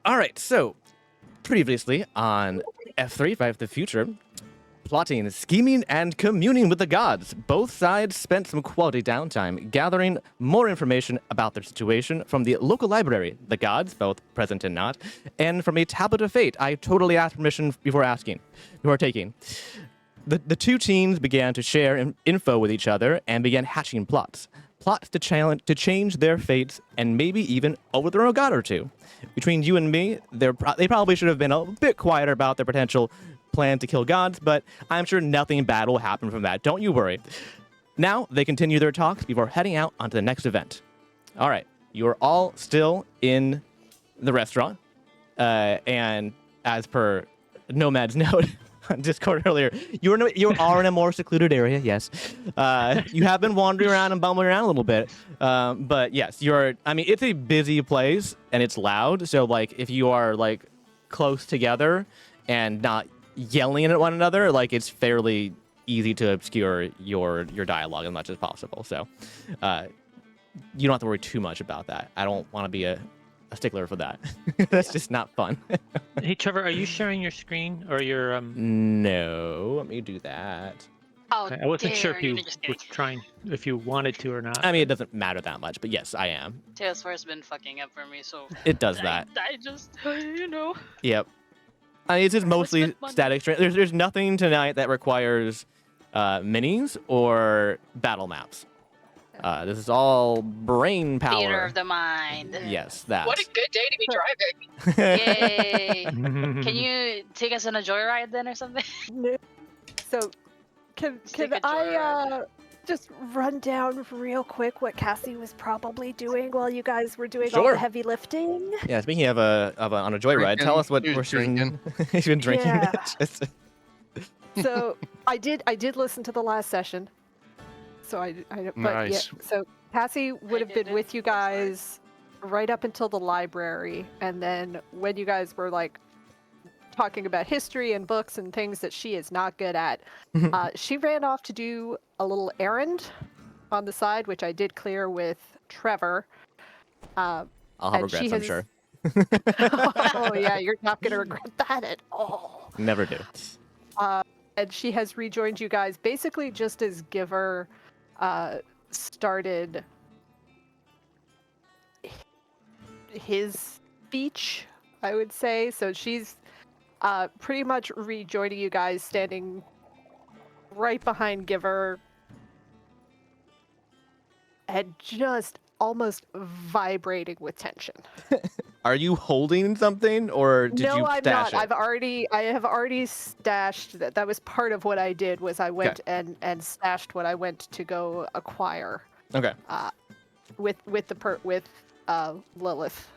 All right, so previously on F3, Five the Future, plotting, scheming, and communing with the gods, both sides spent some quality downtime gathering more information about their situation from the local library, the gods, both present and not, and from a tablet of fate. I totally asked permission before taking. The two teams began to share info with each other and began hatching plots. Plots to change their fates and maybe even overthrow a god or two. Between you and me, they probably should have been a bit quieter about their potential plan to kill gods, but I'm sure nothing bad will happen from that. Don't you worry. Now, they continue their talks before heading out onto the next event. All right, you're all still in the restaurant, and as per Nomad's note on Discord earlier, you are in a more secluded area, yes. You have been wandering around and bumbling around a little bit, but yes, it's a busy place, and it's loud, so, like, if you are, like, close together and not yelling at one another, like, it's fairly easy to obscure your dialogue as much as possible. So you don't have to worry too much about that. I don't want to be a stickler for that. That's just not fun. Hey Trevor, are you sharing your screen or your No, let me do that. Oh, I wasn't sure if you just were kidding. trying, if you wanted to or not. I mean, it doesn't matter that much, but yes, I am. Salesforce been fucking up for me, so It does that. I just, you know. Yep. I mean, it's just mostly spend money. static strength. There's nothing tonight that requires minis or battle maps. This is all brain power. Theater of the mind. Yes, that. What a good day to be driving. Yay! Can you take us on a joyride then or something? So, can take a I just run down real quick what Cassie was probably doing while you guys were doing all Sure. the heavy lifting? Yeah, speaking of on a joyride, tell us what He was drinking. He's been drinking. Yeah. Just- So I did listen to the last session. So but Nice. yeah. So Cassie would have been didn't. with you guys right up until the library, and then when you guys were like talking about history and books and things that she is not good at, she ran off to do a little errand on the side, which I did clear with Trevor. I'll have And she regrets, I'm has- sure. Oh yeah, you're not gonna regret that at all. Never do. And she has rejoined you guys basically just as Giver started his speech, I would say. So she's pretty much rejoining you guys, standing right behind Giver and just almost vibrating with tension. Are you holding something, or did No, you I'm stash not. it? I have already stashed that. That was part of what I did. Was I went and stashed what I went to go acquire Okay, with Lilith.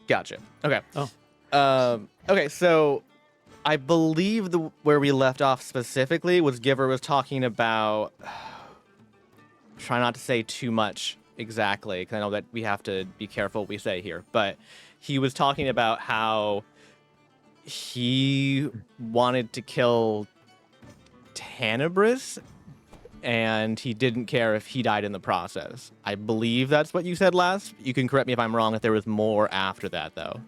gotcha. Okay. Oh. Okay, so I believe where we left off specifically was Giver was talking about. Try not to say too much exactly, because I know that we have to be careful what we say here. But he was talking about how he wanted to kill Tenebris, and he didn't care if he died in the process. I believe that's what you said last. You can correct me if I'm wrong if there was more after that, though.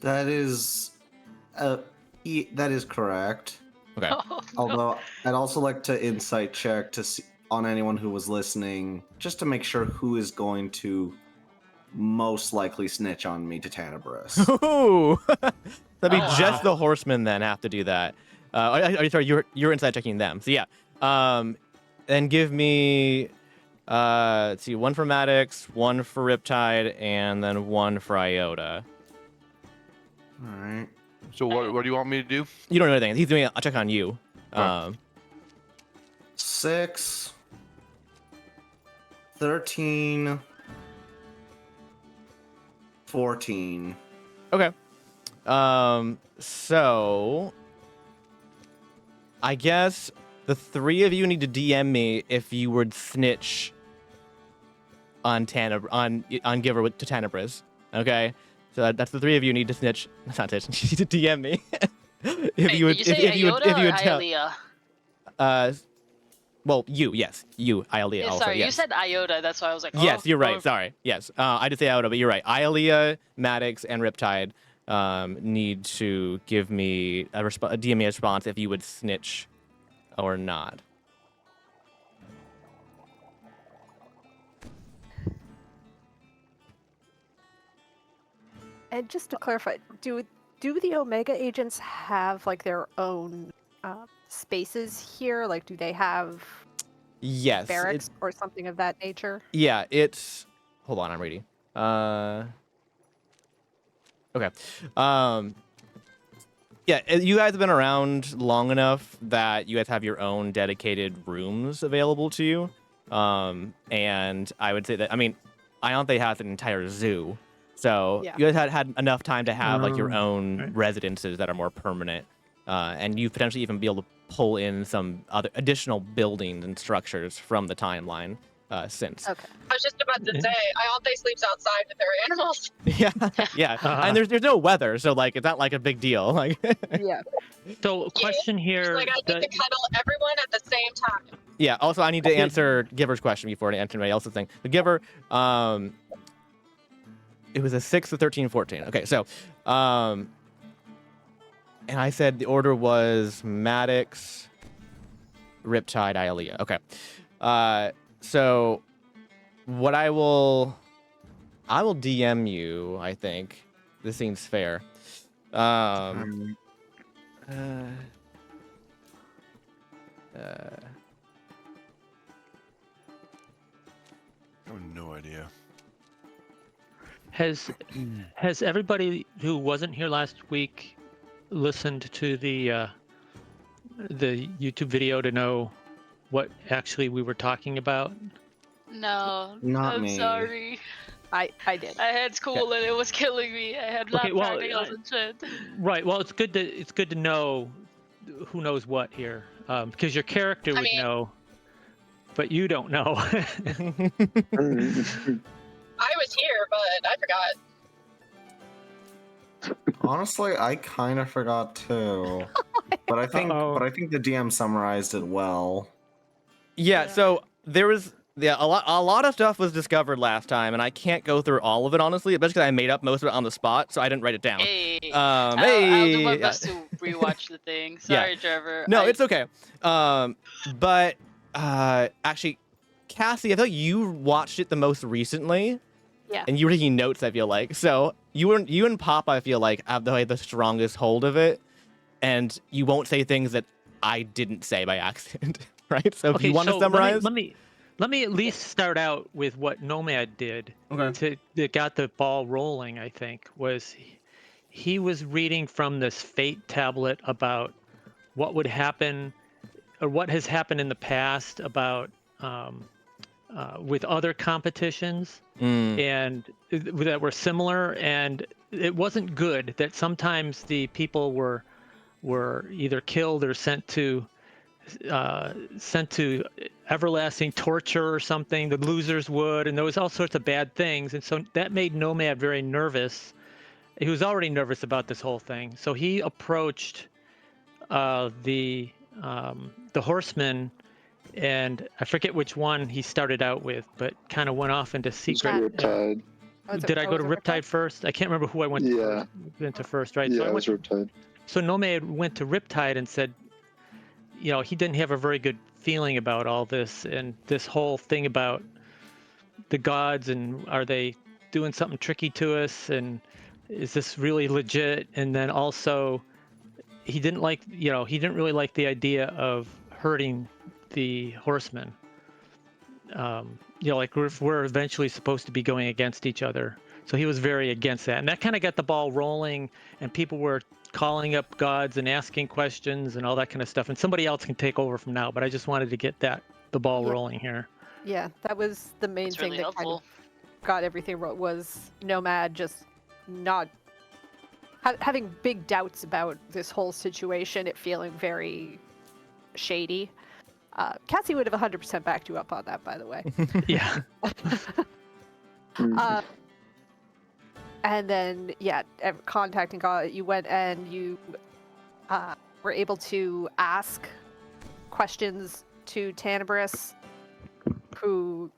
That is correct. Okay. Although I'd also like to insight check to see on anyone who was listening, just to make sure who is going to most likely snitch on me to Tenebris. Ooh. That'd be just the horsemen then have to do that. Sorry, you're inside checking them. So yeah. Then give me let's see, one for Maddox, one for Riptide, and then one for Iota. All right. So what do you want me to do? You don't know anything. He's doing a check on you. Okay. 6, 13, 14. Okay. So I guess the three of you need to DM me if you would snitch on Giver to Tenebris. Okay? So that's the three of you need to snitch. That's not snitch. You need to DM me. If Hey, you would did you say if you would Iota or tell Hylia? Well, yes, you, Ialea. Yeah, Also, sorry, yes. you said Iota. That's why I was like, Yes, oh, you're right. oh. Sorry. Yes, I did say Iota, but you're right. Ialea, Maddox, and Riptide need to give me a DMA response if you would snitch or not. And just to clarify, do the Omega agents have like their own spaces here? Like, do they have Yes. barracks or something of that nature? Yeah, it's. Hold on, I'm reading. Okay. Yeah, you guys have been around long enough that you guys have your own dedicated rooms available to you. And I would say that, I mean, Ianthe has an entire zoo. So Yeah. you guys had enough time to have like your Oh, own right. residences that are more permanent. And you potentially even be able to pull in some other additional buildings and structures from the timeline since. Okay. I was just about to say, Iante sleeps outside with their animals. Yeah, yeah. And there's no weather, so like it's not like a big deal. Like Yeah. So, question It's here. like I need to cuddle everyone at the same time. yeah. Also, I need to answer Giver's question before I answer anybody else's thing. The Giver, it was a 6 of 13, 14. Okay, so, and I said the order was Maddox, Riptide, Ialea. Okay. So what I will DM you, I think. This seems fair. Mm. I have no idea. Has everybody who wasn't here last week listened to the YouTube video to know what actually we were talking about? No, Not I'm me. sorry. I did. I had school and it was killing me. I had lab Okay, well, practicals and shit. Right. Well, it's good to know who knows what here, because your character I would mean- know, but you don't know. I was here, but I forgot. Honestly, I kind of forgot too. But I think the DM summarized it well. Yeah, so there was a lot of stuff was discovered last time, and I can't go through all of it honestly, especially because I made up most of it on the spot, so I didn't write it down. Hey, Hey, I'll do my best to rewatch the thing. Sorry, Trevor. No, it's okay. But actually, Cassie, I thought you watched it the most recently. Yeah. And you were taking notes, I feel like. So you and Papa, I feel like, have the strongest hold of it, and you won't say things that I didn't say by accident, right? So if you want to summarize, let me at least start out with what Nomad did. Okay. That got the ball rolling. I think was he was reading from this fate tablet about what would happen or what has happened in the past about with other competitions and that were similar, and it wasn't good. That sometimes the people were either killed or sent to everlasting torture or something. The losers would, and there was all sorts of bad things, and so that made Nomad very nervous. He was already nervous about this whole thing, so he approached the horsemen, and I forget which one he started out with, but kind of went off into secret. Riptide. Did I go to was it Riptide first? I can't remember who I went to first, right? Yeah, So I it went, was Riptide. so Nomad went to Riptide and said, you know, he didn't have a very good feeling about all this and this whole thing about the gods, and are they doing something tricky to us, and is this really legit? And then also he didn't really like the idea of hurting the horsemen. Like we're eventually supposed to be going against each other. So he was very against that. And that kind of got the ball rolling, and people were calling up gods and asking questions and all that kind of stuff. And somebody else can take over from now, but I just wanted to get the ball rolling here. Yeah, that was the main It's thing really that kind helpful. of got everything was Nomad just not having big doubts about this whole situation, it feeling very shady. Cassie would have 100% backed you up on that, by the way. Yeah. And then, contacting God, you went and you were able to ask questions to Tanabris, who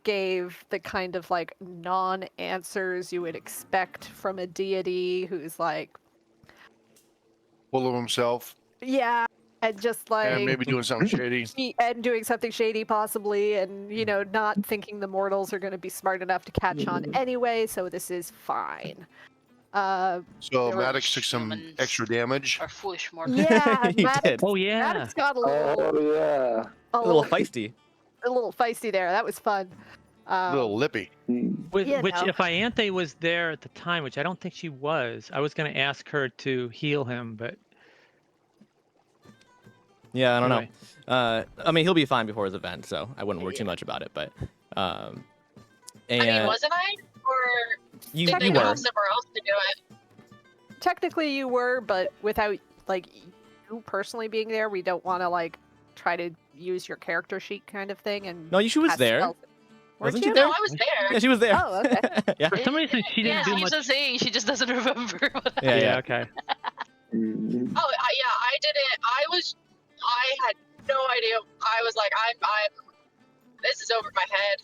gave the kind of like non-answers you would expect from a deity who's like, Full of himself yeah, and just like and maybe doing something shady. and doing something shady possibly, and not thinking the mortals are going to be smart enough to catch on anyway, so this is fine. So They were Maddox took some humans. extra damage. Are foolish mortals. Yeah, He did. Oh yeah. Maddox got a little, yeah. A little feisty. a little feisty there. That was fun. A little lippy. Which You know. if Ianthe was there at the time, which I don't think she was, I was going to ask her to heal him, but Yeah, I don't Anyway. know. I mean, he'll be fine before his event, so I wouldn't worry too much about it. But, I and mean, wasn't I? Or you did they were. go somewhere else to do it? Technically you were, but without like you personally being there, we don't want to like try to use your character sheet kind of thing. And No, she was cast there. spells. Weren't Wasn't she you? there? No, I was there. Yeah, she was there. Oh, okay. yeah. for some reason she didn't Yeah, do I'm much. just saying she just doesn't remember. What I... Yeah, yeah. Okay. Mm. Oh, yeah, I didn't. I had no idea. I was like, I'm. This is over my head.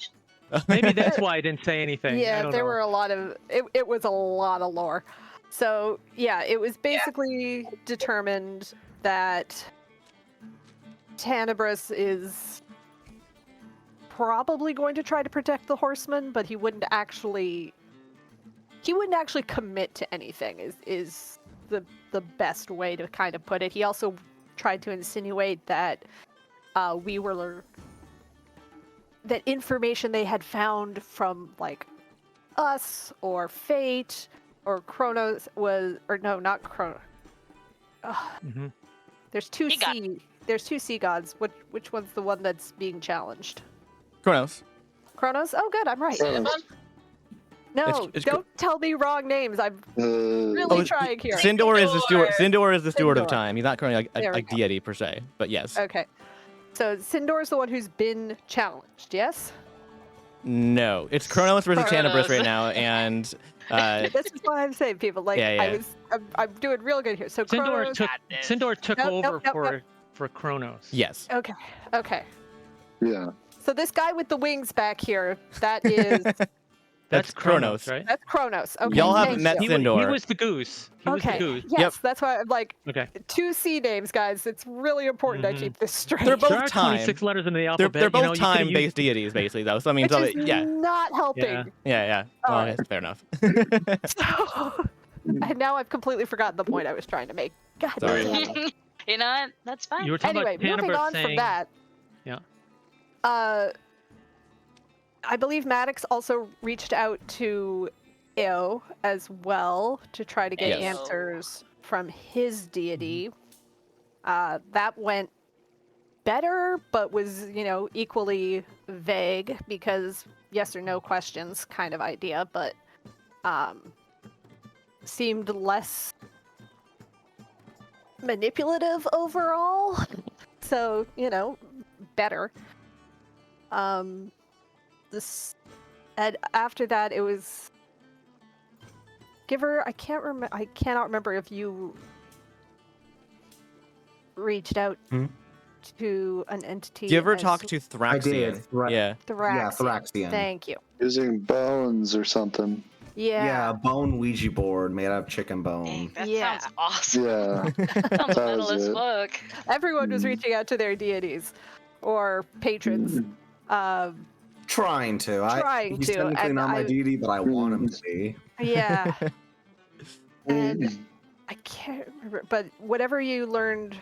Maybe that's why I didn't say anything. I Yeah, don't there know. were a lot of it was a lot of lore. So yeah, it was basically determined that Tanabris is probably going to try to protect the horseman, but he wouldn't actually commit to anything is the best way to kind of put it. He also tried to insinuate that we were that information they had found from like us or fate or Kronos was, or no, not Kronos. Mhm. There's two He got- sea gods. Which one's the one that's being challenged? Kronos. Kronos? Oh, good, I'm right. Kronos. No, it's don't tell me wrong names. I'm really Oh, trying here. Sindor is the steward. Sindor is the steward of Sindor. time. He's not currently There a we go. deity per se, but yes. Okay. So Sindor is the one who's been challenged, yes? No, it's Kronos versus Kronos. Tanabris right now, and This is what I'm saying, people. Like, Yeah. I'm doing real good here. So Sindor Kronos. took Madness. Sindor took Nope, over nope, nope, for Kronos. yes. Okay. Yeah. So this guy with the wings back here, that is That's Kronos. right? that's Kronos. Okay. Y'all thank haven't met you. He Sindor. was the goose. He was the Okay. goose. Yes, Yep. that's why I'm like Okay. 2 C names, guys. It's really important I Mhm. keep this straight. They're both There are time. 26 letters in the They're alphabet. they're both you could've time-based used- deities, basically, though. So I mean, Which so, is yeah, not helping. Yeah. yeah. Well, Alright. yes, fair enough. So, and now I've completely forgotten the point I was trying to make. God Sorry. damn it. You know what? That's fine. You were talking Anyway, about moving Tanabris on saying, from that. Yeah. I believe Maddox also reached out to Eo as well to try to get Yes. answers from his deity. That went better, but was, equally vague because yes or no questions kind of idea, but seemed less manipulative overall. So, better. This, and after that, it was Giver. I cannot remember if you reached out Hmm? to an entity. Do you ever as talk to Thraxian? I did. Yeah. Yeah, Thraxian. Thraxian. Thank you. Using bones or something. Yeah, a bone Ouija board made out of chicken bone. Dang, that Yeah. sounds awesome. Yeah. Sounds That metal was as it. fuck. Everyone was Hmm. reaching out to their deities or patrons. Trying to. Trying He's to, technically and not my I- deity, but I want him to be. Yeah. And Mm. I can't remember, but whatever you learned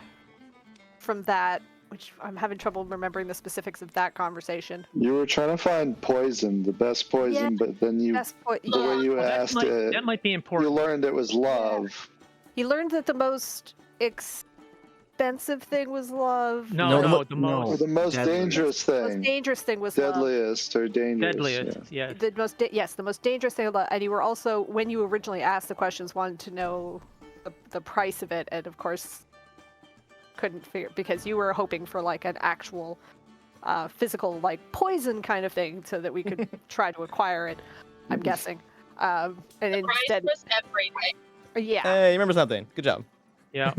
from that, which I'm having trouble remembering the specifics of that conversation. You were trying to find poison, the best poison, but then Best point. the way you That asked might, it, that might be you important. learned it was love. He learned that the most expensive thing was love. No, No, no, the no. Or most the most Deadliest. dangerous The most thing. dangerous thing was love. Deadliest or dangerous. deadliest. Yeah. Yes. The most the most dangerous thing about, and you were also, when you originally asked the questions, wanted to know the price of it, and of course couldn't figure, because you were hoping for like an actual physical like poison kind of thing so that we could try to acquire it, I'm guessing. And The price instead, was everything. yeah. Hey, remember something? Good job. Yeah.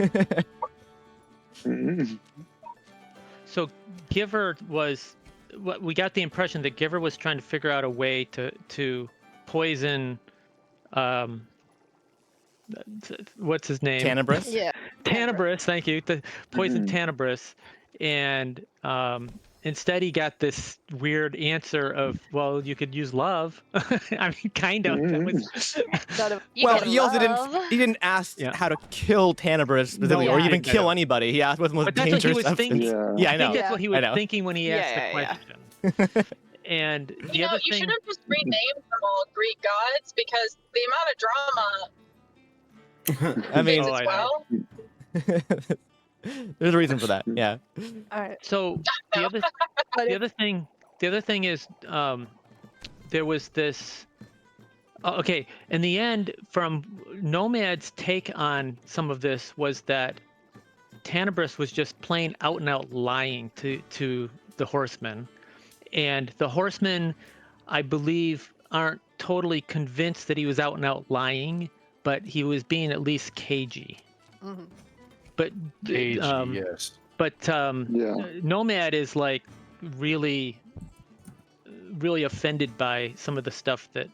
Mm. So Giver was, what we got the impression that Giver was trying to figure out a way to poison, what's his name? Tanabris? Yeah. Tanabris, thank you. The poison Tanabris, and instead he got this weird answer of, well, you could use love. I mean, kind of. That was. None of You Well, can he also love. didn't ask Yeah. how to kill Tanabris specifically, No, or he even didn't, I kill know. anybody. He asked what's the most But that's what he dangerous was substance. thinking. Yeah, I I know. think that's what he I was know. thinking when he asked Yeah. the question. And the You know, other you thing, should have just renamed them all Greek gods because the amount of drama I mean, fits Oh, as I know. well. there's a reason for that. Yeah. All right. so the No. other But the other thing is, there was this. Oh, okay, in the end, from Nomad's take on some of this was that Tanabris was just plain out and out lying to the Horsemen, and the Horsemen, I believe, aren't totally convinced that he was out and out lying, but he was being at least cagey. Mhm. But Cagey, um, yes. but Yeah. Nomad is like really offended by some of the stuff that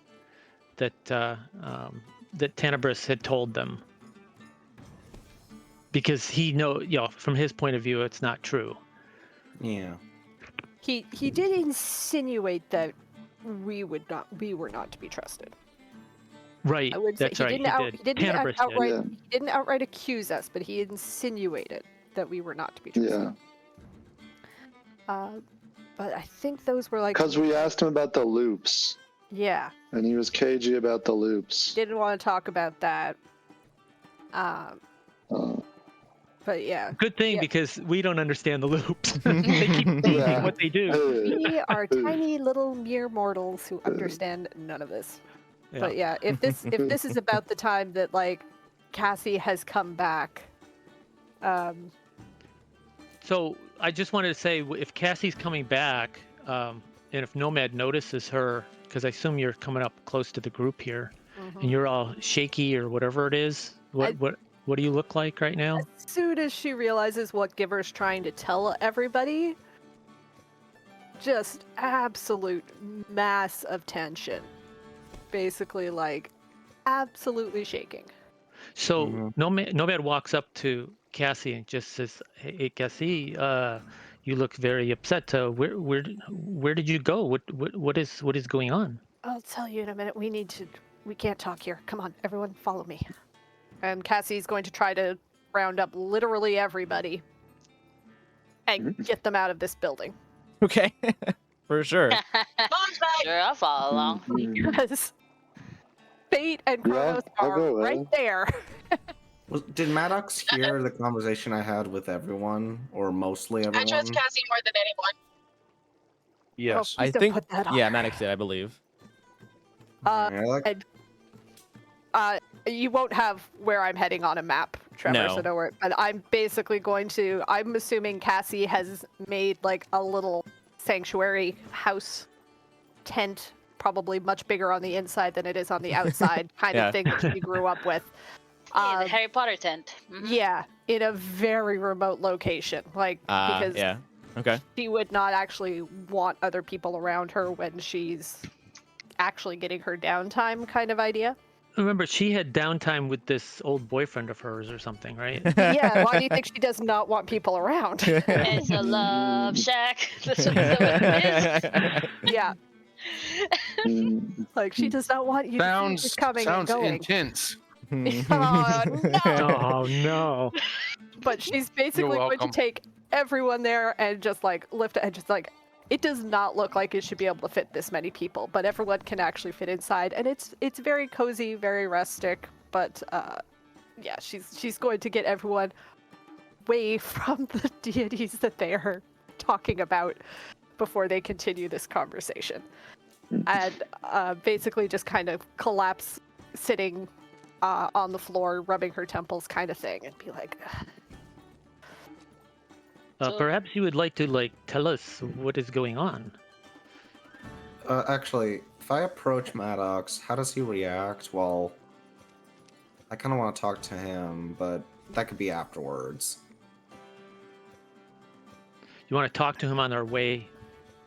Tanabris had told them, because from his point of view, it's not true. Yeah. He did insinuate that we were not to be trusted. Right. I would That's say right. he didn't Tanabris did. outright Yeah. he didn't outright accuse us, but he insinuated that we were not to be trusted. Yeah. But I think those were like, Because we asked him about the loops, yeah, and he was cagey about the loops. didn't want to talk about that. Uh, But yeah, Good thing, Yeah. because we don't understand the loops. They keep changing Yeah. what they do. we are tiny little mere mortals who understand none of this. Yeah. But yeah, if this is about the time that like Cassie has come back, So I just wanted to say, if Cassie's coming back, and if Nomad notices her, because I assume you're coming up close to the group here, and you're all shaky or whatever it is, what do you look like right now? as soon as she realizes what Giver's trying to tell everybody, just absolute mass of tension. Basically, like, absolutely shaking. So Nomad walks up to Cassie and just says, "Hey, Cassie, you look very upset. Where did you go? What is going on?" I'll tell you in a minute. We can't talk here. Come on, everyone, follow me. And Cassie's going to try to round up literally everybody and get them out of this building. Okay. For sure. Mom's back. Sure, I'll follow along. Because Fate and Kronos I'll are go with right it. there. Did Maddox hear the conversation I had with everyone, or mostly I everyone? trust Cassie more than anyone. Yes. Please I don't think. put that on Yeah, her. Maddox did, I believe. Yeah, like- You won't have where I'm heading on a map, Trevor, so No. don't worry. But I'm basically I'm assuming Cassie has made like a little sanctuary house tent, probably much bigger on the inside than it is on the outside, kind Yeah. of thing that she grew up with. Yeah, the Harry Potter tent. Mhm. Yeah, in a very remote location, like because Yeah. Okay. she would not actually want other people around her when she's actually getting her downtime, kind of idea. Remember, she had downtime with this old boyfriend of hers or something, right? Yeah, why do you think she does not want people around? It's a love shack. That's what it is. Yeah, like she does not want you to see Sounds who's coming and sounds going. intense. Oh, no! Oh no! But she's basically going to welcome. take everyone there and just like lift it and just like, it does not look like it should be able to fit this many people, but everyone can actually fit inside, and it's very cozy, very rustic. But yeah, she's going to get everyone away from the deities that they are talking about before they continue this conversation, and basically just kind of collapse, sitting on the floor, rubbing her temples, kind of thing, and be like. Perhaps you would like to tell us what is going on. Actually, if I approach Maddox, how does he react? Well, I kind of want to talk to him, but that could be afterwards. You want to talk to him on our way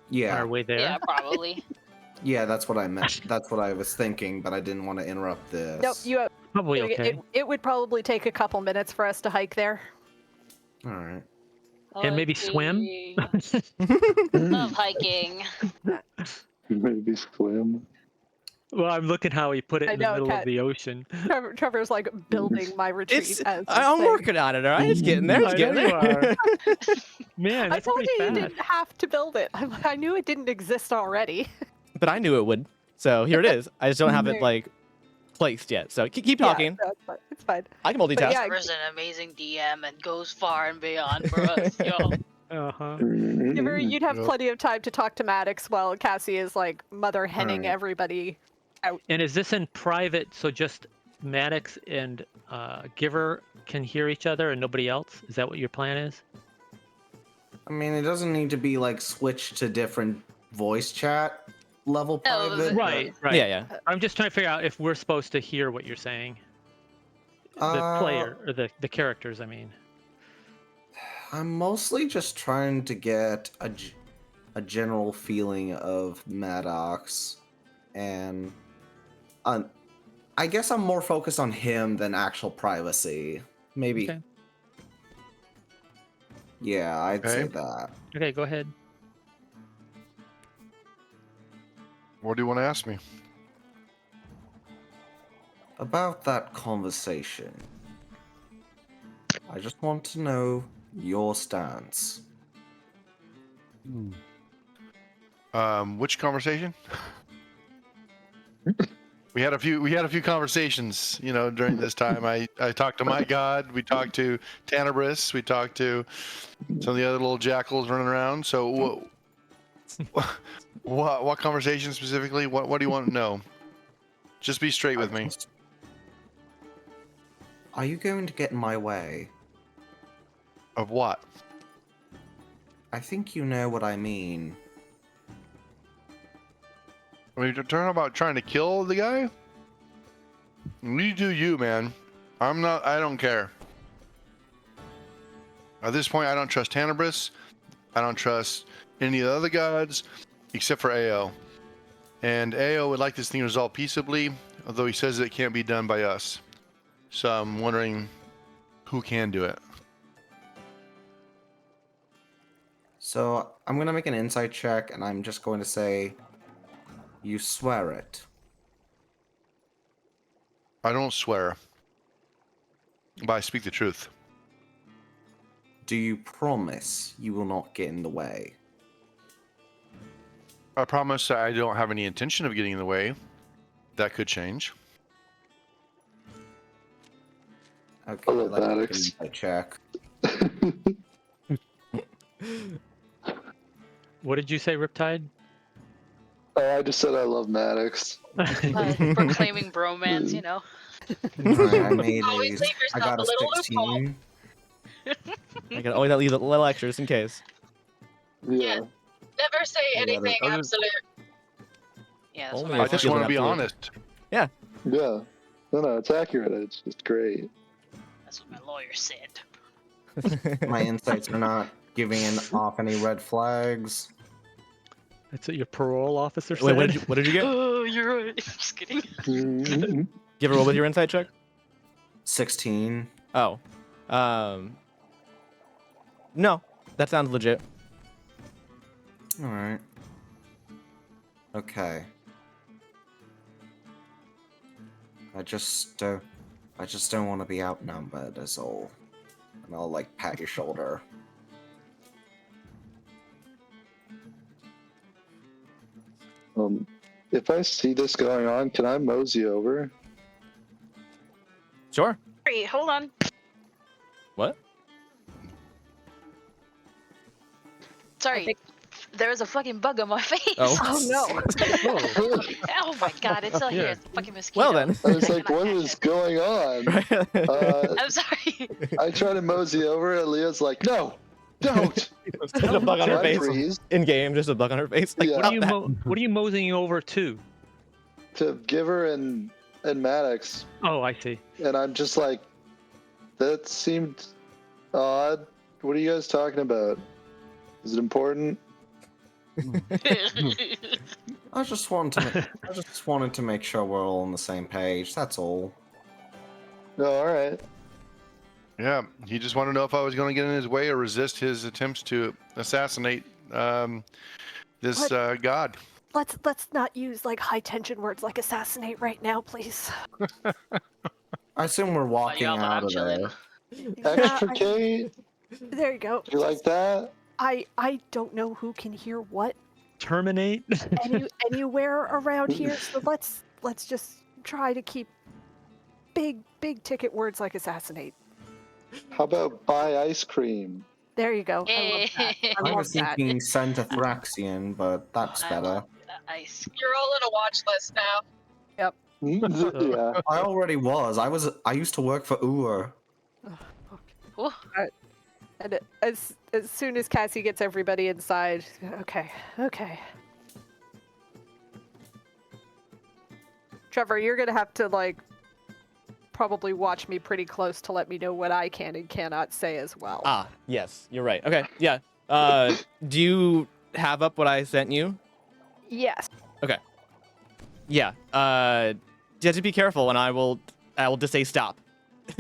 Yeah, there? Yeah, probably. yeah, that's what I meant. That's what I was thinking, but I didn't want to interrupt this. Nope, you. Probably okay. It would probably take a couple minutes for us to hike there. All right. And maybe swim? Love hiking. Maybe swim. Well, I'm looking how he put it I in the know, middle of Kat. the ocean. Trevor's like building my retreat. I'm working on it. All right, it's getting there. It's I getting know you there. are. Man, I that's told pretty you fast. you didn't have to build it. I knew it didn't exist already. But I knew it would. So here it is. I just don't have it like placed yet. So keep talking. Yeah, no, it's fine. It's fine. I can multitask. yeah, Trevor's an amazing DM and goes far and beyond for us, yo. Uh-huh. Giver, you'd have Yep. plenty of time to talk to Maddox while Cassie is like mother henning Alright. everybody. And is this in private, so just Maddox and Giver can hear each other and nobody else? Is that what your plan is? I mean, it doesn't need to be like switched to different voice chat level No, private. Right, right. Yeah. I'm just trying to figure out if we're supposed to hear what you're saying. The Uh, player, or the characters, I mean. I'm mostly just trying to get a general feeling of Maddox, and I guess I'm more focused on him than actual privacy. Maybe. Okay. Yeah, I'd say Okay. that. Okay, go ahead. What do you want to ask me? About that conversation. I just want to know your stance. Which conversation? We had a few conversations, during this time. I talked to my god, we talked to Tanabris, we talked to some of the other little jackals running around. So what conversation specifically? What do you want to know? Just be straight with me. Are you going to get in my way? Of what? I think you know what I mean. I mean, you're talking about trying to kill the guy? You do you, man. I don't care. At this point, I don't trust Tanabris. I don't trust any of the other gods, except for Ao. And Ao would like this thing resolved peaceably, although he says it can't be done by us. So I'm wondering who can do it. So I'm gonna make an insight check, and I'm just going to say, you swear it. I don't swear, but I speak the truth. Do you promise you will not get in the way? I promise that I don't have any intention of getting in the way. That could change. Okay, Hello, let's make an Maddox. insight check. What did you say, Riptide? Oh, I just said I love Maddox. Proclaiming bromance, you know. Alright, I made Always leave I yourself got a a little loophole. 16. I can always leave a little extra just in case. Yeah. Never say Yeah, anything other- absolute. Yeah, that's Only what I just want to be Absolutely. honest. Yeah. No, it's accurate. It's just great. that's what my lawyer said. My insights are not giving off any red flags. That's what your parole officer said. Wait, what did you get? Oh, you're right. Just kidding. Give a roll with your insight check. 16. Oh, no, that sounds legit. Alright. Okay. I just don't want to be outnumbered, is all. And I'll like pat your shoulder. If I see this going on, can I mosey over? Sure. Wait, hold on. What? Sorry. There was a fucking bug on my face. Oh. Oh no. Oh my god, it's still here. Yeah. It's a fucking mosquito. Well then. I was like, what is going on? I'm sorry. I try to mosey over, and Leah's like, no, don't. Just a bug on her I face. freeze In game, just a bug on her face. Like, Yeah. What are you moseying over to? to Giver and Maddox, Oh, I see. and I'm just like, that seemed odd. What are you guys talking about? Is it important? I just wanted to make sure we're all on the same page. That's all. No, all right. Yeah, he just wanted to know if I was going to get in his way or resist his attempts to assassinate this god. Let's not use like high tension words like assassinate right now, please. I assume we're walking y'all thought out I'm of chilling. there. Extricate. There you go. You like that? I don't know who can hear what Terminate. anywhere around here, so let's just try to keep big ticket words like assassinate. How about buy ice cream? There you go. I love that. I I love was that. thinking Centathraxian, but that's I better. love ice. You're all in a watch list now. Yeah. I already was. I used to work for Ur. Ooh, And as soon as Cassie gets everybody inside, okay. Trevor, you're gonna have to like probably watch me pretty close to let me know what I can and cannot say as well. Ah, yes, you're right. Okay, yeah. Do you have up what I sent you? Yes. Okay. Yeah. You have to be careful, and I will just say stop.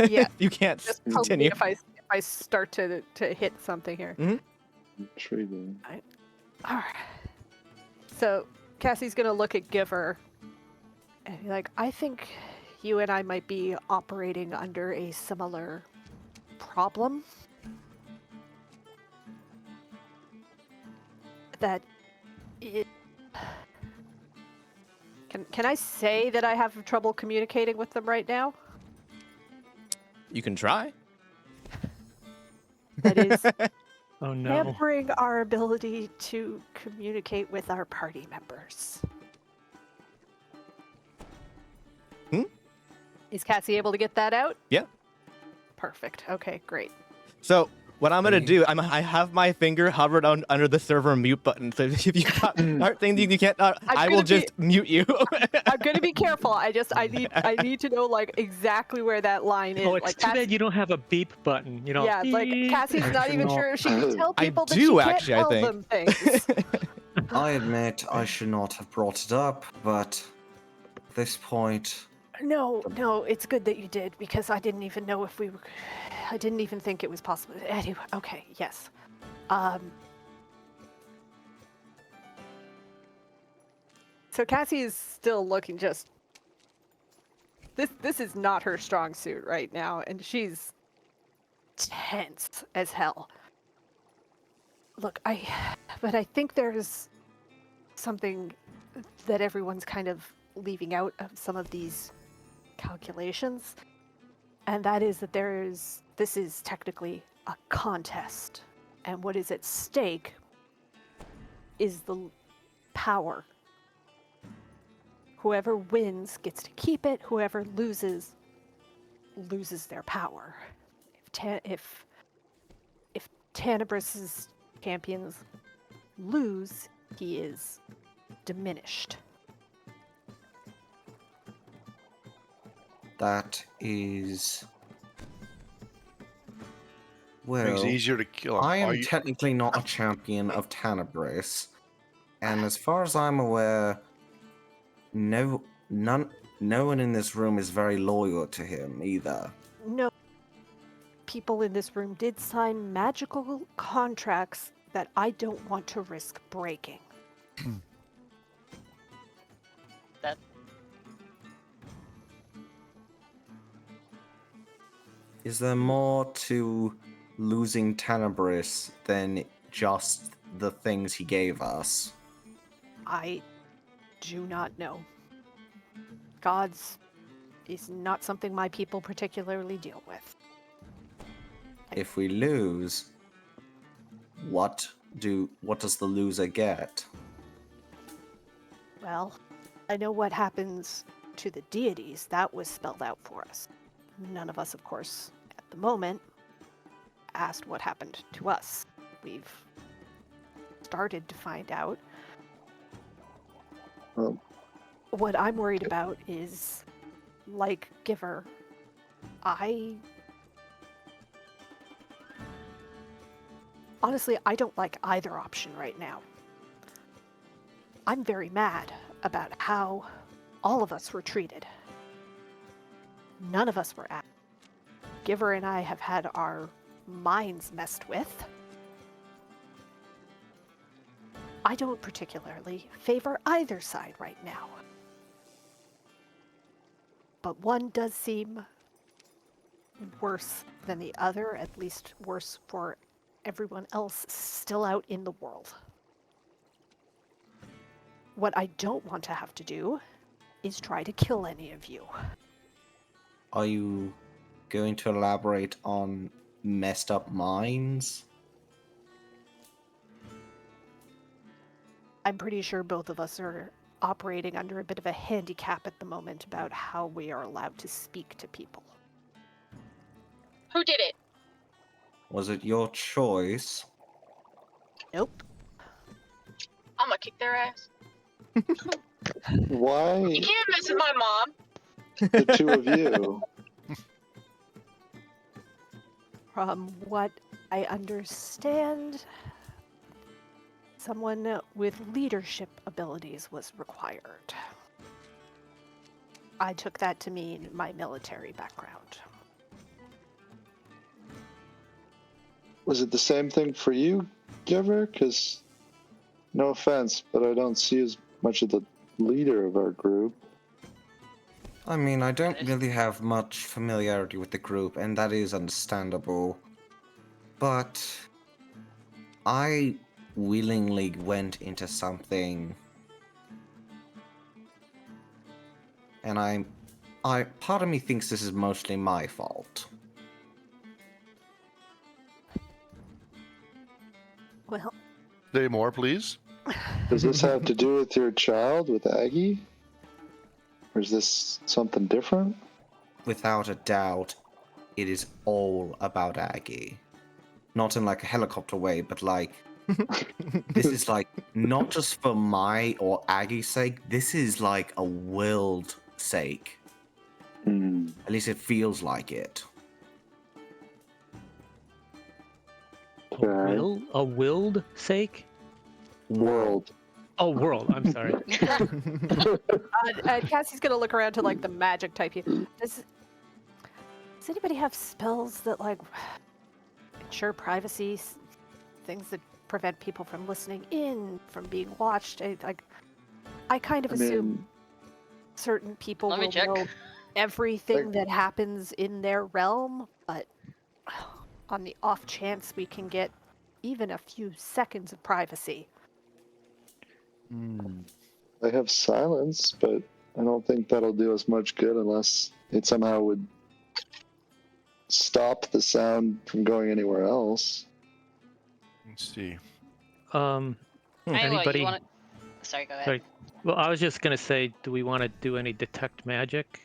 Yeah. You can't Just tell me continue. if I start to hit something here. Intriguing. All right. So Cassie's gonna look at Giver and be like, I think you and I might be operating under a similar problem. That it... Can I say that I have trouble communicating with them right now? You can try. That is Oh no. hampering our ability to communicate with our party members. Is Cassie able to get that out? Yeah. Perfect. Okay, great. So what I'm gonna do, I have my finger hovered under the server mute button. So if you start saying you can't, I will just mute you. I'm gonna be careful. I need to know like exactly where that line is. Oh, it's like too bad you don't have a beep button. You know. Yeah, like beep. Cassie's not even sure if she can tell I people that do, she can't actually, I tell think. them things. I admit I should not have brought it up, but at this point, No, it's good that you did because I didn't even know if we were. I didn't even think it was possible. Anyway, okay, yes. So Cassie is still looking just. This is not her strong suit right now, and she's tense as hell. Look, but I think there's something that everyone's kind of leaving out of some of these calculations, and that is that this is technically a contest, and what is at stake is the power. Whoever wins gets to keep it. Whoever loses their power. If Tenebris's champions lose, he is diminished. that is. Makes Well, it easier to kill him. I Are am you- technically not a champion of Tenebris, and as far as I'm aware, no one in this room is very loyal to him either. No. People in this room did sign magical contracts that I don't want to risk breaking. that Is there more to losing Tenebris than just the things he gave us? I do not know. Gods is not something my people particularly deal with. If we lose, what does the loser get? Well, I know what happens to the deities. That was spelled out for us. None of us, of course, at the moment, asked what happened to us. We've started to find out. Well, What I'm worried about is, like Giver, Honestly, I don't like either option right now. I'm very mad about how all of us were treated. None of us were asked. Giver and I have had our minds messed with. I don't particularly favor either side right now. But one does seem worse than the other, at least worse for everyone else still out in the world. What I don't want to have to do is try to kill any of you. Are you going to elaborate on messed up minds? I'm pretty sure both of us are operating under a bit of a handicap at the moment about how we are allowed to speak to people. Who did it? Was it your choice? Nope. I'm gonna kick their ass. Why You can't mess with my mom. the two of you? From what I understand, someone with leadership abilities was required. I took that to mean my military background. Was it the same thing for you, Giver? Because, no offense, but I don't see as much of the leader of our group. I mean, I don't really have much familiarity with the group, and that is understandable. But I willingly went into something, and part of me thinks this is mostly my fault. Well, Say more, please. Does this have to do with your child, with Aggie? Or is this something different? Without a doubt, it is all about Aggie. Not in like a helicopter way, but like this is like not just for my or Aggie's sake, this is like a world sake. Hmm. At least it feels like it. Okay. A willed sake? World. Oh, world. I'm sorry. and Cassie's gonna look around to like the magic type. Does anybody have spells that like ensure privacy, things that prevent people from listening in, from being watched? I kind of assume certain people Let me will check. know everything that happens in their realm, but on the off chance we can get even a few seconds of privacy. I have silence, but I don't think that'll do us much good unless it somehow would stop the sound from going anywhere else. Let's see. Anyway, Anybody? you want to... Sorry, go ahead. Sorry. Well, I was just gonna say, do we want to do any detect magic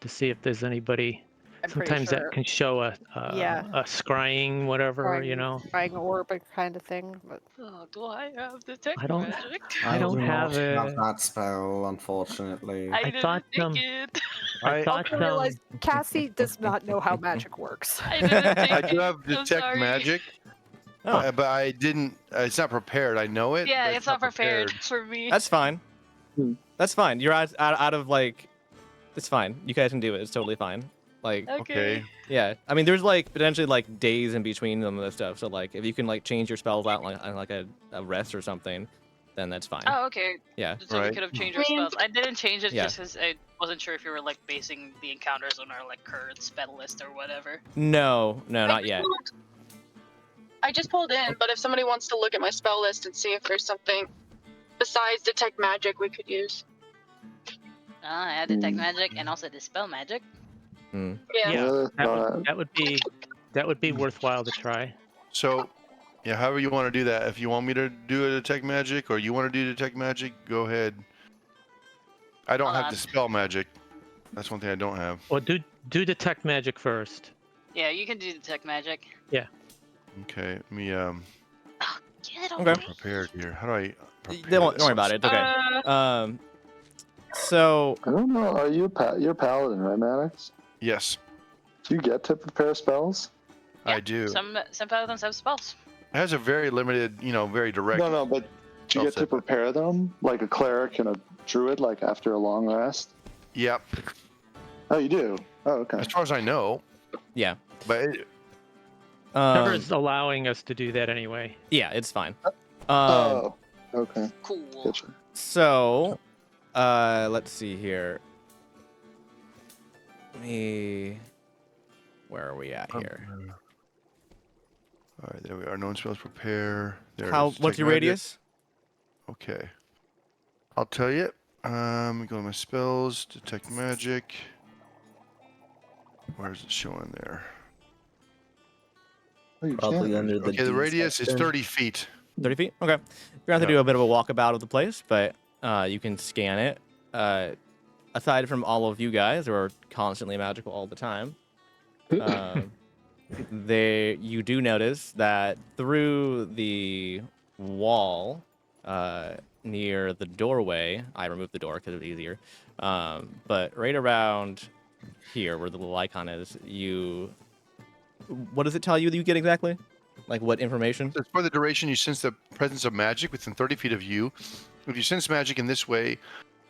to see if there's anybody? I'm pretty Sometimes sure that can show a scrying, whatever, you know. Crying orb kind of thing. But Oh, do I have detect I don't- magic? I don't do not have it. that spell, unfortunately. I I didn't thought, take it. I thought also realize Cassie does not know how magic works. I didn't take I it. do have I'm detect sorry. magic, Oh, but I didn't. It's not prepared. I know it. Yeah, but it's not prepared for me. that's fine. Hmm. That's fine. You're out of like, it's fine. You guys can do it. It's totally fine. Like, Okay. yeah. I mean, there's like potentially like days in between them and stuff. So like, if you can like change your spells out like on like a rest or something, then that's fine. Oh, okay. Yeah. So we Right. could have changed our I mean- spells. I didn't change it Yeah. just because I wasn't sure if you were like basing the encounters on our like current spell list or whatever. No, not yet. I just pulled in, but if somebody wants to look at my spell list and see if there's something besides detect magic we could use. I had detect magic and also dispel magic. Hmm. Yeah. Yeah, that Alright. would be worthwhile to try. So, yeah, however you want to do that. If you want me to do a detect magic, or you want to do detect magic, go ahead. I don't Hold have on. dispel magic. That's one thing I don't have. Well, do detect magic first. Yeah, you can do detect magic. Okay, let me Get Okay. away. prepared here. How do I? Don't worry about it. It's okay. So I don't know. Are you you're paladin, right, Maddox? Yes. Do you get to prepare spells? I do. Some paladins have spells. It has a very limited, very direct. No, but do you get to Self-set. prepare them like a cleric and a druid, like after a long rest? Yep. Oh, you do. Oh, okay. As far as I know, Yeah. but Trevor's allowing us to do that anyway. Yeah, it's fine. Oh, okay. Cool. Gotcha. So, let's see here. Where are we at here? All right, there we are. No one spells prepare. There How? it is. What's Detect your magic. radius? Okay. I'll tell you. Go to my spells. Detect magic. Where is it showing there? Oh, you Probably can. under the Okay, the D radius is section. 30 feet. 30 feet? Okay. You're going to have to Yeah. do a bit of a walkabout of the place, but you can scan it. Aside from all of you guys who are constantly magical all the time, you do notice that through the wall near the doorway, I removed the door because it was easier, but right around here where the little icon is, what does it tell you that you get exactly? Like what information? So for the duration, you sense the presence of magic within 30 feet of you. If you sense magic in this way,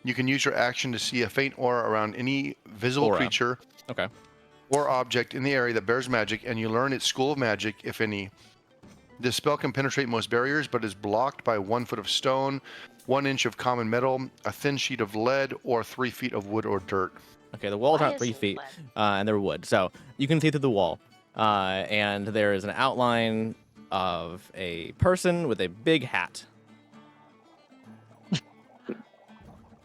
you can use your action to see a faint aura around any visible Aura. creature Okay. or object in the area that bears magic, and you learn its school of magic, if any. This spell can penetrate most barriers, but is blocked by 1 foot of stone, 1 inch of common metal, a thin sheet of lead, or 3 feet of wood or dirt. Okay, the walls Why aren't is 3 it feet, lead? and they're wood, so you can see through the wall. And there is an outline of a person with a big hat.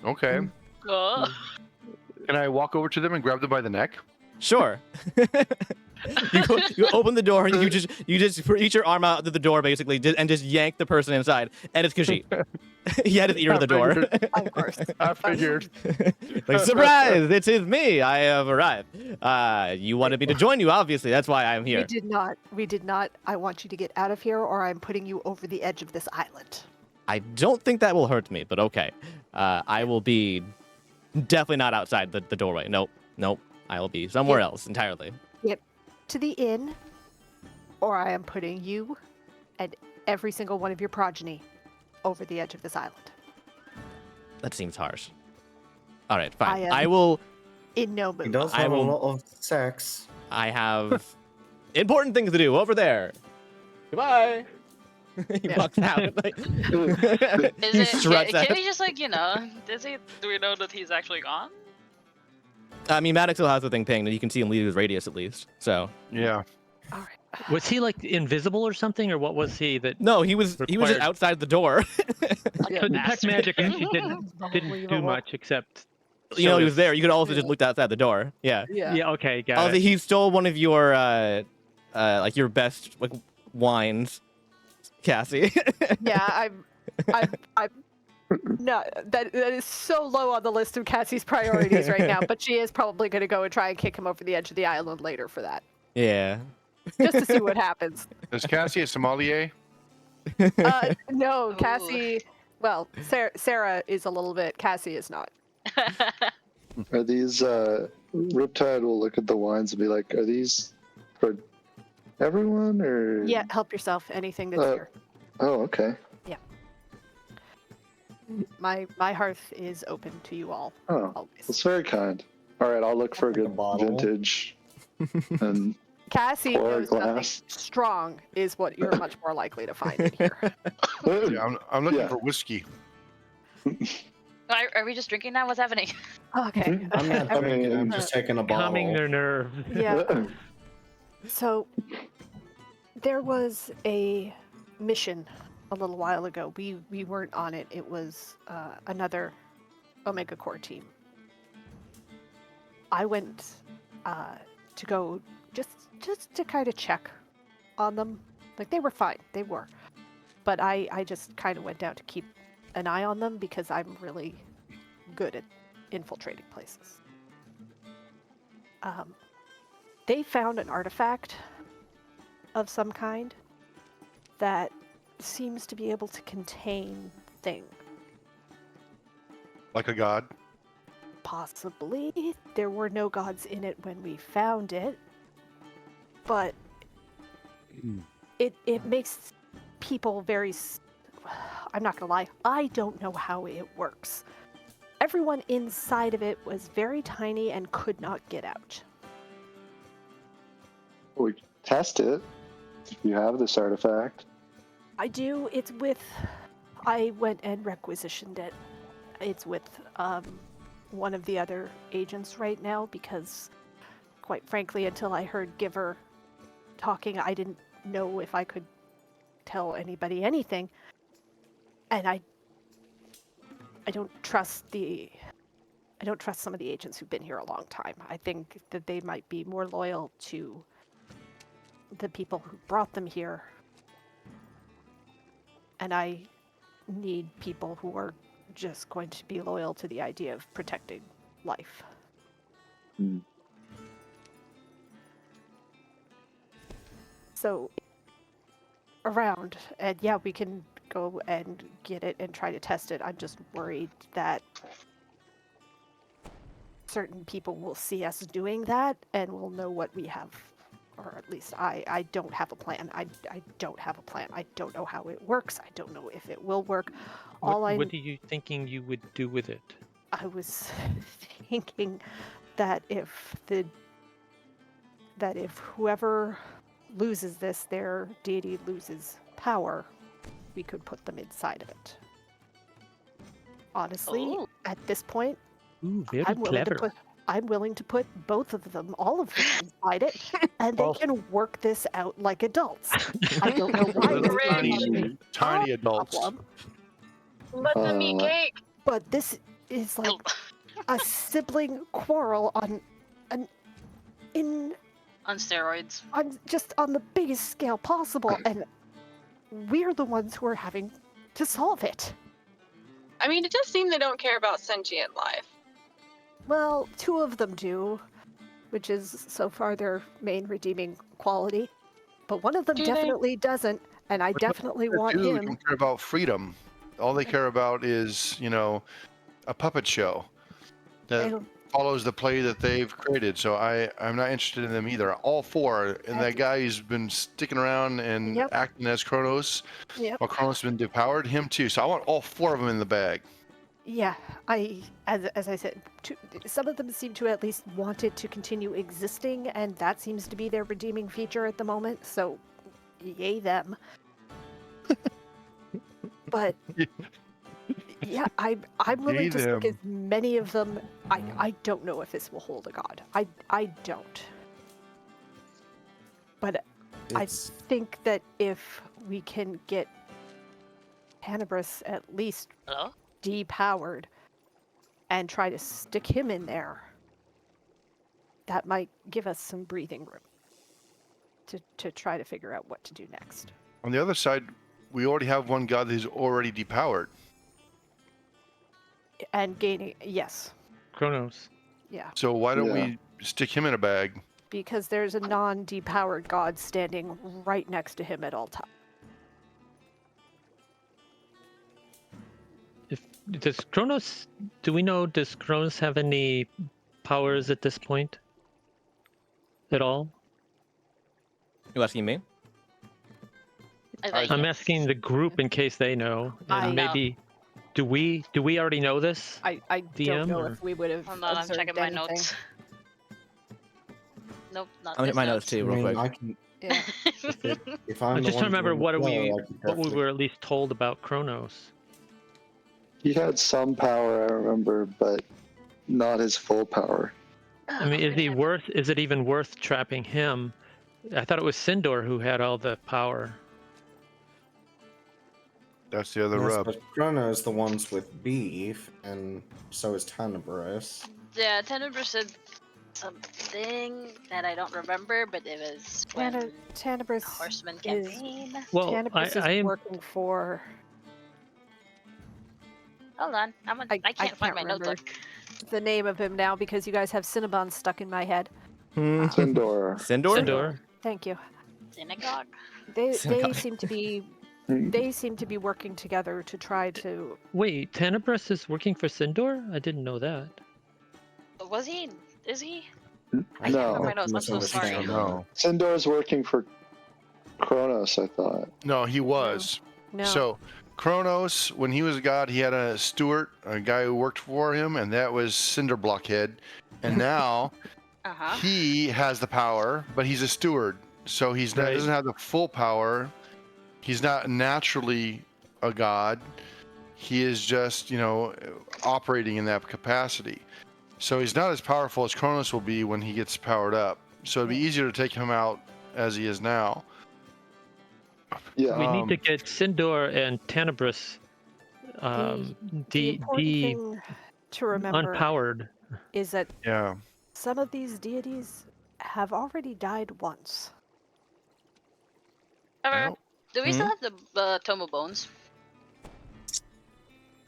Okay. Oh. Can I walk over to them and grab them by the neck? Sure. you open the door and you just reach your arm out to the door basically and just yank the person inside, and it's Khajiit. He had his ear to the door. Of course. I figured. Like, surprise! It is me. I have arrived. You wanted me to join you, obviously. That's why I'm here. We did not. We did not. I want you to get out of here, or I'm putting you over the edge of this island. I don't think that will hurt me, but okay. I will be definitely not outside the doorway. Nope. I will be somewhere else entirely. Get to the inn, or I am putting you and every single one of your progeny over the edge of this island. That seems harsh. All right, fine. I I will. In no He mood. does I have a will- lot of sex. I have important things to do over there. Goodbye. He Yeah. walks out. Like, Is he it? struts Can out. we just does he? Do we know that he's actually gone? I mean, Maddox still has the thing pinged, and you can see him leave his radius at least. So Yeah. All right. Was he like invisible or something, or what was he that no, he was just Required- outside the door. Yeah. so detect magic actually didn't Unbelievable. do much except You know, show he was us- there. You could also just looked outside the door. Yeah. Yeah, okay, got Also, it. he stole one of your like your best like wines, Cassie. Yeah, I'm no, that is so low on the list of Cassie's priorities right now, but she is probably going to go and try and kick him over the edge of the island later for that, Yeah. just to see what happens. Is Cassie a sommelier? No, Ooh. Cassie. Well, Sarah is a little bit. Cassie is not. Are these Riptide will look at the wines and be like, are these for everyone or? Yeah, help yourself. Anything that's here. Oh, okay. My hearth is open to you all. Oh, Always. that's very kind. All right, I'll look for a Like a good bottle. vintage. And Cassie Pour a knows nothing glass. strong is what you're much more likely to find in here. Yeah, I'm looking Yeah. for whiskey. Are we just drinking now? What's happening? Okay. I'm not I drinking. I'm mean, just taking a bottle. calming their nerves. Yeah. So there was a mission a little while ago. We weren't on it. It was another Omega Core team. I went to go just to kind of check on them. Like they were fine. They were. But I just kind of went down to keep an eye on them because I'm really good at infiltrating places. They found an artifact of some kind that seems to be able to contain things. Like a god. Possibly. There were no gods in it when we found it. But it makes people very. I'm not gonna lie. I don't know how it works. Everyone inside of it was very tiny and could not get out. We test it. If you have this artifact. I do. It's with. I went and requisitioned it. It's with one of the other agents right now because, quite frankly, until I heard Giver talking, I didn't know if I could tell anybody anything. And I don't trust some of the agents who've been here a long time. I think that they might be more loyal to the people who brought them here. And I need people who are just going to be loyal to the idea of protecting life. So, around, and yeah, we can go and get it and try to test it. I'm just worried that certain people will see us doing that and will know what we have. Or at least I don't have a plan. I don't have a plan. I don't know how it works. I don't know if it will work. What are you thinking you would do with it? I was thinking that if whoever loses this, their deity loses power, we could put them inside of it. Honestly, Ooh. at this point, Ooh, very clever. I'm willing to put both of them, all of them, inside it, and they can work this out like adults. I don't know why Little this tiny, is a tiny adults. problem, Let them eat cake. but this is like a sibling quarrel on steroids. just on the biggest scale possible, and we're the ones who are having to solve it. I mean, it does seem they don't care about sentient life. Well, two of them do, which is so far their main redeeming quality. But one of them Do they? definitely doesn't, and I definitely want They him. don't care about freedom. All they care about is, a puppet show They that don't- follows the play that they've created. So I'm not interested in them either. All four, and that guy who's been sticking around and Yep. acting as Kronos, Yep. while Kronos has been depowered, him too. So I want all four of them in the bag. Yeah, as I said, some of them seem to at least want it to continue existing, and that seems to be their redeeming feature at the moment. So, yay them. But yeah, I'm willing Yay to stick them. as many of them. I don't know if this will hold a god. I don't. But I It's think that if we can get Hannibus at least Hello? depowered and try to stick him in there, that might give us some breathing room to try to figure out what to do next. On the other side, we already have one god who's already depowered. And gaining, yes, Kronos. yeah, So why don't Yeah. we stick him in a bag? because there's a non-depowered god standing right next to him at all times. Does Kronos have any powers at this point? At all? You asking me? I'm asking the group in case they know. I And know. maybe do we already know this? I don't DM know or- if we would have Hold on, I'm observed checking my anything. notes. Nope, not I'm gonna this hit my note. notes too, real quick. I can. Yeah. If I'm I'm the just trying to one remember doing what the are we flow, I can what we definitely- were at least told about Kronos. He had some power, I remember, but not his full power. I mean, is it even worth trapping him? I thought it was Sindor who had all the power. That's the other Yes, rub. but Chrono's the ones with beef, and so is Tenebris. Yeah, Tenebris said something that I don't remember, but it was when Tanibris Horseman is- campaign. Well, Tanibris I is am working for. Hold on, I can't find my remember notebook. the name of him now because you guys have Cinnabon stuck in my head. Sindor. Sindor? Sindor. Thank you. Synagogue. They Synagogue. seem to be working together to try to. Wait, Tenebris is working for Sindor? I didn't know that. Was he? Is he? No. I notes, I'm so sorry. No. Sindor's working for Kronos, I thought. No, he was. No. So, Kronos, when he was a god, he had a steward, a guy who worked for him, and that was Cinderblockhead. And now Uh-huh. he has the power, but he's a steward, so he's not, Right. doesn't have the full power. He's not naturally a god. He is just, operating in that capacity. So he's not as powerful as Kronos will be when he gets powered up. So it'd be easier to take him out as he is now. Yeah. We need to get Sindor and Tenebris The important thing to remember unpowered. is that Yeah. some of these deities have already died once. However, do we still Hmm? have the Tome of Bones?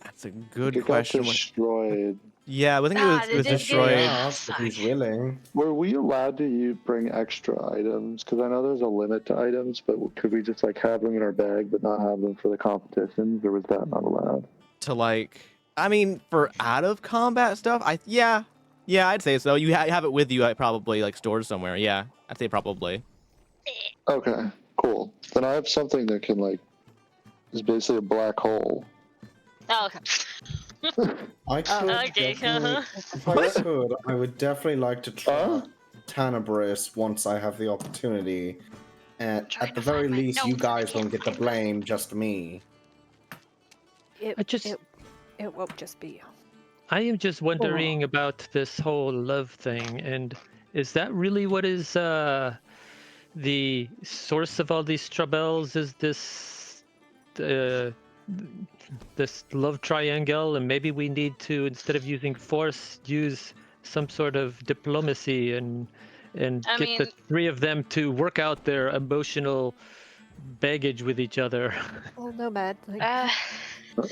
That's a good It got question. destroyed. Yeah, I think it Ah, was, they it was did get destroyed. it. Yeah, if he's willing. Were we allowed to bring extra items? Because I know there's a limit to items, but could we just have them in our bag but not have them for the competitions, or was that not allowed? For out of combat stuff, yeah, I'd say so. You have it with you, probably stored somewhere. Yeah, I'd say probably. Okay, cool. Then I have something that can is basically a black hole. Oh, okay. I could okay, definitely, if I could, I would definitely like to try Tenebris once I have the opportunity. And Trying at the to very find my least, you notes and I guys can't won't get the find them. blame, just me. It won't just be. I am just wondering about this whole love thing, and is that really what is the source of all these troubles? Is this this love triangle, and maybe we need to, instead of using force, use some sort of diplomacy and I get the mean- three of them to work out their emotional baggage with each other. Well, Nomad, Uh,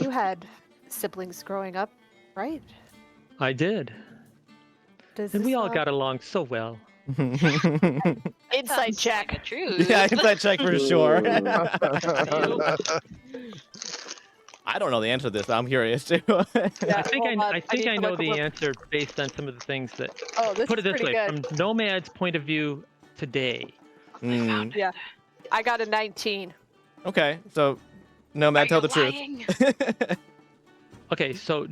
you had siblings growing up, right? I did, Does and we this all not- got along so well. Inside check. kinda true. Yeah, inside check for sure. Nope. I don't know the answer to this. I'm curious too. Yeah, I think hold on, I think need I to know look the up- answer based on some of the things that. Oh, this Put is it this pretty way, good. from Nomad's point of view today. Hmm. Yeah, I got a 19. Okay, so Nomad, Are tell you the truth. lying? Okay, so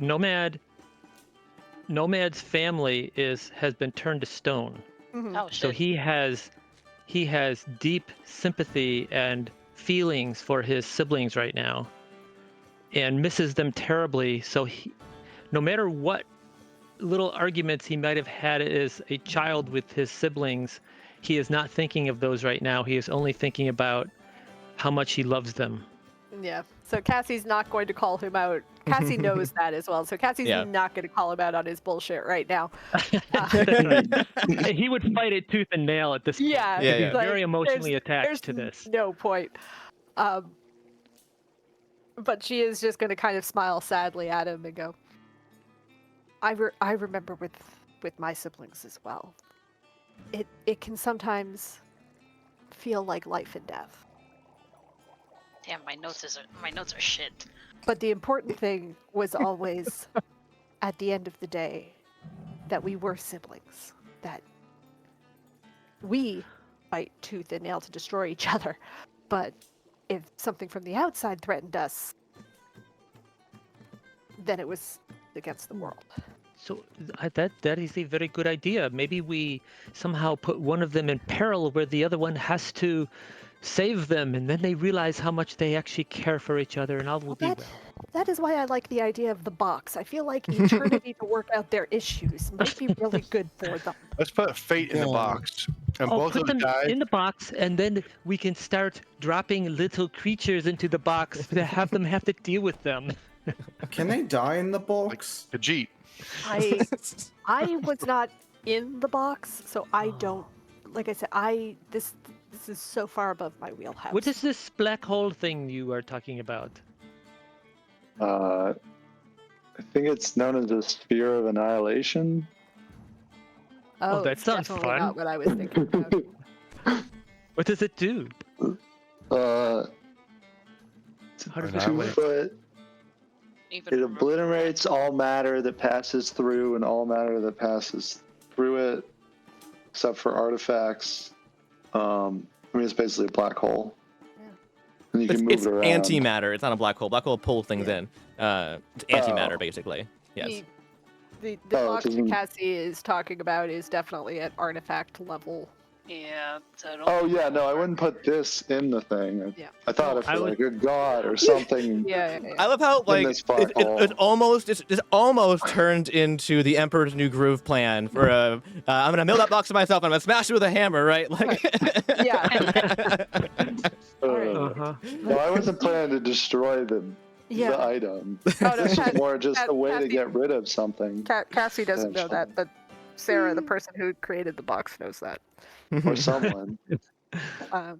Nomad's family has been turned to stone. Mhm. Oh shit. So he has deep sympathy and feelings for his siblings right now, and misses them terribly. So no matter what little arguments he might have had as a child with his siblings, he is not thinking of those right now. He is only thinking about how much he loves them. Yeah. So Cassie's not going to call him out. Cassie knows that as well. So Cassie's Yeah. not going to call him out on his bullshit right now. He would fight it tooth and nail at this point. Yeah. Yeah, He's yeah. very emotionally attached there's to this. No point. But she is just going to kind of smile sadly at him and go, I remember with my siblings as well. It can sometimes feel like life and death. Damn, my notes are shit. But the important thing was always, at the end of the day, that we were siblings. That we fight tooth and nail to destroy each other. But if something from the outside threatened us, then it was against the world. So that is a very good idea. Maybe we somehow put one of them in peril where the other one has to save them, and then they realize how much they actually care for each other, and all will be well. That is why I like the idea of the box. I feel like eternity to work out their issues might be really good for them. Let's put fate in the Yeah. box. And Oh, both put of them them died. in the box, and then we can start dropping little creatures into the box to have them have to deal with them. Can they die in the box? Khajiit. I was not in the box, so I don't. Like I said, this is so far above my wheelhouse. What is this black hole thing you are talking about? I think it's known as the Sphere of Annihilation. Oh, that it's sounds definitely fun. not what I was thinking of. What does it do? Uh, How does An it two island. foot. Even It remember obliterates all matter that passes through and all matter that passes through it, except for artifacts. I mean, it's basically a black hole. And you can move It's it around. antimatter. It's not a black hole. Black hole pulls things in. It's antimatter, basically. Yes. The Oh, it box that doesn't- Cassie is talking about is definitely at artifact level. Yeah, so I don't. Oh yeah, no, I wouldn't put this in the thing. Yeah. I thought No, if I would- like a god or something. Yeah. I love how like this black hole. it almost turned into the Emperor's New Groove plan for I'm gonna mill that box to myself. I'm gonna smash it with a hammer, right? Like, Yeah. Alright. Uh-huh. No, I wasn't planning to destroy the Yeah. item. Oh, no, This is Cat- more just a way to Cassie- get rid of something Cassie doesn't know that, Potentially. but Sarah, the person who created the box, knows that. or someone. Um,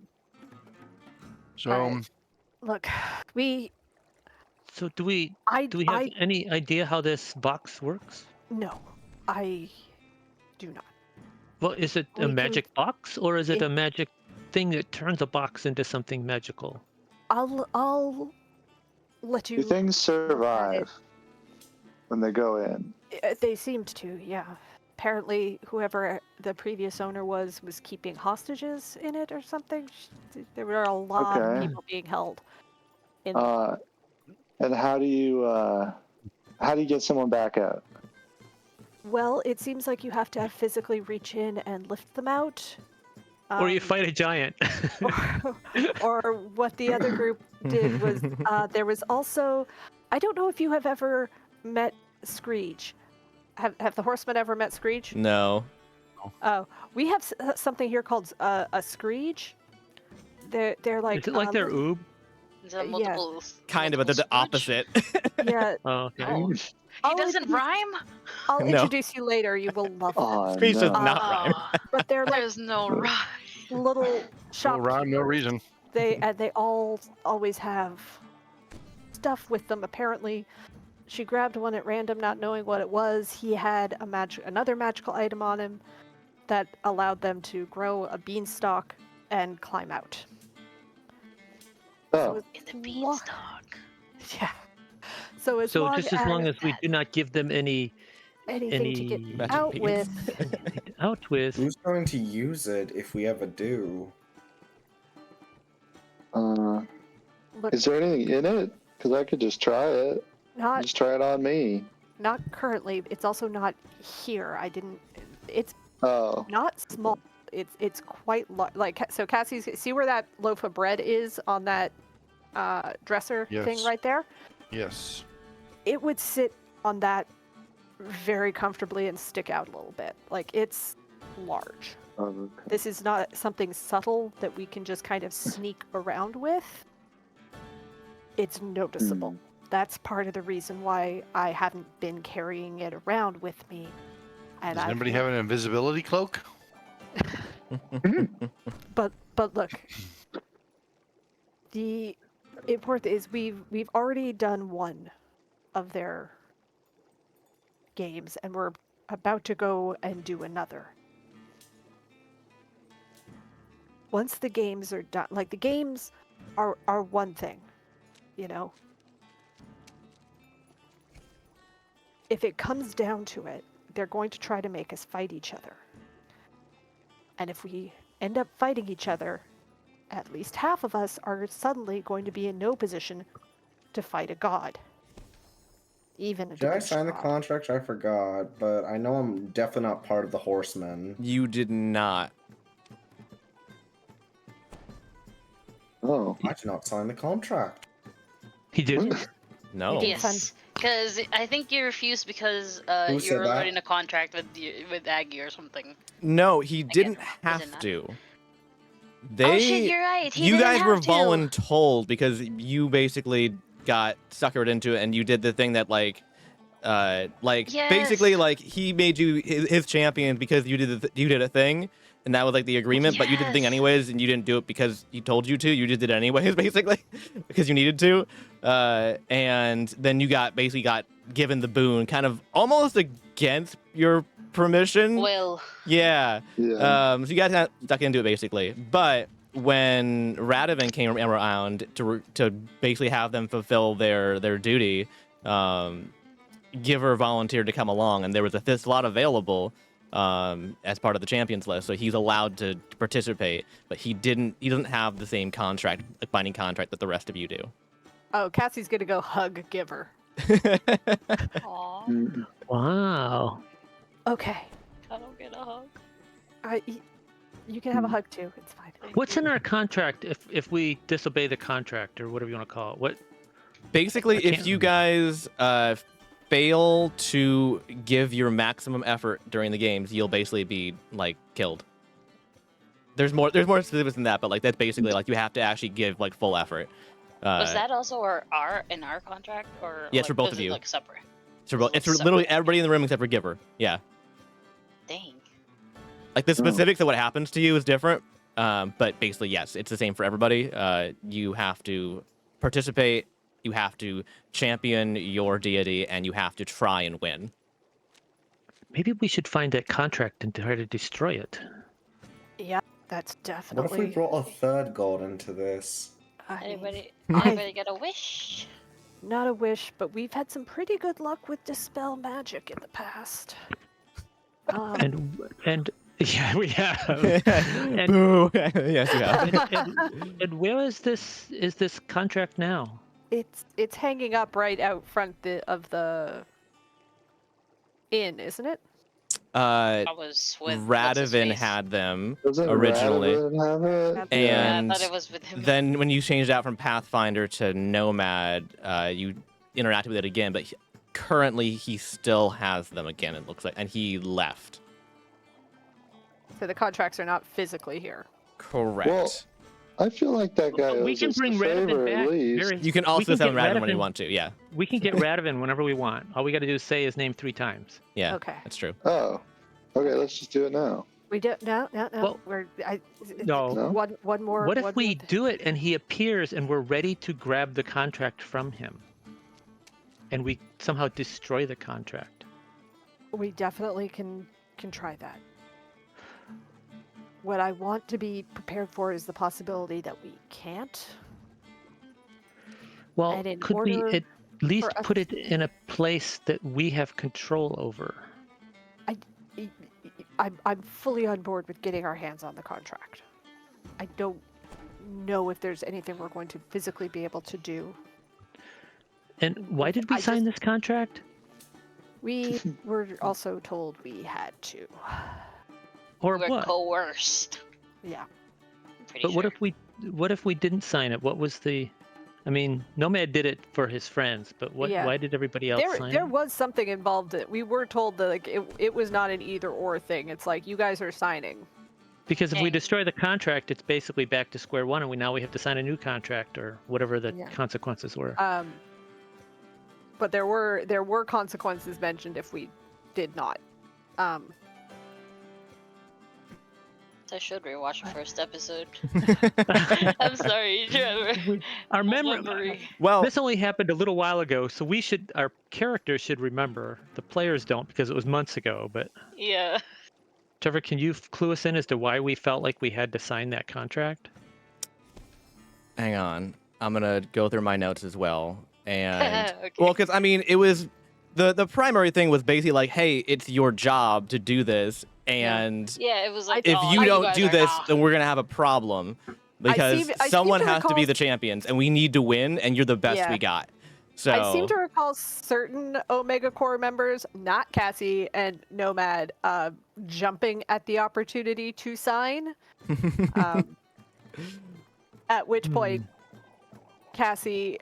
So, Alright. Look, So do we I have any idea how this box works? no, I do not. Well, is it We a can- magic box or is it It- a magic thing that turns a box into something magical? I'll let Do you. things survive when they go in? They seemed to, yeah. Apparently, whoever the previous owner was keeping hostages in it or something. There were a lot of Okay. people being held. In And how do you get someone back out? well, it seems like you have to physically reach in and lift them out. Or you Um, fight a giant? or what the other group did was there was also, I don't know if you have ever met Screech. Have the horsemen ever met Screech? No. Oh, we have something here called a Screech. They're like Is it like their oob? There's a yeah. multiple. Kind of, but they're the multiple Scrooge. opposite. yeah. Oh, okay. Oh, he I'll doesn't introduce- rhyme. I'll No. introduce you later. You will love them. Oh, Screech does no. not rhyme. But they're like There's no rhyme. little no shop. rhyme, no reason. They all always have stuff with them. Apparently, she grabbed one at random, not knowing what it was. He had another magical item on him that allowed them to grow a beanstalk and climb out. Oh, In the lo- beanstalk. Yeah. So as So long just as long as we do not give them anything to get any Magic out beans. with, out with, Who's going to use it if we ever do? look, is there anything in it? Because I could just try it. not Just try it on me. not currently. It's also not here. I didn't. It's Oh, not small. It's quite large. Like so, Cassie's. See where that loaf of bread is on that dresser thing Yes. right there? Yes. It would sit on that very comfortably and stick out a little bit. Like it's large. okay. This is not something subtle that we can just kind of sneak around with. It's noticeable. That's part of the reason why I haven't been carrying it around with me. And Does I've anybody have an invisibility cloak? But look, the important is we've already done one of their games, and we're about to go and do another. Once the games are done, like the games are one thing, you know. If it comes down to it, they're going to try to make us fight each other. And if we end up fighting each other, at least half of us are suddenly going to be in no position to fight a god. Even a Did I diminished sign the god. contract? I forgot, but I know I'm definitely not part of the Horsemen. You did not. Oh, I did not sign the contract. he did. No. didn't sign- Yes, because I think you refused because Who you said were that? already in a contract with Aggie or something. No, he didn't is it have not? to. Oh shit, you're right. He you didn't guys have were to. voluntold because you basically got suckered into it and you did the thing that Yes. basically like he made you his champion because you did a thing and that was like the agreement, but you did the thing Yes. anyways and you didn't do it because he told you to. You just did it anyways, basically, because you needed to. And then you got given the boon, kind of almost against your permission. Well, yeah. So you guys got stuck into it basically. But when Radovan came around to basically have them fulfill their duty, Giver volunteered to come along, and there was a slot available. as part of the champions list, so he's allowed to participate. But he doesn't have the same contract, like binding contract, that the rest of you do. Oh, Cassie's gonna go hug Giver. Aw, Mm. Wow. Okay. I don't get a hug. You can have a hug too. It's fine. What's in our contract if we disobey the contract or whatever you want to call it? What? Basically, I if can't you guys fail to give your maximum effort during the games, you'll basically be like killed. There's more specifics than that, but like that's basically like you have to actually give like full effort. Was that also in our contract, or Yes, like, for both was of it, you. like separate? It's for literally everybody in the room except for Giver. Yeah. Dang. Like the Oh. specifics of what happens to you is different, but basically yes, it's the same for everybody. You have to participate, you have to champion your deity, and you have to try and win. Maybe we should find that contract and try to destroy it. Yeah, that's What definitely. if we brought a third god into this? I mean, Anybody get a wish? not a wish, but we've had some pretty good luck with dispel magic in the past. And yeah, we have. And, Boo! Yes, you have. and where is this contract now? It's hanging up right out front of the inn, isn't it? I was with Radovan had them Doesn't originally, Radovan have it? and Yeah, I thought it was with him. then when you changed out from Pathfinder to Nomad, you interacted with it again, but currently he still has them again, it looks like, and he left. So the contracts are not physically here. Correct. Well, I feel like that guy But we owes can us bring a Radovan favor back. at least. Very- You can we also summon get Radovan when you want to, yeah. We can get Radovan whenever we want. All we got to do is say his name 3 times. Yeah, Okay. that's true. Oh, okay. Let's just do it now. We don't. No. Well, No. No? One more. What if one we more do it and he appears and we're ready to grab the contract from him? And we somehow destroy the contract. We definitely can try that. What I want to be prepared for is the possibility that we can't. Well, And in could we order at least for us- put it in a place that we have control over? I'm fully on board with getting our hands on the contract. I don't know if there's anything we're going to physically be able to do. And why did we I sign just- this contract? We were also told we had to. Or We were what? coerced. Yeah. I'm pretty But sure. what if we didn't sign it? What was the? I mean, Nomad did it for his friends, but what? Yeah. Why did everybody else sign There it? was something involved that we were told that like it was not an either or thing. It's like you guys are signing. Because if we Okay. destroy the contract, it's basically back to square one, and now we have to sign a new contract or whatever the Yeah. consequences were. But there were consequences mentioned if we did not. I should rewatch the first episode. I'm sorry, Trevor. Our My memory. Well, This only happened a little while ago, so our characters should remember. The players don't because it was months ago. But Yeah. Trevor, can you clue us in as to why we felt like we had to sign that contract? hang on. I'm going to go through my notes as well. And Okay. well, because I mean, it was the primary thing was basically like, hey, it's your job to do this, and Yeah, it was like if oh, you don't guys do are this, not. then we're gonna have a problem because I seem someone to has to be recall- the champions, and we need to win, and you're the best Yeah. we got. So I seem to recall certain Omega Core members, not Cassie and Nomad, jumping at the opportunity to sign. At which point, Cassie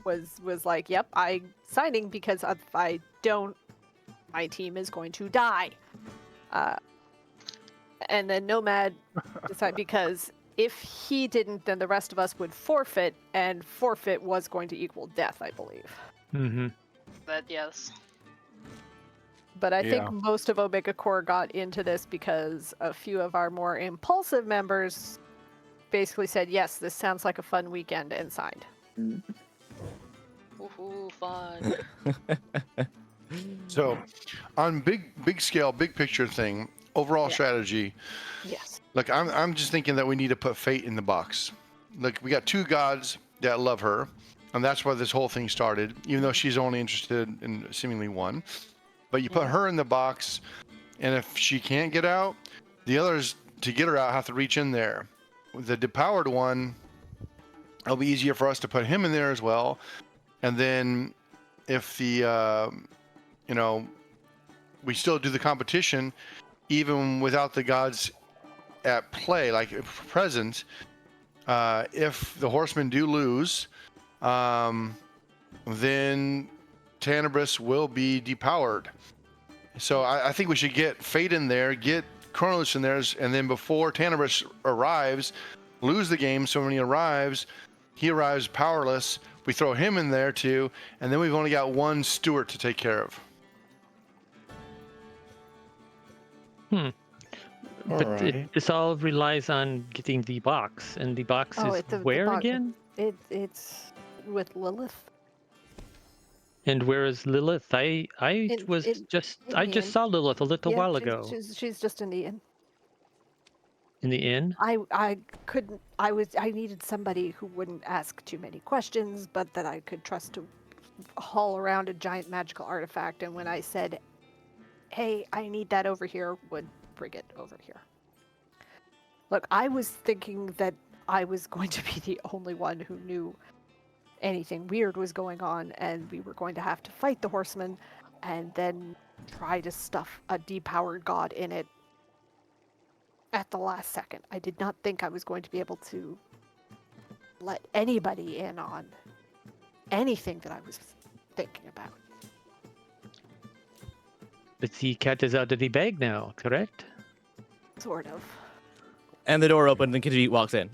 was like, "Yep, I'm signing because if I don't, my team is going to die." And then Nomad decided because if he didn't, then the rest of us would forfeit, and forfeit was going to equal death, I believe. Mm-hmm. But yes. But I Yeah. think most of Omega Core got into this because a few of our more impulsive members basically said, yes, this sounds like a fun weekend, and signed. Woohoo, fun. So, on big scale, big picture thing, overall Yeah. strategy. Yes. Like I'm just thinking that we need to put fate in the box. Like we got 2 gods that love her, and that's why this whole thing started. Even though she's only interested in seemingly one, But you put her in the box, and if she can't get out, the others to get her out have to reach in there. The depowered one, it'll be easier for us to put him in there as well. And then if the we still do the competition even without the gods at play, like present. If the horsemen do lose, then Tenebris will be depowered. So I think we should get Fate in there, get Chronos in there, and then before Tenebris arrives, lose the game. So when he arrives powerless. We throw him in there too, and then we've only got one steward to take care of. But this all relies on getting the box, and the box is where box, again? It's with Lilith. And where is Lilith? I just saw Lilith a little while ago. She's just in the inn. In the inn? I needed somebody who wouldn't ask too many questions, but that I could trust to haul around a giant magical artifact. And when I said, "Hey, I need that over here," would bring it over here. Look, I was thinking that I was going to be the only one who knew anything weird was going on, and we were going to have to fight the horsemen, and then try to stuff a depowered god in it at the last second. I did not think I was going to be able to let anybody in on anything that I was thinking about. But the cat is out of the bag now, correct? Sort of. And the door opens and Khajiit walks in.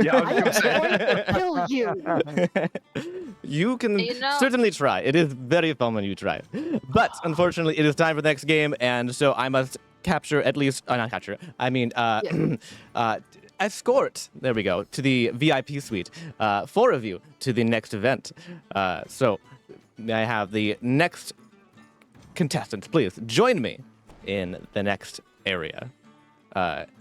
Yeah, I was I gonna am say. going to kill you! You can You know- certainly try. It is very fun when you try. But unfortunately, it is time for the next game, and so I must capture at least, not capture, I mean, escort, there we go, to the VIP suite, 4 of you to the next event. So may I have the next contestants, please join me in the next area.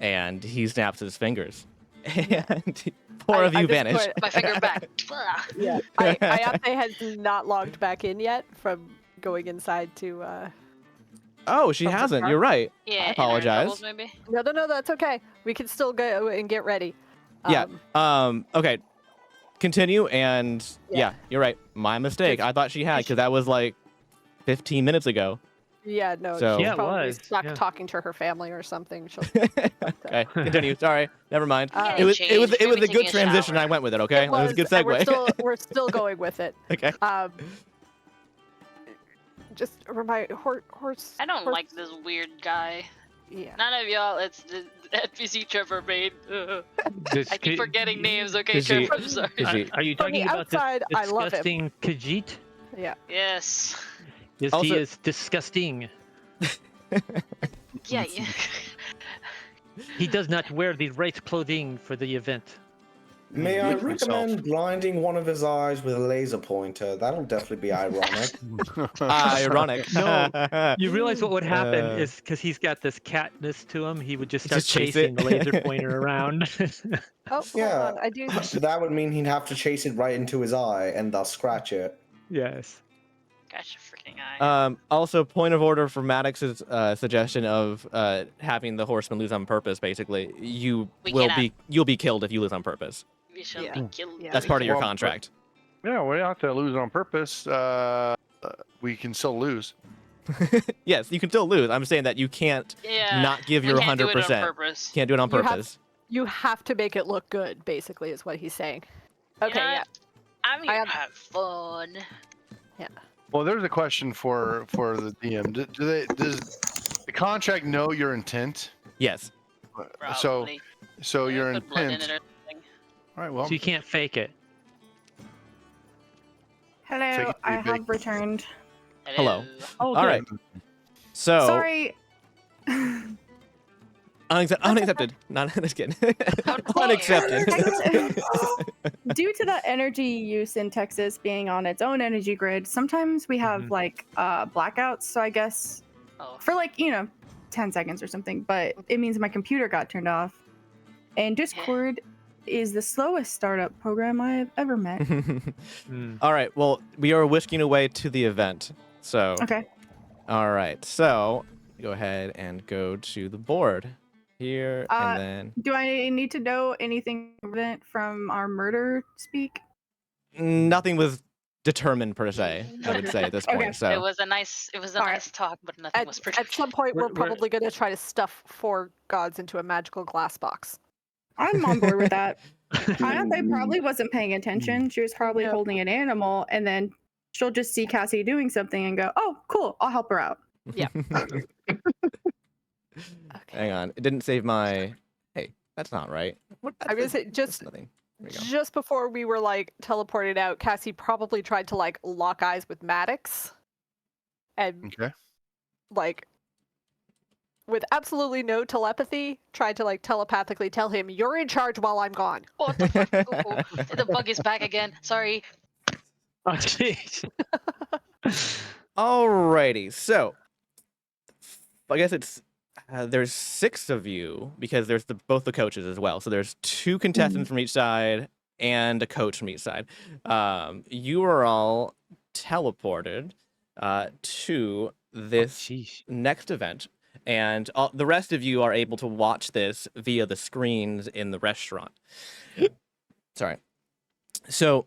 And he snaps his fingers. And 4 of I you just vanish. put- My finger back. Ugh. Yeah. Ayate has not logged back in yet from going inside to, Oh, she From the hasn't. car? You're right. Yeah. I inner apologize. troubles, maybe. No, that's okay. We can still go and get ready. Yeah. Okay. Continue, and yeah, you're right. My mistake. I thought she had, because that was like 15 minutes ago. Yeah, no, So- she's Yeah, it probably was, stuck yeah. talking to her family or something. She'll, Okay, continue. Sorry, never mind. Yeah, it was change. it was Maybe a good taking a transition. shower. I went with it. Okay, that was a good and segue. we're still going with it. Okay. Just remind horse. I don't horse- like this weird guy. Yeah. None of y'all. It's the NPC Trevor made. This I keep K- forgetting names. Okay, Khajiit. Trevor. I'm sorry. Khajiit. Are you From talking the about this outside, I love him. disgusting Khajiit? Yeah. Yes. Yes, Also- he is disgusting. Yeah. He does not wear the right clothing for the event. May I Look at myself. recommend blinding one of his eyes with a laser pointer? That'll definitely be ironic. Ironic. No, You realize what would happen Uh, is because he's got this catness to him, he would just start Just chase chasing it. the laser pointer around. Oh, Yeah. hold on. I do. That would mean he'd have to chase it right into his eye and thus scratch it. Yes. Gosh, a freaking eye. Also, point of order for Maddox's suggestion of having the horseman lose on purpose. Basically, you'll be killed if you lose on purpose. We shall yeah. be killed. Yeah. That's part of your Well, but- contract. Yeah, we don't have to lose on purpose. We can still lose. Yes, you can still lose. I'm saying that you can't Yeah. not give we your can't do it on 100%. purpose. Can't do it on You have- purpose. You have to make it look good. Basically, is what he's saying. Okay. know Yeah. what? I'm here I to have fun. Well, there's a question for the DM. Does the contract know your intent? Yes. Probably. So your Put blood in intent. it or something. All right. Well, So you can't fake it. Take Hello, it I pretty big. have returned. Hello. Oh, All good. right. So Sorry. unaccepted. Not just kidding. How dare. Unaccepted. Due to the energy use in Texas being on its own energy grid, sometimes we have blackouts. So I guess Oh. for 10 seconds or something, but it means my computer got turned off. And Discord is the slowest startup program I have ever met. Mm. All right. Well, we are whisking away to the event. So Okay. All right, so go ahead and go to the board here, and then Do I need to know anything relevant from our murder speak? nothing was determined per se. I would say at this point. Okay. It So was a nice Alright. nice talk, but nothing was At produced. some point, we're We're- probably going to try to stuff 4 gods into a magical glass box. I'm on board with that. Ianthe Mm. probably wasn't paying attention. She was probably Yep. holding an animal, and then she'll just see Cassie doing something and go, "Oh, cool! I'll help her out." Yeah. hang on, it didn't save my. Hey, that's not right. What? I was gonna say, That's just nothing. There we go. just before we were like teleported out, Cassie probably tried to like lock eyes with Maddox, and Okay. like with absolutely no telepathy, tried to like telepathically tell him, "You're in charge while I'm gone." What the fuck? The bug is back again. Sorry. Oh, jeez. Alrighty, so I guess it's there's 6 of you because there's both the coaches as well. So there's 2 contestants from each side and a coach from each side. You are all teleported to this Sheesh. next event, and the rest of you are able to watch this via the screens in the restaurant. Sorry. So,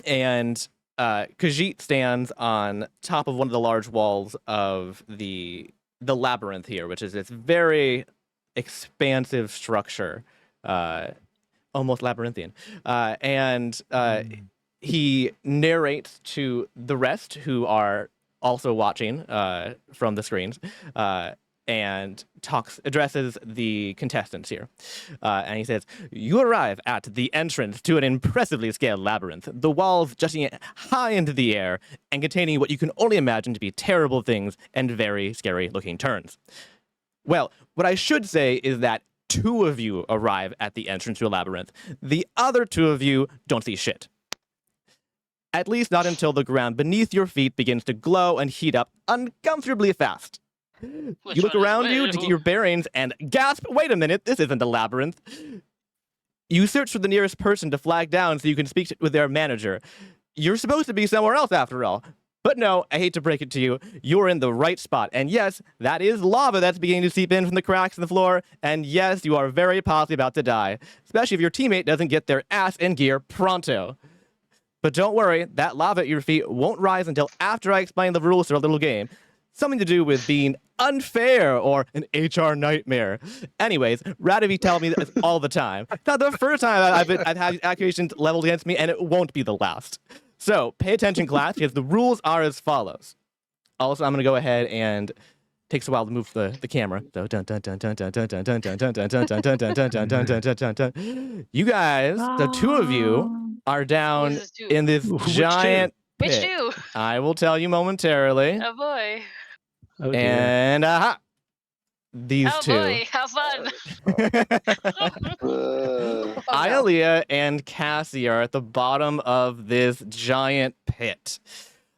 and Khajiit stands on top of one of the large walls of the labyrinth here, which is this very expansive structure, almost labyrinthian, and he narrates to the rest who are also watching from the screens, and addresses the contestants here. And he says, "You arrive at the entrance to an impressively scaled labyrinth, the walls jutting high into the air and containing what you can only imagine to be terrible things and very scary looking turns. Well, what I should say is that 2 of you arrive at the entrance to a labyrinth. The other 2 of you don't see shit. At least not until the ground beneath your feet begins to glow and heat up uncomfortably fast. Which You look one is around you to get your bearings and gasp, wait a minute, this isn't a labyrinth. You search for the nearest person to flag down so you can speak with their manager. You're supposed to be somewhere else after all. But no, I hate to break it to you, you're in the right spot. And yes, that is lava that's beginning to seep in from the cracks in the floor. And yes, you are very possibly about to die, especially if your teammate doesn't get their ass in gear pronto. But don't worry, that lava at your feet won't rise until after I explain the rules to our little game. Something to do with being unfair or an HR nightmare. Anyways, Radovi tells me this all the time. It's not the first time I've had accusations leveled against me, and it won't be the last. So pay attention, class, because the rules are as follows. Also, I'm going to go ahead and takes a while to move the camera. So you guys, the 2 of you are down Who's this dude? in this Which giant Which pit. 2? I will tell you momentarily. Oh boy. Oh, dear. And these Oh 2. boy. Have fun. Ialea and Cassie are at the bottom of this giant pit.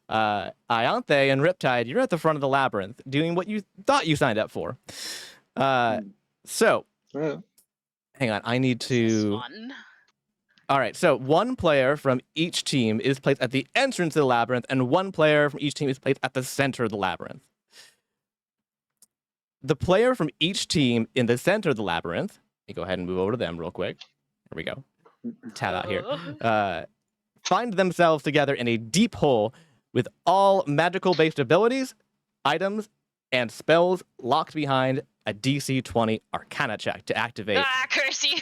Ianthe and Riptide, you're at the front of the labyrinth, doing what you thought you signed up for. So, Yeah. hang on, I need This is to... fun. All right, so 1 player from each team is placed at the entrance of the labyrinth, and 1 player from each team is placed at the center of the labyrinth. The player from each team in the center of the labyrinth, let me go ahead and move over to them real quick. Here we go. Tab out here. Find themselves together in a deep hole with all magical-based abilities, items, and spells locked behind a DC 20 Arcana check to activate, Curse you.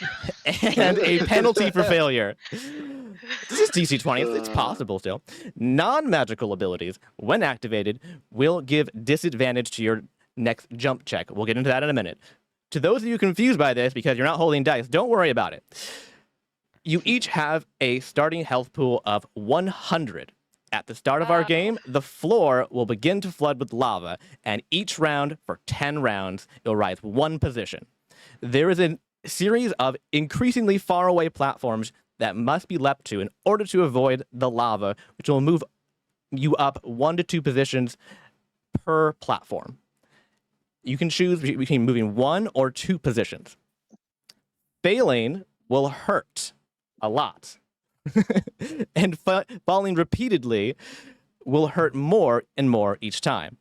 and a penalty for failure. This is DC 20. It's possible still. Non-magical abilities, when activated, will give disadvantage to your next jump check. We'll get into that in a minute. To those of you confused by this because you're not holding dice, don't worry about it. You each have a starting health pool of 100. At the start of our game, the floor will begin to flood with lava, and each round, for 10 rounds, it will rise 1 position. There is a series of increasingly far away platforms that must be leapt to in order to avoid the lava, which will move you up 1 to 2 positions per platform. You can choose between moving 1 or 2 positions. Failing will hurt a lot. And falling repeatedly will hurt more and more each time.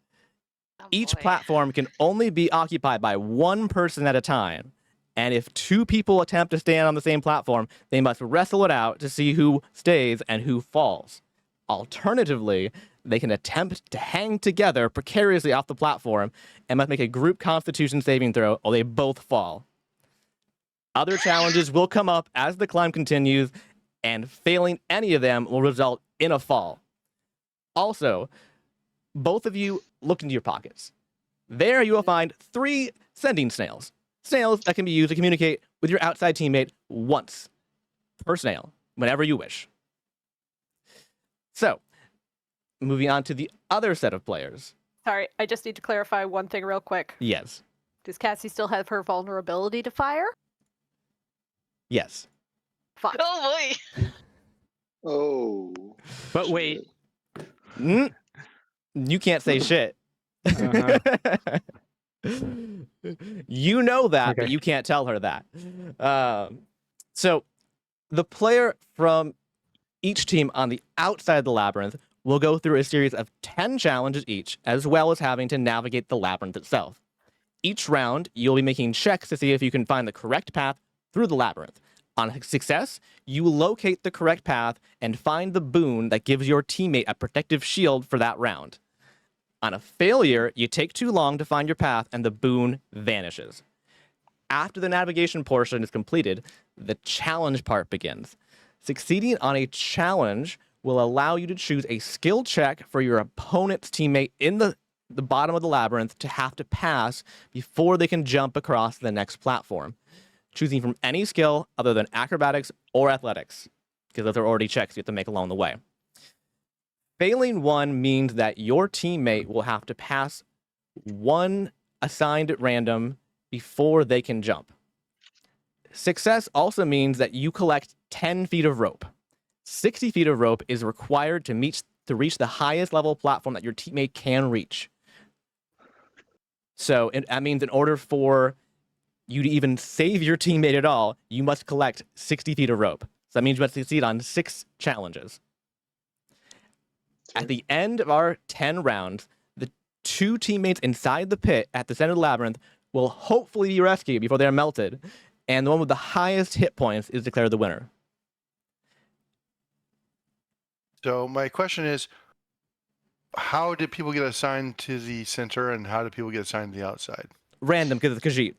Each boy. platform can only be occupied by one person at a time. And if two people attempt to stand on the same platform, they must wrestle it out to see who stays and who falls. Alternatively, they can attempt to hang together precariously off the platform and must make a group constitution saving throw or they both fall. Other challenges will come up as the climb continues, and failing any of them will result in a fall. Also, both of you look into your pockets. There you will find 3 sending snails. Snails that can be used to communicate with your outside teammate once per snail, whenever you wish. So, moving on to the other set of players. Sorry, I just need to clarify one thing real quick. Yes. Does Cassie still have her vulnerability to fire? Yes. Fuck. Oh boy. Oh. But wait. Mm, you can't say shit. Uh-huh. You know that, but Okay. you can't tell her that. So the player from each team on the outside of the labyrinth will go through a series of 10 challenges each, as well as having to navigate the labyrinth itself. Each round, you'll be making checks to see if you can find the correct path through the labyrinth. On success, you locate the correct path and find the boon that gives your teammate a protective shield for that round. On a failure, you take too long to find your path and the boon vanishes. After the navigation portion is completed, the challenge part begins. Succeeding on a challenge will allow you to choose a skill check for your opponent's teammate in the bottom of the labyrinth to have to pass before they can jump across the next platform, choosing from any skill other than acrobatics or athletics, because those are already checks you have to make along the way. Failing one means that your teammate will have to pass one assigned at random before they can jump. Success also means that you collect 10 feet of rope. 60 feet of rope is required to reach the highest level platform that your teammate can reach. So that means in order for you to even save your teammate at all, you must collect 60 feet of rope. So that means you must succeed on 6 challenges. At the end of our 10 rounds, the 2 teammates inside the pit at the center of the labyrinth will hopefully be rescued before they're melted, and the one with the highest hit points is declared the winner. So my question is, how did people get assigned to the center, and how did people get assigned to the outside? Random, because it's Khajiit.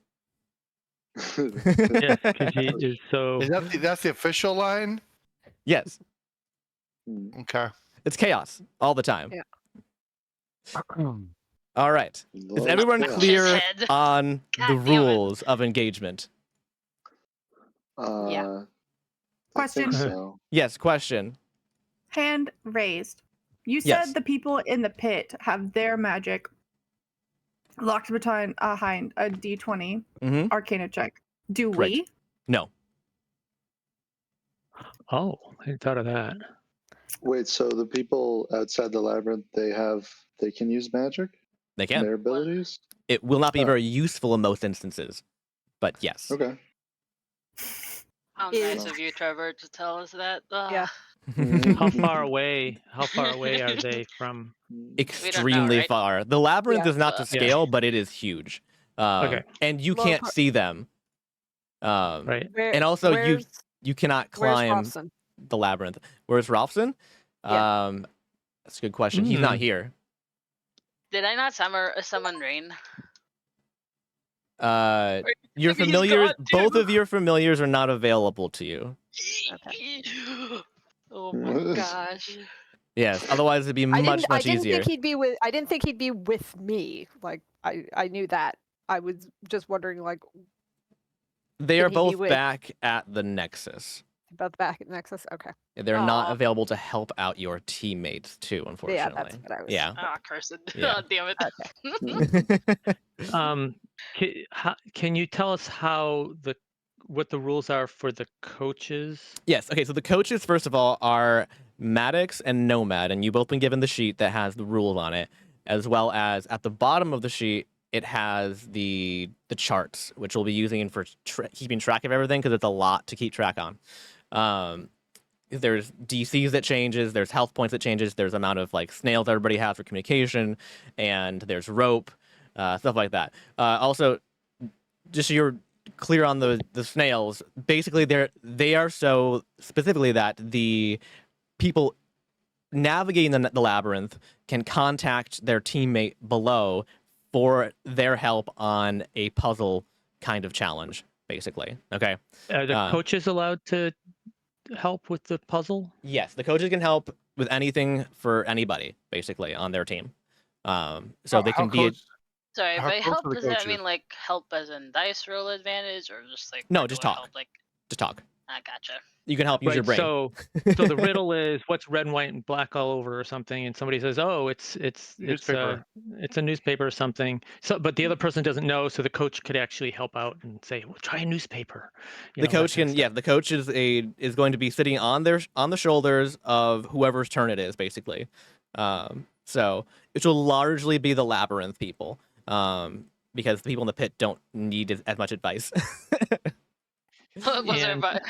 Yes, Khajiit is so. Is that's the official line? Yes, Okay. it's chaos all the time. Yeah. All right. Is Love everyone chaos. clear Head. on God the damn it. rules of engagement? Yeah. I think Question. so. Yes, question. Hand raised. You said Yes. the people in the pit have their magic locked behind a D20 Mm-hmm. Arcana check. Do Correct. we? No. Oh, I hadn't thought of that. Wait, so the people outside the labyrinth, they can use magic? They can. Their abilities? It will not be Oh. very useful in most instances, but yes. Okay. How Is- nice of you, Trevor, to tell us that. Yeah. How far away? How far away are they from? Extremely right? far. The labyrinth Yeah. is not to Yeah. scale, but it is huge. Okay. And you Low can't par- see them. Right. And also you cannot where's climb Robson? the labyrinth. Where's Rolfson? Yeah. That's a good question. He's not Hmm. here. Did I not summon Rain? Your Maybe he's familiars, gone both too. of your familiars are not available to you. Oh my gosh. Yes, otherwise it'd be much I didn't easier. think he'd be with. I didn't think he'd be with me. Like I knew that. I was just wondering, like, They Can are he be both with- back at the Nexus. about the back at Nexus. Okay. They're not Aw. available to help out your teammates too, unfortunately. Yeah, that's what I was. Yeah. Ah, cursed. Yeah. Oh, damn it. Okay. Can you tell us what the rules are for the coaches? Yes. Okay. So the coaches, first of all, are Maddox and Nomad, and you've both been given the sheet that has the rules on it, as well as at the bottom of the sheet it has the charts, which we'll be using for keeping track of everything because it's a lot to keep track on. there's DCs that changes, there's health points that changes, there's amount of like snails everybody has for communication, and there's rope, stuff like that. Also, just so you're clear on the snails, basically they are so specifically that the people navigating the labyrinth can contact their teammate below for their help on a puzzle kind of challenge, basically. Okay. Are the coaches allowed to help with the puzzle? Yes, the coaches can help with anything for anybody, basically, on their team. So they can be. Sorry, How but close help, are the does that coaches? mean like help as in dice roll advantage, or just like No, regular just talk. help, like Just talk. I gotcha. You can help use your brain. So the riddle is what's red, and white, and black all over, or something, and somebody says, "Oh, it's Newspaper. it's a newspaper or something." So, but the other person doesn't know, so the coach could actually help out and say, "Well, try a newspaper." You The know, that coach kind of can, stuff. yeah. The coach is going to be sitting on the shoulders of whoever's turn it is, basically. So it will largely be the labyrinth people, because the people in the pit don't need as much advice. Was And- Maddox,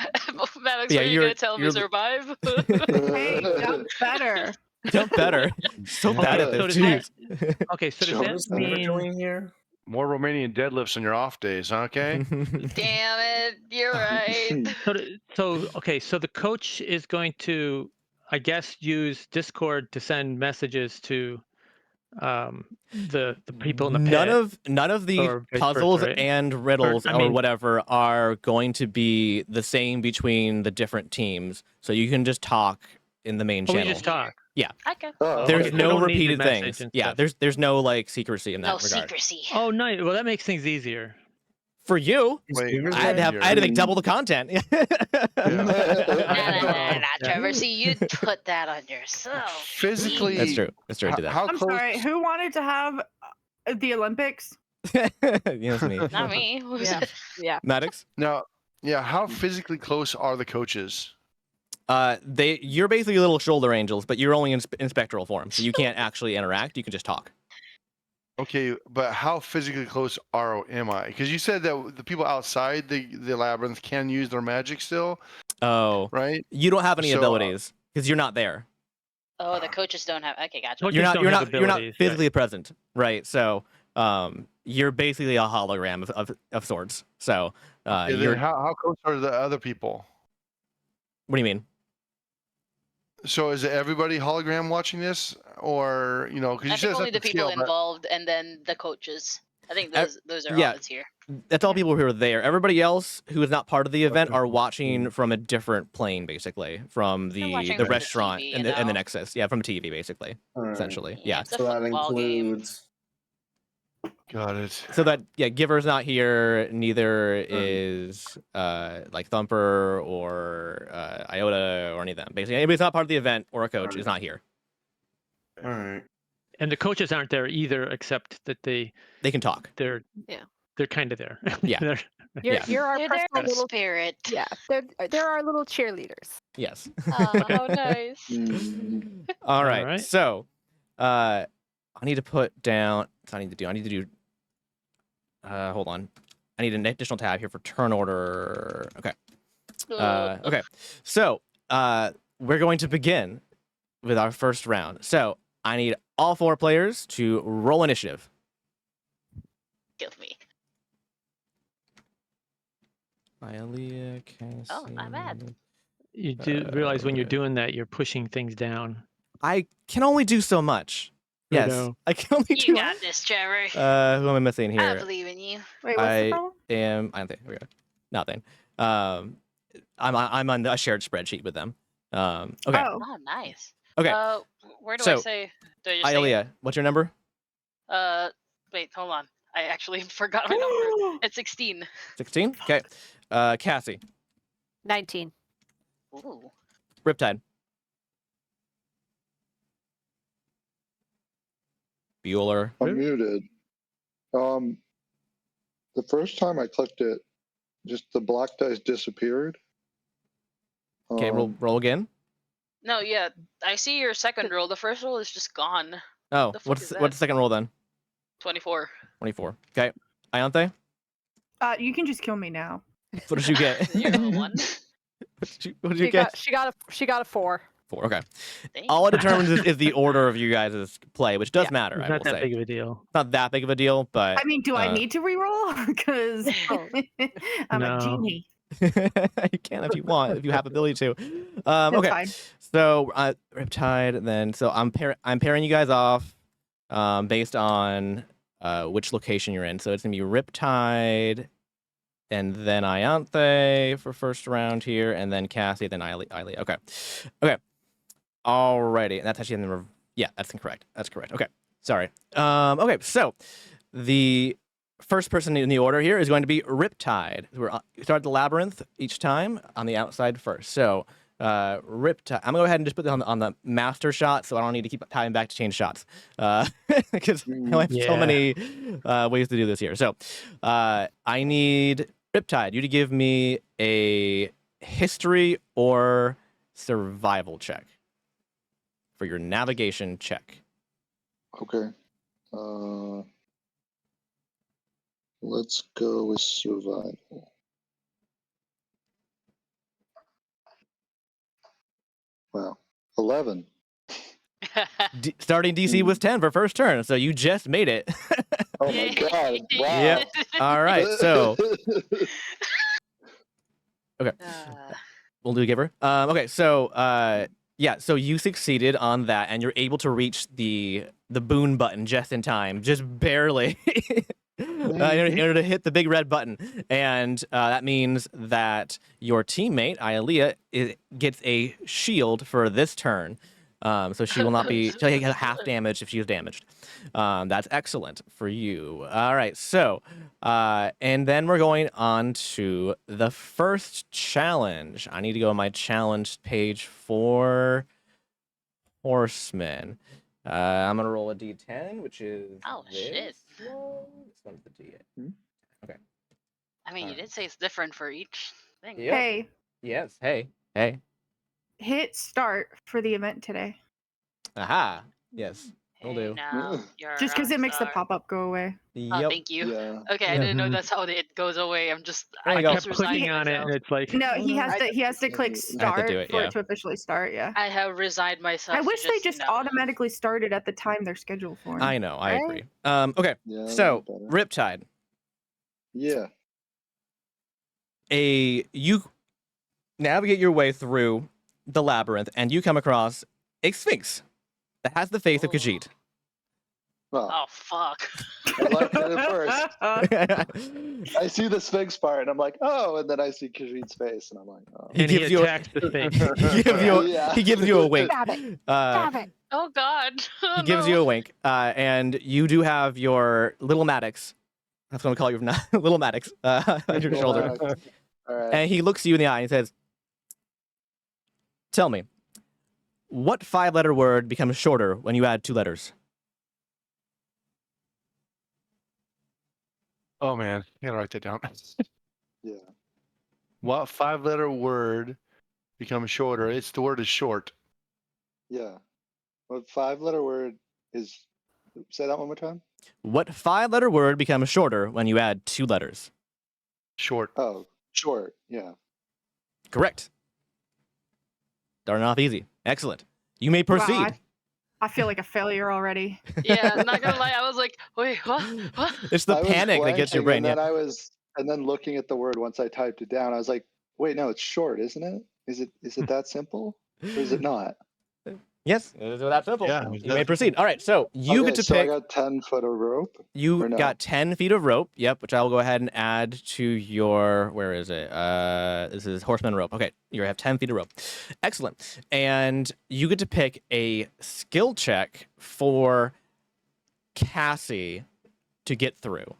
Yeah, were you you're- gonna tell me you're- survive? Hey, jump better. Jump better. So bad at So this. does Jeez. Okay, so does What that is Beaver mean? doing here? More Romanian deadlifts on your off days, huh, okay? Damn it, you're right. So the coach is going to, I guess, use Discord to send messages to the people in the pit. None of the or vice versa, puzzles right? and riddles I or mean- whatever are going to be the same between the different teams. So you can just talk in the main Oh, we channel. just talk. Okay. Oh, There's okay. So no don't need the repeated message things. and Yeah, stuff. there's no like secrecy in that No regard. secrecy. Oh, nice. Well, that makes things easier. For you, Wait, Beaver's I had to there? make double the content. Nah, Trevor. See, you put that on yourself. Physically, That's true. That's true. I do that. How I'm close? sorry. Who wanted to have the Olympics? Yes, me. Not me. Who's Yeah. it? Yeah. Maddox. Now, yeah, how physically close are the coaches? You're basically little shoulder angels, but you're only in spectral form, so you can't actually interact. You can just talk. Okay, but how physically close am I? Because you said that the people outside the labyrinth can use their magic still, Oh, right? you don't have any So, abilities because you're not there. Oh, the coaches don't have. Okay, gotcha. Coaches You're not. don't You're have not. You're not abilities, right. physically present, right? So, you're basically a hologram of sorts. So, And then you're. how close are the other people? What do you mean? So is it everybody hologram watching this, or because I you said think it's only up the to people scale, but- involved, and then the coaches. I think those are yeah. all that's here. That's all people who are there. Everybody else who is not part of the event are watching from a different plane, basically, from They're the watching from the restaurant TV, and you the know? Nexus. Yeah, from TV, basically, All right. essentially. Yeah. It's a So that football game. includes. Got it. So that Giver's not here. Neither is like Thumper or Iota or any of them. Basically, anybody's not part of the event or a coach is not here. All right. And the coaches aren't there either, except that They can talk. they're kind of there. Yeah. They're- You're, Yeah. you're our You're there personal in little. spirit. Yeah, they're our little cheerleaders. Yes. Oh, how nice. Mm. All right. right. So, I need to put down. I need to do. Hold on. I need an additional tab here for turn order. Okay. Okay. So, we're going to begin with our first round. So, I need all 4 players to roll initiative. Kill me. Ilea, Cassie. Oh, not bad. You do realize when you're doing that, you're pushing things down. I can only do so much. I Yes, know. I can only You do. got this, Trevor. Who am I missing I here? believe in you. Wait, what's I the problem? am. I don't think. Okay. Nothing. I'm on a shared spreadsheet with them. Okay. Oh, Oh, nice. Okay. Where do I So, say? Do I just say it? Ilea, what's your number? Wait, hold on. I actually forgot my number. It's 16. 16. Okay. Cassie, 19. Ooh. Riptide, Bueller. I'm muted. The first time I clicked it, just the black dice disappeared. Okay. Roll again. No, yeah. I see your second roll. The first roll is just gone. Oh, the fuck what's is what's that? the second roll then? 24. 24. Okay. Ianthe, you can just kill me now. what did you get? You're the one. What did you get? She got a 4. 4. Okay. Dang. All it determines is the order of you guys' play, which does Yeah. matter. It's I not will that say. big of a deal. Not that big of a deal, but I mean, do I need to re-roll? Because Oh. I'm No. a genie. you can if you want, if you have ability to. That's Okay. fine. So Riptide. Then so I'm pairing you guys off, based on which location you're in. So it's gonna be Riptide, and then Ianthe for first round here, and then Cassie, then Ilea. Okay. Alrighty, and that's actually in the yeah, that's incorrect. That's correct. Okay, sorry. Okay, so the first person in the order here is going to be Riptide. We start the labyrinth each time on the outside first. So Riptide. I'm gonna go ahead and just put this on the master shot, so I don't need to keep tying back to change shots, because I only have so Yeah. many ways to do this here. So I need Riptide, you to give me a history or survival check for your navigation check. Okay. Let's go with survival. Wow. 11. Starting DC was 10 for first turn, so you just made it. Oh my god. Wow. Yep. All right, so okay. We'll do a giver. Okay, so yeah, so you succeeded on that, and you're able to reach the boon button just in time, just barely, in order to hit the big red button, and that means that your teammate Ilea gets a shield for this turn. So she will not be. She'll get half damage if she is damaged. That's excellent for you. All right, so and then we're going on to the first challenge. I need to go on my challenge page for Horsemen. I'm gonna roll a D10, which is Oh, this shit. one. This one's the D8. Okay. I mean, you did say it's different for each thing. Yep. Hey, Yes. Hey. hit start for the event today. Aha. Yes. Will Hey, do. now you're Just because a it makes the star. pop-up go away. Oh, Yep. thank you. Yeah. Okay, I Yeah. didn't know that's how it goes away. There I you go. I just kept resigned clicking on it, myself. and it's like, No, he has I- to. He has to click I have to start do it, for yeah. it to officially start. Yeah. I have resigned myself. I wish to they just you know. automatically started at the time they're scheduled for. I know. I Right? agree. Okay. Yeah. that'd So be better. Riptide. Yeah. You navigate your way through the labyrinth, and you come across a sphinx that has the face of Oh. Khajiit. Well, Oh fuck! I liked it at first. I see the Sphinx part, and I'm like, oh, and then I see Khajiit's face, and I'm like, oh. He and he gives you a- attacks the thing. Yeah. he gives you a wink. Stab it. Uh, Stab it. Oh god! Oh, he gives no. you a wink, and you do have your little Maddox. That's what I'm gonna call you, little Maddox, on your shoulder. All right. And he looks you in the eye and says, "Tell me, what 5-letter word becomes shorter when you add 2 letters?" Oh man, I gotta write that down. Yeah. What 5-letter word becomes shorter? It's the word is short. Yeah. What 5-letter word is? Say that one more time. What 5-letter word becomes shorter when you add 2 letters? Short. Oh, short. Yeah. Correct. Starting off easy. Excellent. You may proceed. Wow, I feel like a failure already. Yeah, I'm not gonna lie. I was like, wait, what? What? It's the I was panic that gets your blanking, brain. And Yeah. then and then looking at the word once I typed it down, I was like, wait, no, it's short, isn't it? Is it that simple, or is it not? Yes, it's that simple. Yeah, You may proceed. All right, so you Okay, get to so pick. I got 10 foot of rope. You or no? got 10 feet of rope. Yep, which I will go ahead and add to your. Where is it? This is horseman rope. Okay, you have 10 feet of rope. Excellent. And you get to pick a skill check for Cassie to get through.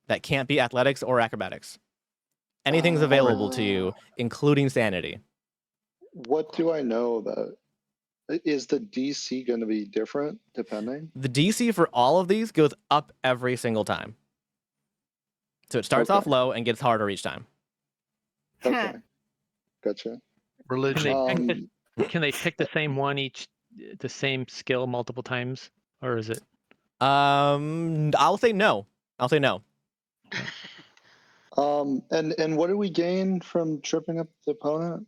That can't be athletics or acrobatics. Anything's available to you, including sanity. What do I know that? Is the DC going to be different depending? The DC for all of these goes up every single time. So it starts off Okay. low and gets harder each time. Okay. Gotcha. Religion. Can they pick the same one the same skill multiple times, or is it? I'll say no. I'll say no. And what do we gain from tripping up the opponent?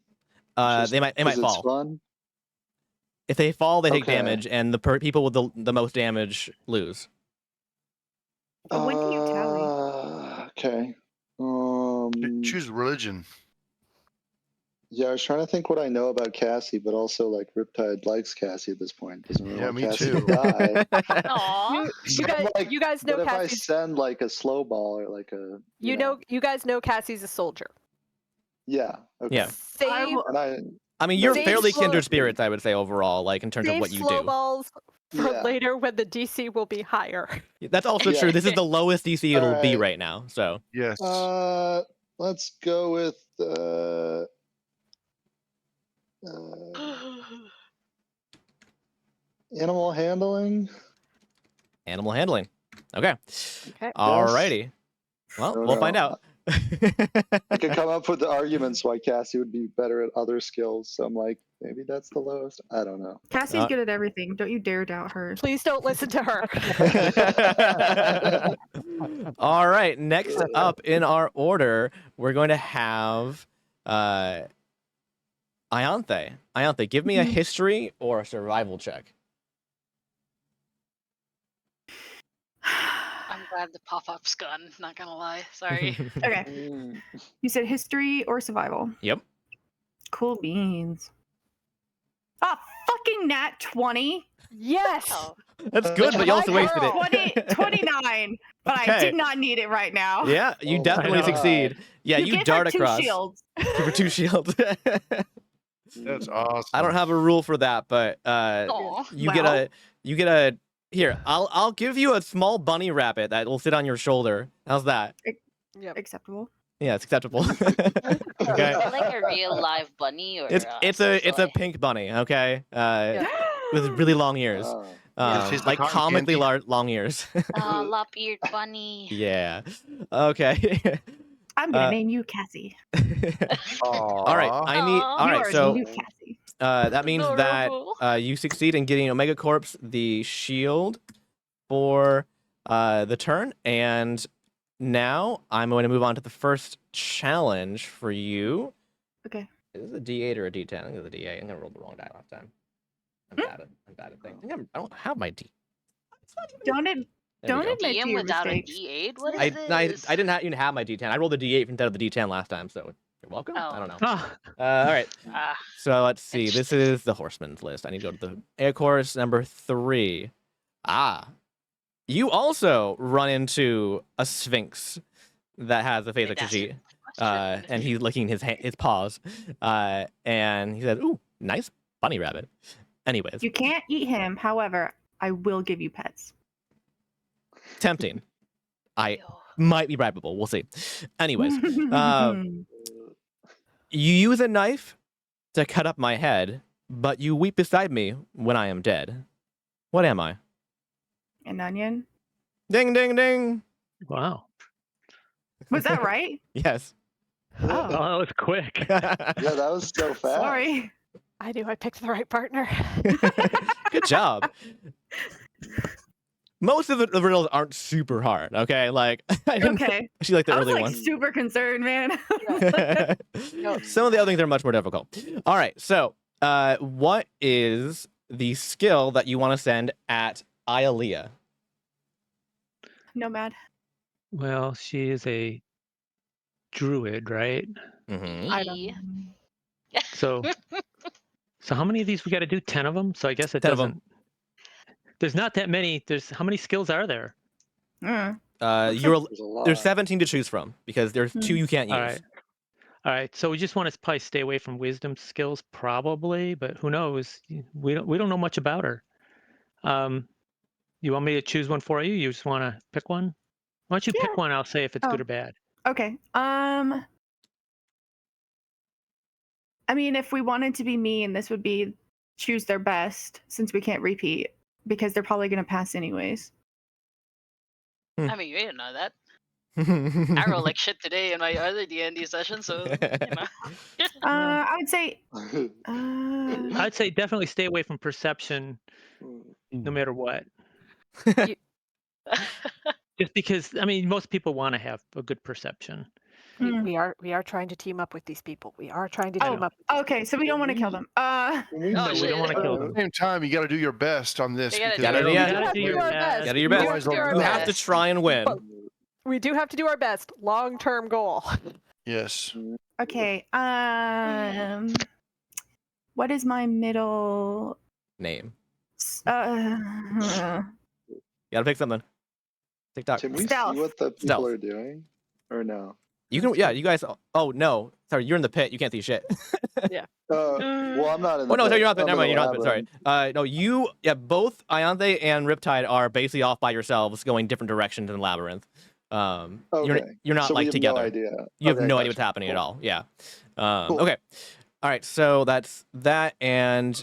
They might 'Cause it's fall. fun. If they fall, they take Okay. damage, and the people with the most damage lose. When can you tally? Okay. Choose religion. Yeah, I was trying to think what I know about Cassie, but also like Riptide likes Cassie at this point. Doesn't really Yeah, want me Cassie too. to die. Aw. You guys know But if I Cassie's. send like a slow ball or like a You guys know Cassie's a soldier. yeah, okay. Yeah. Save And I mean, you're Save fairly slow- kindred spirits, I would say, overall, like in terms of save what you slow do. balls for Yeah. later when the DC will be higher. That's also Yeah. true. This is the lowest DC it'll be Alright. right now. So Yes. Let's go with animal handling. animal handling. Okay. Okay. Alrighty. Well, Oh, we'll find no. out. I could come up with the arguments why Cassie would be better at other skills. So I'm like, maybe that's the lowest. I don't know. Cassie's good at everything. Don't you dare doubt her. Please don't listen to her. All right. Next up in our order, we're going to have Ianthe. Ianthe, give me a history or a survival check. I'm glad the pop-up's gone, not gonna lie. Sorry. Okay. You said history or survival? Yep. Cool beans. Ah, fucking nat 20. Yes. Oh, That's good, but you also my wasted girl. it. 29. But I Okay. did not need it right now. Yeah, you Oh definitely my God. succeed. Yeah, you get dart her 2 across shields. for 2 shields. That's awesome. I don't have a rule for that, but Aw. you get a here. I'll give you a small bunny rabbit that will sit on your shoulder. How's that? Yep. Acceptable. Yeah, it's acceptable. Is Okay. it like a real live bunny or It's a toy? pink bunny. Okay. With really long ears. Oh. Tastes Like like cotton comically candy. long ears. Oh, lop-eared bunny. Yeah. Okay. I'm gonna name you Cassie. All right. I need. Aw. All You right. are So new Cassie. that means Adorable. that you succeed in getting Omega Corpse the shield for the turn, and now I'm going to move on to the first challenge for you. Okay. Is it a D8 or a D10? I think it's a D8. I'm gonna roll the wrong die last time. I'm bad at things. I don't have my D. Don't There we don't go. admit to DM your without mistakes. a D8? What is I this? didn't even have my D10. I rolled the D8 instead of the D10 last time, so you're welcome. I don't know. Ah, All right. Ah, So let's see. This is the Horseman's list. I need to go to the Air Course number 3. You also run into a Sphinx that has the face of that's Khajiit, question. and he's licking his paws, and he said, "Ooh, nice bunny rabbit." Anyways, You can't eat him. However, I will give you pets. tempting. I Ew. might be bribable. We'll see. Anyways, you use a knife to cut up my head, but you weep beside me when I am dead. What am I? An onion. Ding, ding, ding. wow. Was that right? Yes. Oh, Oh, that was quick. Yeah, that was so fast. sorry. I knew I picked the right partner. Good job. Most of the riddles aren't super hard, okay? Like, I didn't Okay. actually like the I was early like ones. super concerned, man. Some of the other things are much more difficult. All right, so what is the skill that you want to send at Ialea? Nomad. Well, she is a druid, right? Mm-hmm. I don't Yee. know. So, so how many of these we got to do? 10 of them. So I guess it 10 of doesn't. 'em. There's not that many. How many skills are there? Mm. There's There's a lot. 17 to choose from because there's 2 you can't use. All right. All right. So we just want to probably stay away from wisdom skills, probably, but who knows? We don't know much about her. You want me to choose one for you? You just want to pick one? Why don't you Yeah. pick one? I'll say if it's good Oh. or bad. Okay. I mean, if we wanted to be mean, this would be choose their best, since we can't repeat, because they're probably gonna pass anyways. I mean, you didn't know that. I roll like shit today in my other D&D session, so you know. I would say. I'd say definitely stay away from perception, no matter what. Just because, I mean, most people want to have a good perception. Mm. We are trying to team up with these people. We are trying to Oh, team up. With these okay. So we don't want to kill them. No, we don't want to kill At them. the same time, you got to do your best on this You gotta because do I your know best. these You are gotta do your players. best. Gotta do your We best. have to do our You have to best. try and win. We do have to do our best. Long-term goal. Yes. Okay. What is my middle? Name. Uh, You gotta pick something. TikTok. Can we Stealth. see what the people Stealth. are doing? Or no? You can. Yeah, you guys. Oh no, sorry, you're in the pit. You can't see shit. Well, I'm not in the Oh no, sorry, pit. you're not. I'm Never in mind, the you're not. Sorry. labyrinth. No, you. Yeah, both Ianthe and Riptide are basically off by yourselves, going different directions in the labyrinth. Okay. You're not So we like have together. no idea. You have Okay, no idea what's gotcha. happening at Cool. all. Yeah. Cool. Okay. All right. So that's that, and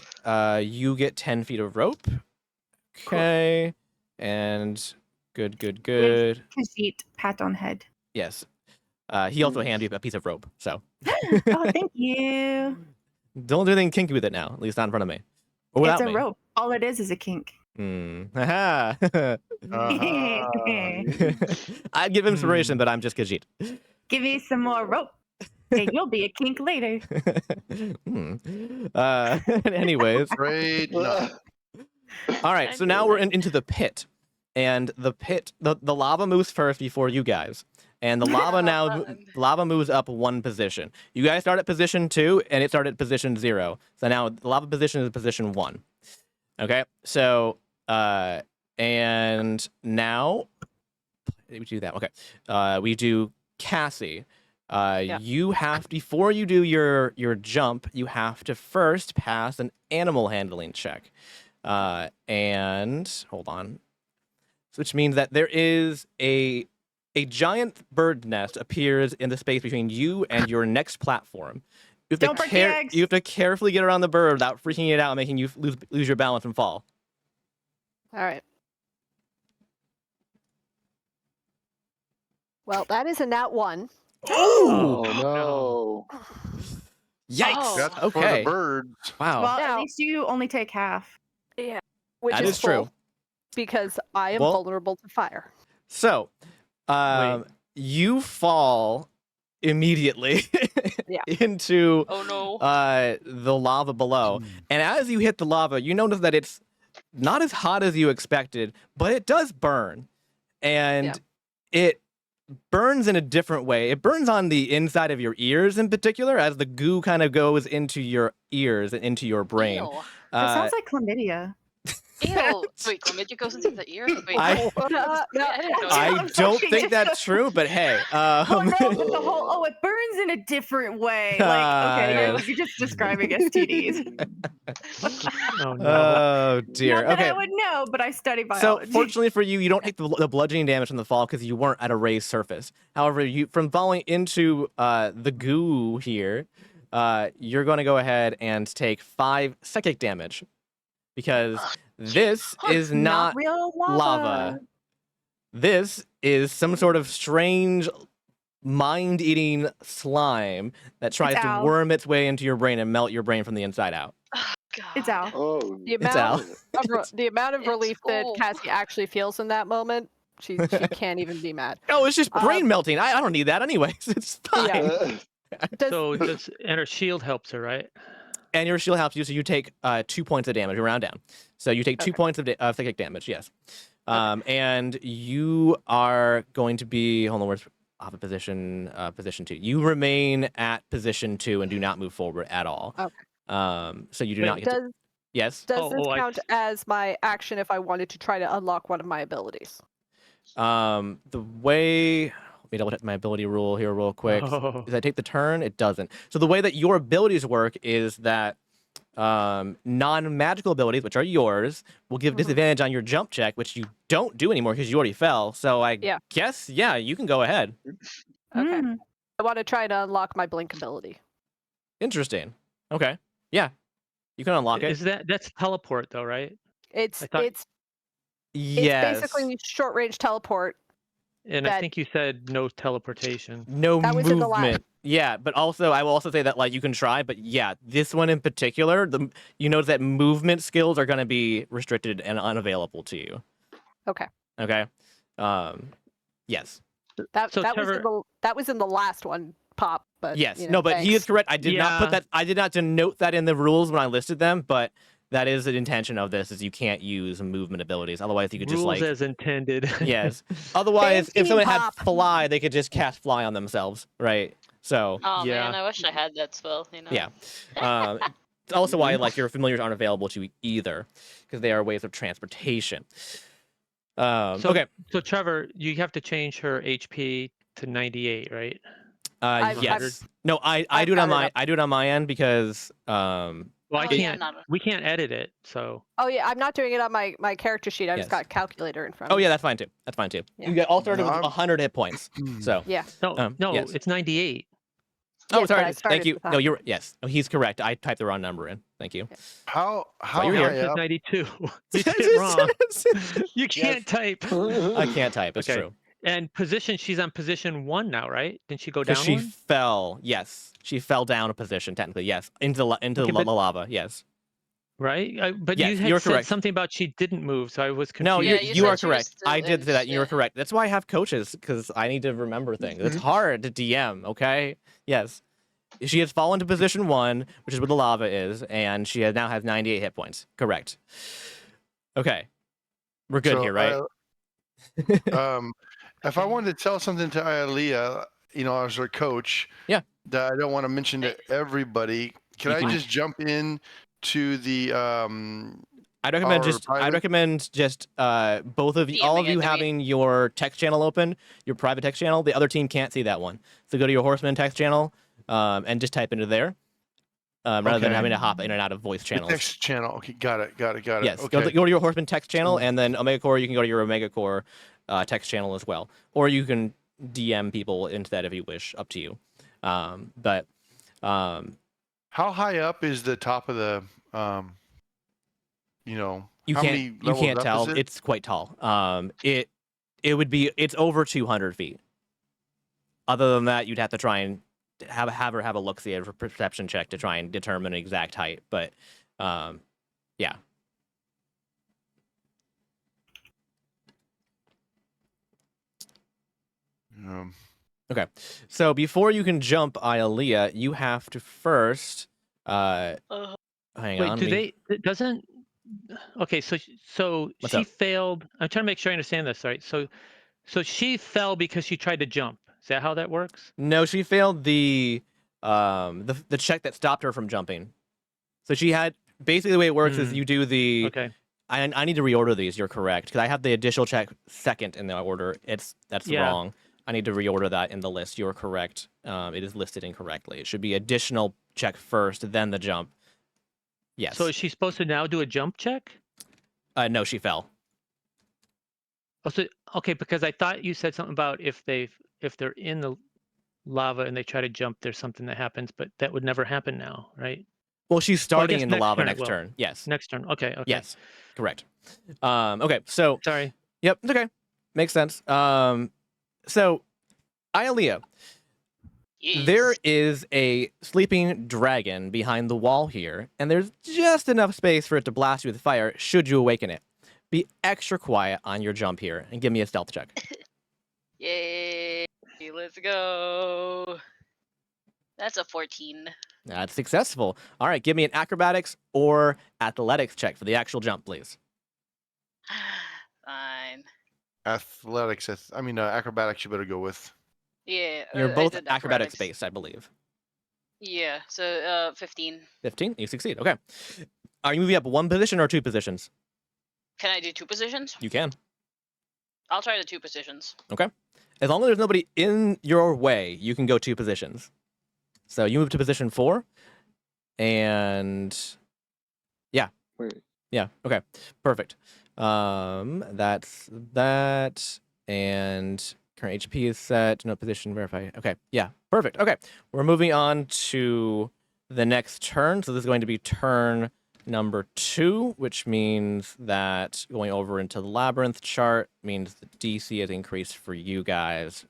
you get 10 feet of rope. Okay. And good. Khajiit, pat on head. Yes. He also handed you a piece of rope. So Oh, thank you. don't do anything kinky with it now. At least not in front of me. Or without It's a me. rope. All it is a kink. Haha. Uh-huh. I'd give inspiration, but I'm just Khajiit. Give me some more rope, and you'll be a kink later. Anyways, Great. No. all right. So now we're into the pit, and the pit, the lava moves first before you guys, and the lava moves up one position. You guys start at position 2, and it started at position 0. So now the lava position is position 1. Okay. So and now we do that. Okay. We do Cassie. You have, before you do your jump, you have to first pass an animal handling check. And hold on. Which means that there is a giant bird nest appears in the space between you and your next platform. You have Don't break the eggs. You have to carefully get around the bird without freaking it out and making you lose your balance and fall. All right. Well, that is a nat 1. Oh no. Yikes! Oh. That's for Okay. the birds. Wow. Well, Now- at least you only take half. Yeah. Which That is is true. full, because I am Well- vulnerable to fire. So, you fall immediately Yeah. into Oh no. the lava below. And as you hit the lava, you notice that it's not as hot as you expected, but it does burn. And it burns in a different way. It burns on the inside of your ears in particular, as the goo kind of goes into your ears and into your brain. Ew. That sounds like chlamydia. Ew. Wait, chlamydia goes into the ear? Wait, I- I didn't know I that. I'm don't fucking think that's true, but hey. Oh no, but the whole it burns in a different way. Like, okay, Yes. you're just describing STDs. Oh no. Oh dear. Not that Okay. I would know, but I study So biology. fortunately for you, you don't take the bludgeoning damage from the fall because you weren't at a raised surface. However, you from falling into the goo here, you're going to go ahead and take 5 psychic damage because this is not real lava. This is some sort of strange mind-eating slime that tries It's to Al. worm its way into your brain and melt your brain from the inside out. God. It's Al. Oh. The It's Al. amount of It's relief that cool. Cassie actually feels in that moment, she can't even be mad. Oh, it's just brain melting. I don't need that anyways. It's fine. Yeah. Does, So this and her shield helps her, right? And your shield helps you, so you take 2 points of damage. You round down. So you take 2 points of psychic damage, yes. And you are going to be, hold on, where's off of position 2. You remain at position 2 and do not move forward at all. Okay. So you do Wait, not get to, does, yes? does this I count see. as my action if I wanted to try to unlock one of my abilities? The way, let me double check my ability rule here real quick. Oh. Does I take the turn? It doesn't. So the way that your abilities work is that non-magical abilities, which are yours, will give disadvantage on your jump check, which you don't do anymore because you already fell. So I guess, yeah, you can go ahead. Okay. Mm. I want to try to unlock my blink ability. Interesting. Okay. Yeah. You can unlock it. Is that's teleport though, right? It's I thought- it's Yes. basically short range teleport. And I That- think you said no teleportation. No That was in the lab. movement. Yeah, but also I will also say that like you can try, but yeah, this one in particular, you notice that movement skills are going to be restricted and unavailable to you. Okay. Okay. Yes. That So that Trevor, was in the last one, Pop. But Yes. you know, No, but he is thanks. correct. I did not put Yeah. that. I did not denote that in the rules when I listed them, but that is the intention of this: is you can't use movement abilities. Otherwise, you could just rules like as intended. yes. Otherwise, Thank if you, someone had Pop. fly, they could just cast fly on themselves, right? So Oh Yeah. man, I wish I had that spell. You know. yeah. It's also why like your familiars aren't available to you either, because they are ways of transportation. So, Okay. So Trevor, you have to change her HP to 98, right? I've- Yes. No, I I've do it got on it my up. I do it on my end because Well, I Oh, yeah, can't. not We can't edit it. So Oh yeah, I'm not doing it on my character sheet. I Yes. just got a calculator in front. oh of me. yeah, that's fine too. That's fine too. Yeah. You get all started No, with I'm- 100 hit points. So Yeah. no, yes. it's 98. Oh, Yes, but I sorry. started Thank you. with No, 100. you're yes. Oh, he's correct. I typed the wrong number in. Thank you. How you're high here. It says up? 92. You did it wrong. You Yes. can't type. I can't type. It's Okay. true. And position, she's on position 1 now, right? Didn't she go down Because she one? fell. Yes, she fell down a position. Technically, yes, into Okay, the but- lava. Yes. Right? But Yes, you had you're said correct. something about she didn't move, so I was confused. No, Yeah, you you you said are she was correct. still I did in- say that. And you're yeah. correct. That's why I have coaches because I need to remember things. It's hard to DM. Okay. Yes. She has fallen to position 1, which is where the lava is, and she now has 98 hit points. Correct. Okay. We're good So, here, right? If I wanted to tell something to Aaliyah, as her coach, Yeah. that I don't want to mention to everybody, can I can- just jump in to the I'd recommend our I'd private- recommend just both of you, all of DMing it you to me. having your text channel open, your private text channel. The other team can't see that one, so go to your Horseman text channel and just type into there, rather than Okay. having to hop in and out of voice the channels. text channel? Okay, got it. Yes, Okay. go to your Horseman text channel, and then Omega Core. You can go to your Omega Core text channel as well, or you can DM people into that if you wish. Up to you. But How high up is the top of the you how can't many you levels can't up tell. is it? It's quite tall. It's over 200 feet. Other than that, you'd have to try and have her have a look see a perception check to try and determine an exact height. But yeah. Okay. So before you can jump Ialea, you have to first hang Wait, on. doesn't okay, so What's she up? failed. I'm trying to make sure I understand this, right? So she fell because she tried to jump. Is that how that works? No, she failed the check that stopped her from jumping. So she had basically the way it works is you do the Okay. I need to reorder these. You're correct because I have the additional check second in the order. That's Yeah. wrong. I need to reorder that in the list. You're correct. It is listed incorrectly. It should be additional check first, then the jump. Yes. So is she supposed to now do a jump check? No, she fell. Oh, so okay, because I thought you said something about if they're in the lava and they try to jump, there's something that happens, but that would never happen now, right? Well, she's starting guess in the next lava turn it next will. turn. Yes. Next turn. Okay. Yes. Correct. Okay. So. Sorry. Yep. It's okay. Makes sense. So, Ialea, there Yes. is a sleeping dragon behind the wall here, and there's just enough space for it to blast you with fire should you awaken it. Be extra quiet on your jump here and give me a stealth check. Yay! Let's go. That's a 14. That's successful. All right, give me an acrobatics or athletics check for the actual jump, please. Fine. Athletics. Acrobatics. You better go with. Yeah. You're I both did acrobatics athletics. based, I believe. Yeah. So 15. 15, you succeed. Okay. Are you moving up one position or two positions? Can I do 2 positions? You can. I'll try the 2 positions. Okay. As long as there's nobody in your way, you can go 2 positions. So you move to position 4, and Wait. yeah, okay, perfect. That's that, and current HP is set. No position verify. Okay, yeah, perfect. Okay, we're moving on to the next turn. So this is going to be turn number 2, which means that going over into the labyrinth chart means the DC has increased for you guys.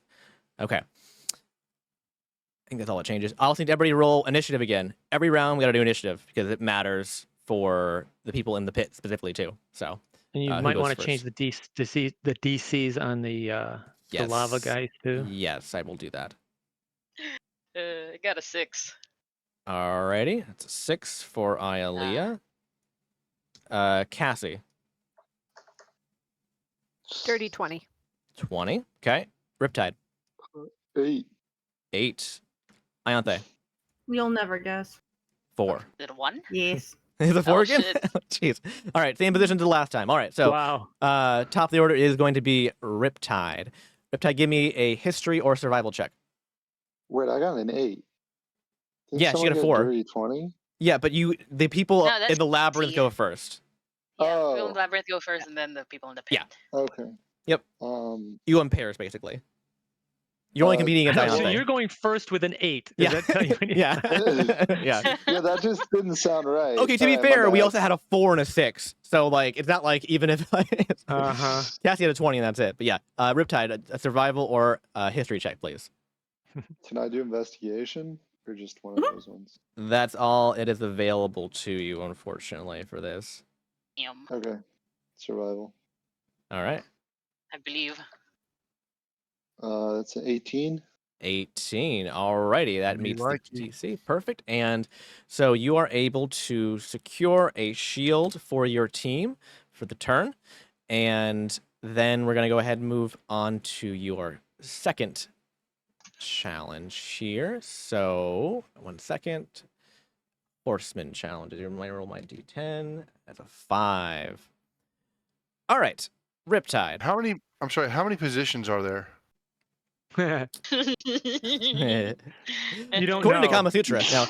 Okay. I think that's all it changes. I also need everybody to roll initiative again. Every round we gotta do initiative because it matters for the people in the pit specifically too. So And you who might goes want to change first? the DCs on the Yes. The lava guys too. Yes, I will do that. I got a 6. Alrighty, that's a 6 for Ialea. Cassie, Dirty 20. 20. Okay. Riptide, 8. 8. Ianthe, You'll never guess. 4. Is it a 1? Yes. Is it 4 Oh, again? shit. Jeez. All right, same position to the last time. All right, so Wow. top of the order is going to be Riptide. Riptide, give me a history or survival check. Wait, I got an 8. Didn't Yeah, she someone got a get 4. Dirty 20? Yeah, but the people No, that's in the labyrinth easy. go first. Yeah, Oh. people in the labyrinth go first, and then the people in the pit. Yeah. Okay. Yep. You in pairs, basically. You're only competing against So Ianthe. you're going first with an 8. Yeah. Does that tell you anything? Yeah. Yeah. Yeah, that just didn't sound right. Okay, to be Alright, my fair, we bad. also had a 4 and a 6. So, like, it's not like even if Uh-huh. Cassie had a 20 and that's it. But yeah, Riptide, a survival or a history check, please. Can I do investigation or just one of those ones? That's all it is available to you, unfortunately, for this. Okay. Survival. All right. I believe. That's an 18. 18. Alrighty, that Me meets like the you. DC. Perfect. And so you are able to secure a shield for your team for the turn. And then we're going to go ahead and move on to your second challenge here. So, 1 second. Horseman challenge. I roll my d10. That's a 5. All right. Riptide. How many positions are there? You don't According to know. Kama Sutra. No.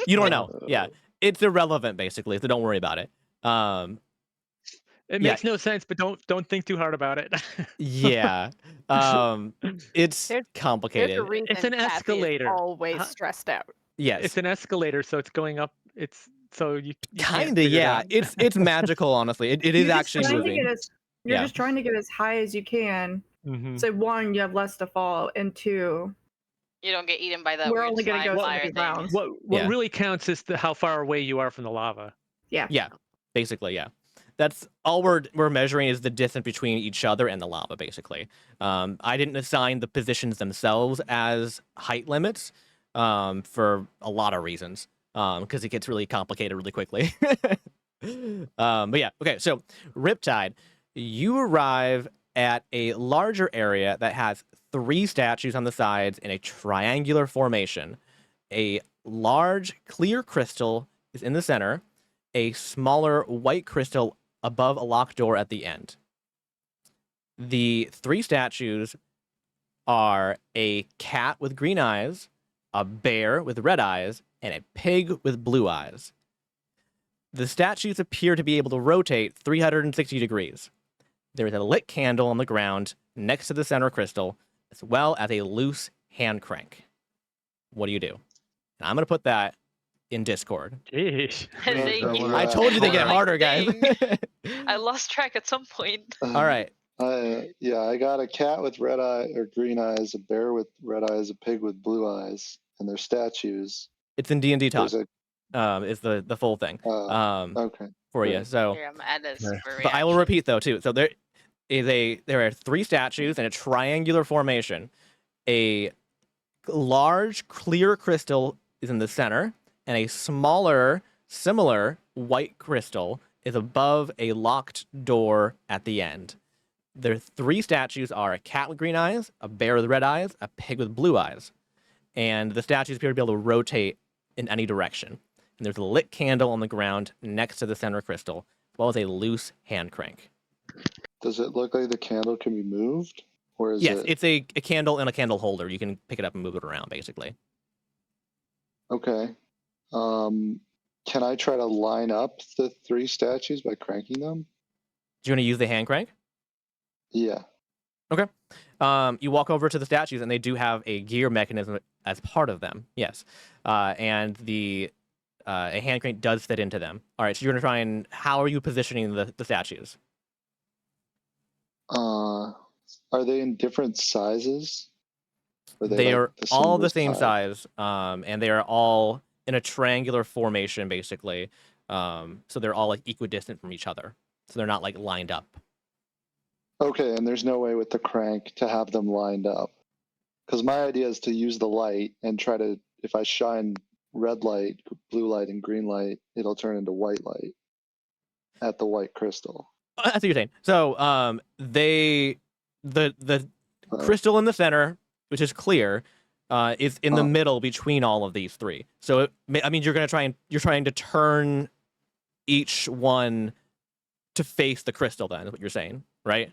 You don't know. Yeah. It's irrelevant, basically, so don't worry about it. It Yeah. makes no sense, but don't think too hard about it. Yeah. It's There's complicated. a reason It's an Cassie is escalator. always stressed out. Yes. It's an escalator, so it's going up. It's so you can't Kinda, figure it yeah. out. It's magical, honestly. It is You're just actually trying to moving. get you're Yeah. just trying to get as high as you can. Mhm. So 1, you have less to fall, and 2, You don't get eaten by that we're weird only gonna slime go fire 70 thing. rounds. What Yeah. really counts is how far away you are from the lava. Yeah. Yeah. Basically, yeah. That's all we're measuring is the distance between each other and the lava, basically. I didn't assign the positions themselves as height limits for a lot of reasons, because it gets really complicated really quickly. But yeah, okay. So Riptide, you arrive at a larger area that has 3 statues on the sides in a triangular formation. A large clear crystal is in the center. A smaller white crystal above a locked door at the end. The 3 statues are a cat with green eyes, a bear with red eyes, and a pig with blue eyes. The statues appear to be able to rotate 360 degrees. There is a lit candle on the ground next to the center crystal, as well as a loose hand crank. What do you do? And I'm going to put that in Discord. Jeez. Thank you. I told you they get Like, harder, guys. dang. I lost track at some point. All right. Yeah, I got a cat with red eye or green eyes, a bear with red eyes, a pig with blue eyes, and they're statues. It's in D&D Talk. There's Is the full thing okay. for you. Right. So, Here, I'm add a super but I will reaction. repeat though too. So there are 3 statues in a triangular formation. A large clear crystal is in the center, and a smaller, similar white crystal is above a locked door at the end. Their 3 statues are a cat with green eyes, a bear with red eyes, a pig with blue eyes. And the statues appear to be able to rotate in any direction. And there's a lit candle on the ground next to the center crystal, as well as a loose hand crank. Does it look like the candle can be moved? Or is Yes, it it's a candle in a candle holder. You can pick it up and move it around, basically. okay? Can I try to line up the 3 statues by cranking them? Do you want to use the hand crank? Yeah. You walk over to the statues, and they do have a gear mechanism as part of them. Yes, and a hand crank does fit into them. All right, so you're gonna try and how are you positioning the statues? Are they in different sizes? They like are all the same same size, and they are all in a triangular formation, basically. So they're all like equidistant from each other. So they're not like lined up. Okay, and there's no way with the crank to have them lined up. Because my idea is to use the light and try to, if I shine red light, blue light, and green light, it'll turn into white light at the white crystal. That's what you're saying. So, the Uh, crystal in the center, which is clear, is in the middle between all of these three. So, I mean, you're trying to turn each one to face the crystal. Then is what you're saying, right?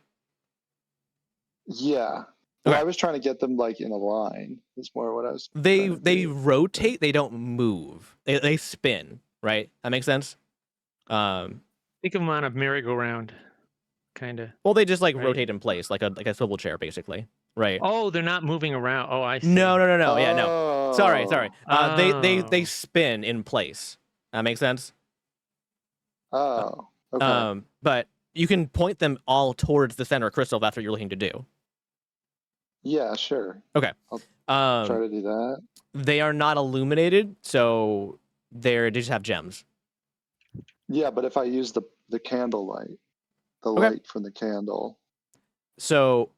Yeah. Well, Okay. I was trying to get them like in a line. Is more what I was. They trying to do. rotate. They don't move. They spin. Right. That makes sense. Think of them on a merry-go-round, kind of. Well, they just like Right. rotate in place, like a swivel chair, basically. Right. Oh, they're not moving around. Oh, I see. No. Yeah, no. Sorry. They Oh. spin in place. That makes sense. Oh. Okay. But you can point them all towards the center crystal if that's what you're looking to do. Yeah. Sure. Okay. Try to do that. They are not illuminated, so they just have gems. Yeah, but if I use the candle light, the Okay. light from the candle So from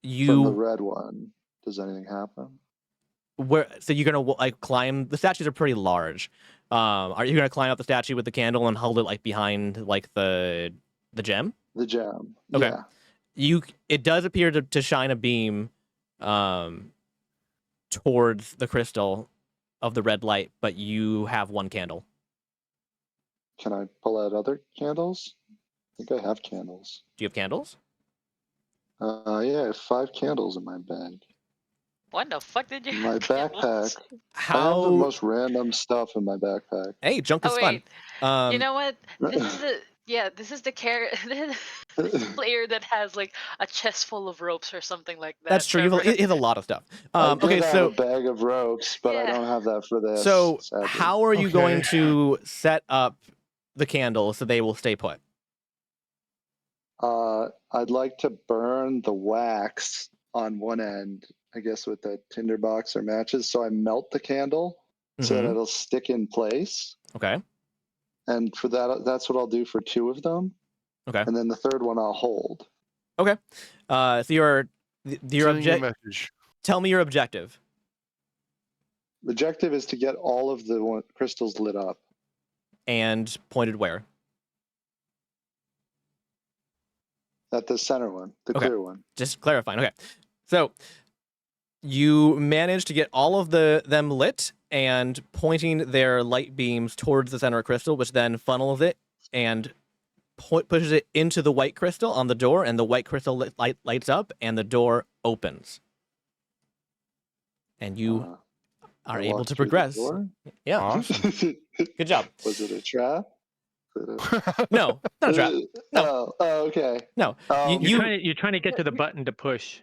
the you red one, does anything happen? so you're gonna like climb. The statues are pretty large. Are you gonna climb up the statue with the candle and hold it like behind like the gem? The gem. Okay. Yeah. It does appear to shine a beam towards the crystal of the red light, but you have one candle. Can I pull out other candles? I think I have candles. Do you have candles? Yeah, I have 5 candles in my bag. What the fuck did you In my have candles? backpack. I have the How? most random stuff in my backpack. Hey, junk is Oh fun. wait, you know what? This is the player that has like a chest full of ropes or something like that. That's true. You Trevor. have a lot of stuff. I did Okay, have so a bag of ropes, but I Yeah. don't have that for this. so sadly. how are you going Okay. to set up the candles so they will stay put? I'd like to burn the wax on one end, I guess with the tinderbox or matches, so I melt the candle so that Mhm. it'll stick in place. Okay. And for that, that's what I'll do for 2 of them. Okay. And then the third one I'll hold. Okay. So your Sending you a object. message. Tell me your objective. The objective is to get all of the crystals lit up. And pointed where? At the center one, the Okay. clear one. Just clarifying. Okay. So you managed to get all of them lit and pointing their light beams towards the center of crystal, which then funnels it and pushes it into the white crystal on the door, and the white crystal lights up and the door opens. And you are I able walked to through the progress. door. Yeah. Awesome. Good job. Was it a trap? No, not a trap. No. Oh, okay. No. Um, You're trying to get to the button to push.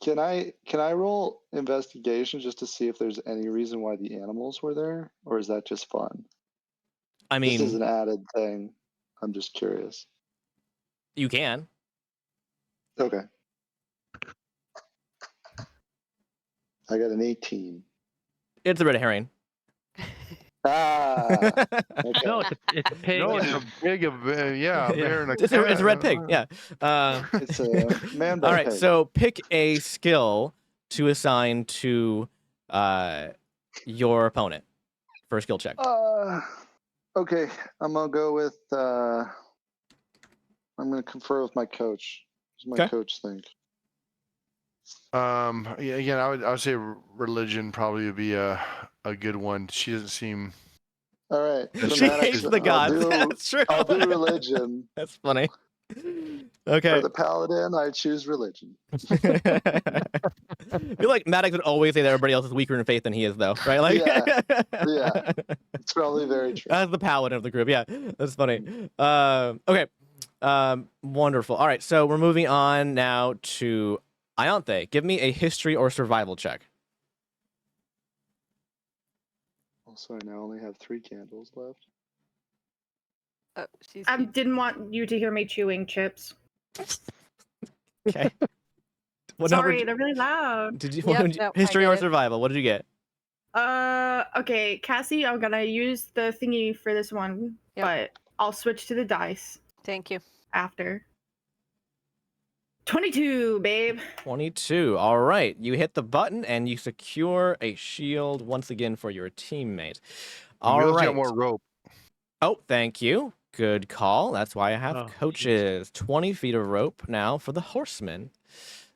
Can I roll investigation just to see if there's any reason why the animals were there, or is that just fun? I This is mean, an added thing. I'm just curious. you can. Okay. I got an 18. It's a red herring. Ah. Okay. No, it's a pig. No, it's a big, yeah, bear and a It's a red pig. cat. Yeah. It's a man. All right. So pick a skill to assign to your opponent for a skill check. Okay, I'm gonna go with. I'm gonna confer with my coach. What does my Okay. coach think? Yeah, again, I would say religion probably would be a good one. She doesn't seem. All right. She Maddox, hates the I'll gods. do- That's true. I'll do religion. That's funny. For Okay. the paladin, I choose religion. I feel like Maddox would always say that everybody else is weaker in faith than he is, though, right? Like, Yeah. It's probably very true. That's the paladin of the group. Yeah, that's funny. Okay. Wonderful. All right, so we're moving on now to Ianthe. Give me a history or survival check. Also, I now only have 3 candles left. She's I didn't want you to hear me chewing chips. Okay. What Sorry, number they're really loud. did you? Yep, what did you- no, I history get or it. survival? What did you get? Okay, Cassie, I'm gonna use the thingy for this one, Yep. but I'll switch to the dice Thank you. after. 22, babe. 22. All right. You hit the button and you secure a shield once again for your teammate. All We also right. got more rope. Oh, thank you. Good call. That's why I have Oh, geez. coaches. 20 feet of rope now for the horsemen.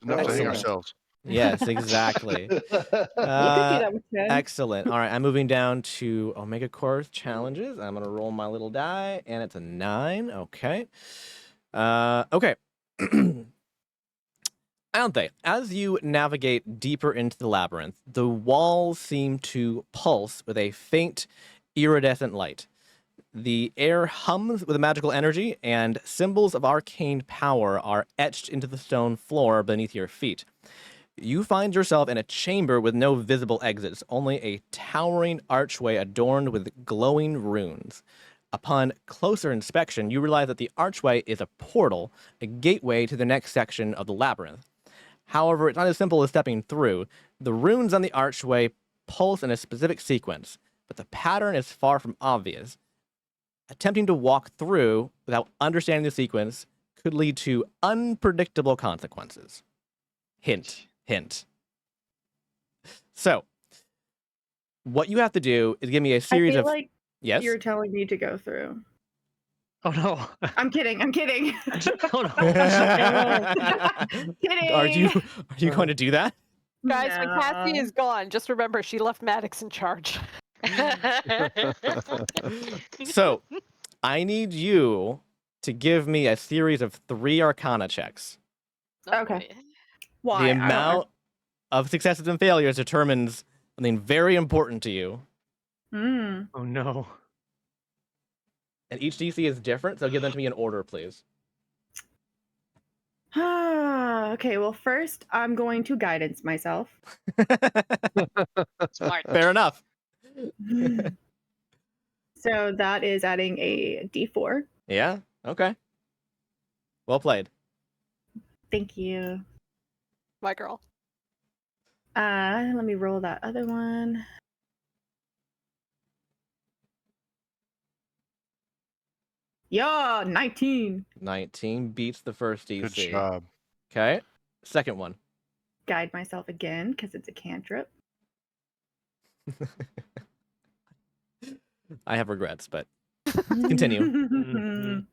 Enough to hang Excellent. ourselves. Yes, exactly. You could do that with 10. Excellent. All right, I'm moving down to Omega Core challenges. I'm gonna roll my little die, and it's a 9. Okay. Okay. Anthe, as you navigate deeper into the labyrinth, the walls seem to pulse with a faint, iridescent light. The air hums with a magical energy, and symbols of arcane power are etched into the stone floor beneath your feet. You find yourself in a chamber with no visible exits, only a towering archway adorned with glowing runes. Upon closer inspection, you realize that the archway is a portal, a gateway to the next section of the labyrinth. However, it's not as simple as stepping through. The runes on the archway pulse in a specific sequence, but the pattern is far from obvious. Attempting to walk through without understanding the sequence could lead to unpredictable consequences. Hint, hint. So, what you have to do is give me a I series feel of like yes. you're telling me to go through. Oh no. I'm kidding. I'm kidding. Oh no. Kidding. Are you going to do that? Guys, when Cassie No. is gone, just remember she left Maddox in charge. So, I need you to give me a series of 3 Arcana checks. Oh, Okay. boy. Why? The I don't amount of successes and failures determines something very important to you. Oh no. And each DC is different, so give them to me in order, please. Okay, well, first I'm going to guidance myself. Smart. Fair enough. So that is adding a d4. Yeah, okay. Well played. Thank you. My girl. Let me roll that other one. Yeah, 19. 19 beats the first DC. Good job. Okay. Second one. Guide myself again because it's a cantrip. I have regrets, but continue. Mhm.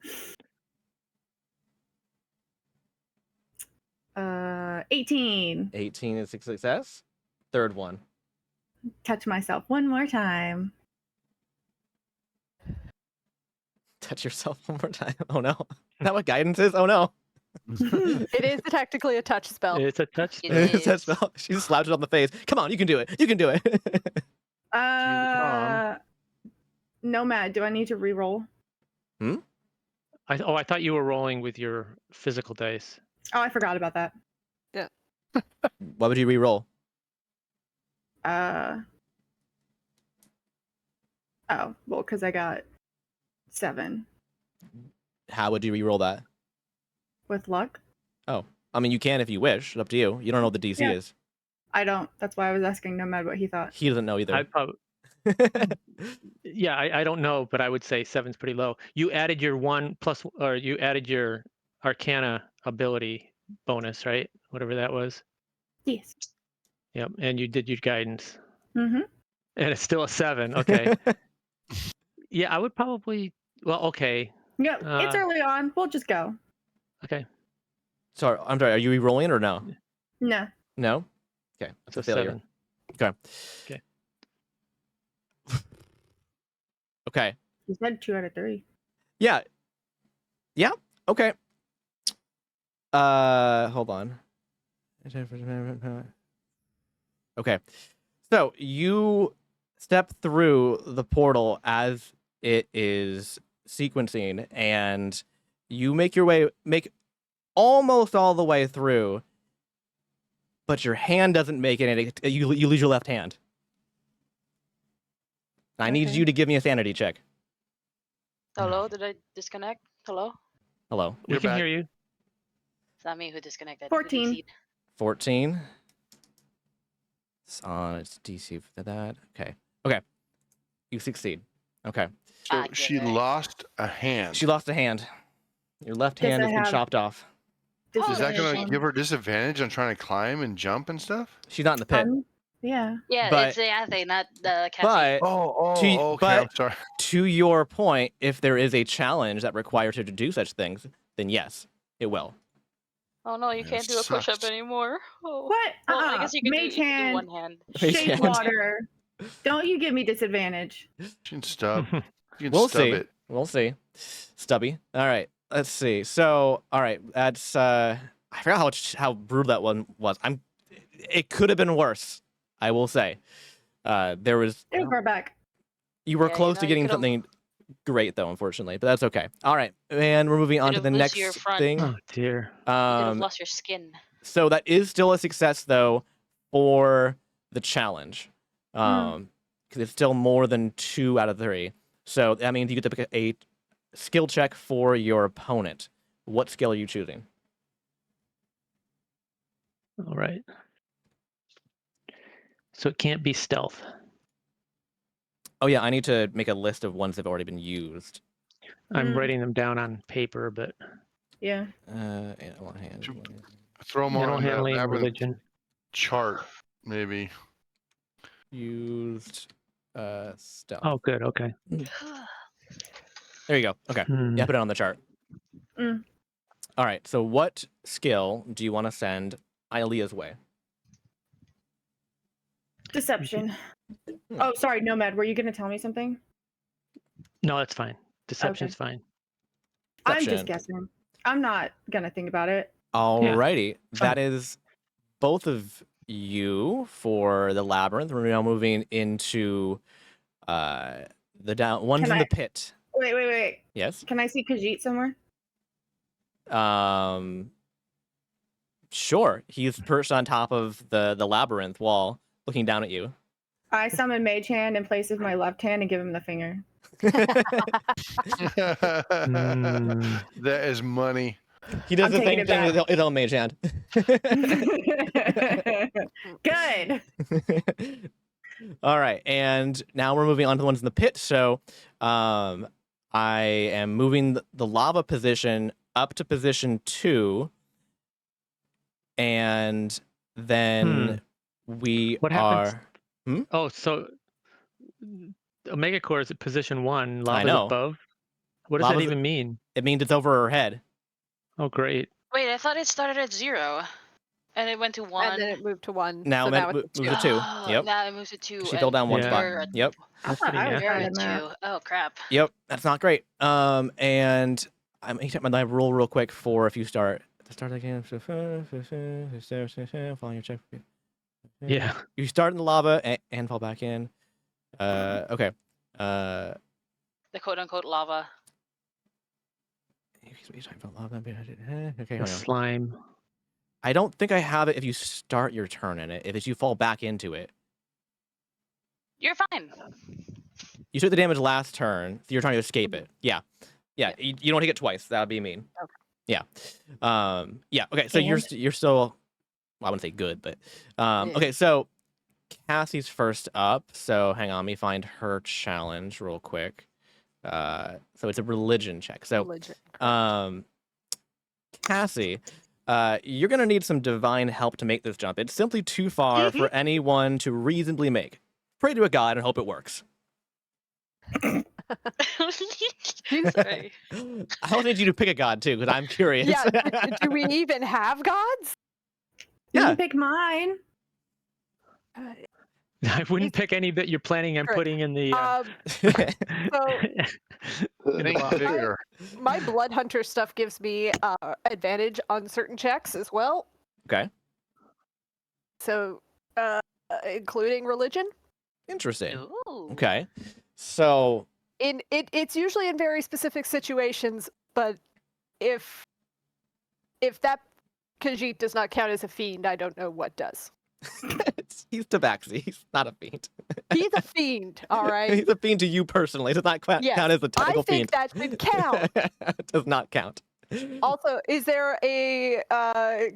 18. 18 is a success. Third one. Touch myself one more time. Touch yourself one more time. Oh no. Is that what guidance is? Oh no. It is technically a touch spell. It's a touch It spell. is. It's that spell. She just slapped it on the face. Come on, you can do it. You can do it. Nomad, do I need to re-roll? I thought you were rolling with your physical dice. Oh, I forgot about that. What would you re-roll? Oh, well, because I got 7 How would you re-roll that? with luck. I mean, you can if you wish. It's up to you. You don't know what the DC Yeah. is. I don't. That's why I was asking Nomad what he thought. He doesn't know I either. probably, yeah, I don't know, but I would say 7's pretty low. You added your 1 plus, or you added your Arcana ability bonus, right? Whatever that was. Yes. Yep, and you did your guidance, Mm-hmm. and it's still a 7. Okay. Yeah, I would probably. Well, okay, Yeah, it's early on. We'll just go. okay. Sorry, I'm sorry. Are you re-rolling or no? No. No? Okay, that's So a failure. 7. Okay. You said 2 out of 3. Yeah. Yeah. Okay. Hold on. Okay. So you step through the portal as it is sequencing, and you make almost all the way through, but your hand doesn't make it, and you lose your left hand. I need Okay. you to give me a sanity check. Hello, did I disconnect? Hello? Hello. We You're can back. hear you. Is that me who disconnected? 14. Who DC'd? 14. It's on its DC for that. Okay. Okay. You succeed. Okay. So Ah, she good. lost a hand. She lost a hand. Your left Does hand it has been have- chopped off. Is that disadvantage gonna give her disadvantage on trying to climb and jump and stuff? She's not in the pit. Yeah. Yeah, But- it's the Athe, not the Cassie. But Okay. I'm sorry. to your point, if there is a challenge that requires her to do such things, then yes, it will. Oh no, you That can't do a push-up sucks. anymore. Oh. What? Well, I guess you can Mage do hand, one hand. Mage shade hand. water. Don't you give me disadvantage. You can stub. You can We'll stub see. it. We'll see. Stubby. All right. Let's see. So, all right. That's I forgot how brutal that one was. It could have been worse. I will say. There was. It'll grow back. You were Yeah, close to you getting could've- something great though, unfortunately, but that's okay. All right, and we're moving on to Could've the lost next your front. thing. Oh dear. You could have Um, lost your skin. so that is still a success though for the challenge, because it's still more than 2 out of 3. So that means you get to pick a skill check for your opponent. What skill are you choosing? All right. So it can't be stealth. Oh yeah, I need to make a list of ones that have already been used. I'm Mm. writing them down on paper, but Yeah. Animal hand. Throw them animal on the handling, labyrinth religion. chart, maybe. Used stealth. Oh, good. Okay. There you go. Okay. Hmm. Yeah, put it on the chart. Mm. All right. So, what skill do you want to send Ilea's way? Deception. Oh, sorry, Nomad. Were you going to tell me something? No, that's fine. Deception's fine. I'm Deception. just guessing. I'm not going to think about it. Alrighty. Fine. That is both of you for the labyrinth. We're now moving into the down ones Can in I- the pit. Wait. Yes. Can I see Khajiit somewhere? Sure. He's perched on top of the labyrinth wall, looking down at you. I summon Mage Hand in place of my left hand and give him the finger. Hmm. That is money. He does I'm the taking same it thing back. with his own mage hand. Good. All right, and now we're moving on to the ones in the pit. So, I am moving the lava position up to position 2, and then we What happens? are. Oh, so Omega Core is at position 1. Lava's know. above. What does Lava's that even mean? It means it's over her head. Oh, great. Wait, I thought it started at 0, and it went to 1. And then it moved to 1. Now so it now moves it's a to 2. 2. Oh, Yep. now it moves to 2. She fell down one Yeah. spot. You're a- Yep. I thought I was pretty You're bad a at math. 2. Oh crap. Yep. That's not great. And I'm gonna check my live roll real quick for if you start again. Following your check. Yeah. You start in the lava and fall back in. Okay. The quote-unquote lava. Okay, The hold on. slime. I don't think I have it if you start your turn in it. If it's you fall back into it. You're fine. You took the damage last turn, so you're trying to escape it. Yeah. You don't hit it twice. That would be mean. Okay. Yeah. Yeah. Okay. So you're still. Well, I wouldn't say good, but Yeah. okay. So Cassie's first up. So hang on, let me find her challenge real quick. So it's a religion check. So Religion. Cassie, you're gonna need some divine help to make this jump. It's simply too far for anyone to reasonably make. Pray to a god and hope it works. Sorry. I also need you to pick a god too, because I'm curious. Yeah, do we even have gods? You Yeah. can pick mine. I wouldn't pick any that you're planning on Great. putting in the. So It ain't fair. my blood hunter stuff gives me advantage on certain checks as well. Okay. So including religion. Interesting. Ooh. Okay. So It's usually in very specific situations, but if that Khajiit does not count as a fiend, I don't know what does. he's tabaxi. He's not a fiend. He's a fiend, all right. He's a fiend to you personally. It does not Yes, count as a I technical think fiend. that should count. It does not count. Also, is there a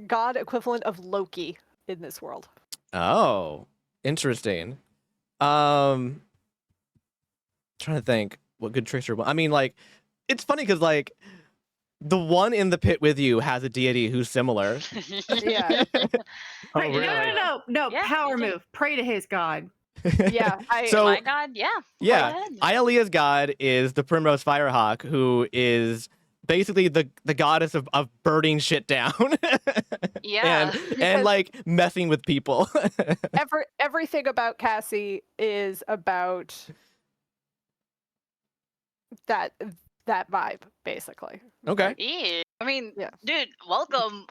god equivalent of Loki in this world? Oh, interesting. Trying to think what good tricks are. I mean, like, it's funny because like The one in the pit with you has a deity who's similar. Yeah. Oh, Right, really? No, Yeah, power yeah. move. Pray to his god. Yeah. So- My God, yeah. Yeah, Go ahead. Ialea's god is the Primrose Firehawk, who is basically the goddess of burning shit down. Yeah. and Because- like messing with people. Everything about Cassie is about that vibe, basically. Okay. Yeah. I mean, Yeah. dude, welcome.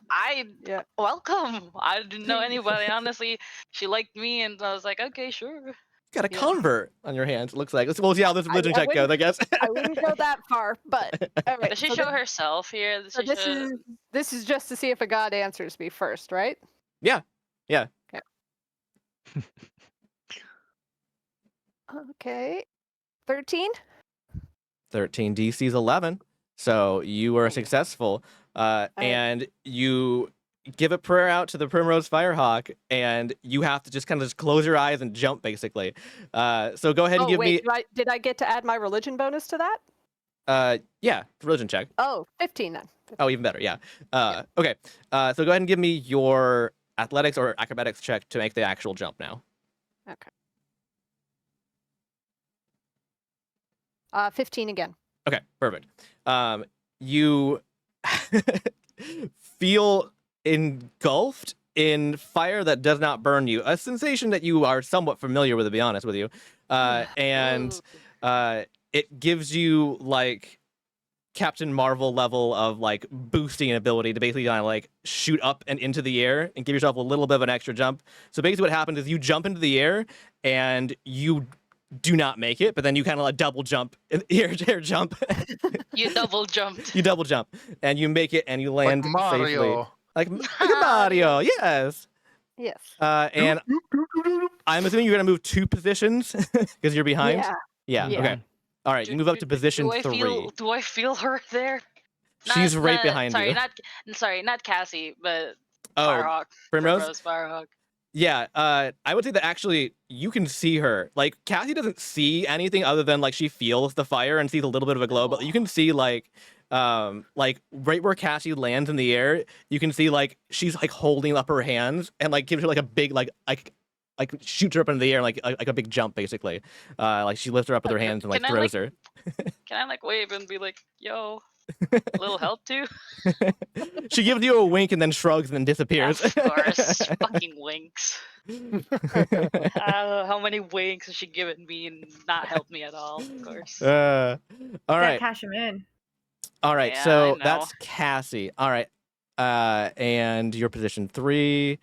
Yeah. Welcome. I didn't know anybody. Honestly, she liked me, and I was like, okay, sure. Got a Yeah. convert on your hands, it looks like. Well, see how this religion check goes, I guess. I wouldn't go that far, but all right. Does she so show this- herself here? Does so she this show... is just to see if a god answers me first, right? Yeah. Yeah. Okay. 13? 13 DC's 11. So you were There you go. successful. And you give a prayer out to the Primrose Firehawk, and you have to just kind of just close your eyes and jump, basically. So go ahead and give wait, did I get to add my religion bonus to that? me. Yeah, religion check. Oh, 15 then. Oh, even better. Yeah. Okay. So go ahead and give me your athletics or acrobatics check to make the actual jump now. Okay. 15 again. Okay, perfect. You feel engulfed in fire that does not burn you, a sensation that you are somewhat familiar with, to be honest with you. And it gives you like Captain Marvel level of like boosting ability to basically kind of like shoot up and into the air and give yourself a little bit of an extra jump. So basically what happens is you jump into the air and you do not make it, but then you kind of like double jump, air jump. You double jumped. You double jump and you make it and you land Like Mario. safely. Like a Mario, yes. Yes. And I'm assuming you're gonna move 2 positions because you're behind. Yeah. Yeah. Okay. All right. You move up to position 3. Do I feel her there? She's right behind sorry, you. Sorry, not Cassie, but Oh, Firehawk. Primrose? Firehawk. Yeah. I would say that actually you can see her. Like Cassie doesn't see anything other than like she feels the fire and sees a little bit of a glow, but you can see like right where Cassie lands in the air, you can see like she's like holding up her hands and like gives her like a big like shoots her up into the air like a big jump basically. Like she lifts her up with her hands and like Can I, throws like- her. Can I like wave and be like, yo, a little help too? She gives you a wink and then shrugs and then disappears. Of course. Fucking winks. How many winks has she given me and not helped me at all? Of course. All right. Cash him in. All right. Yeah, I So know. that's Cassie. All right. And your position 3,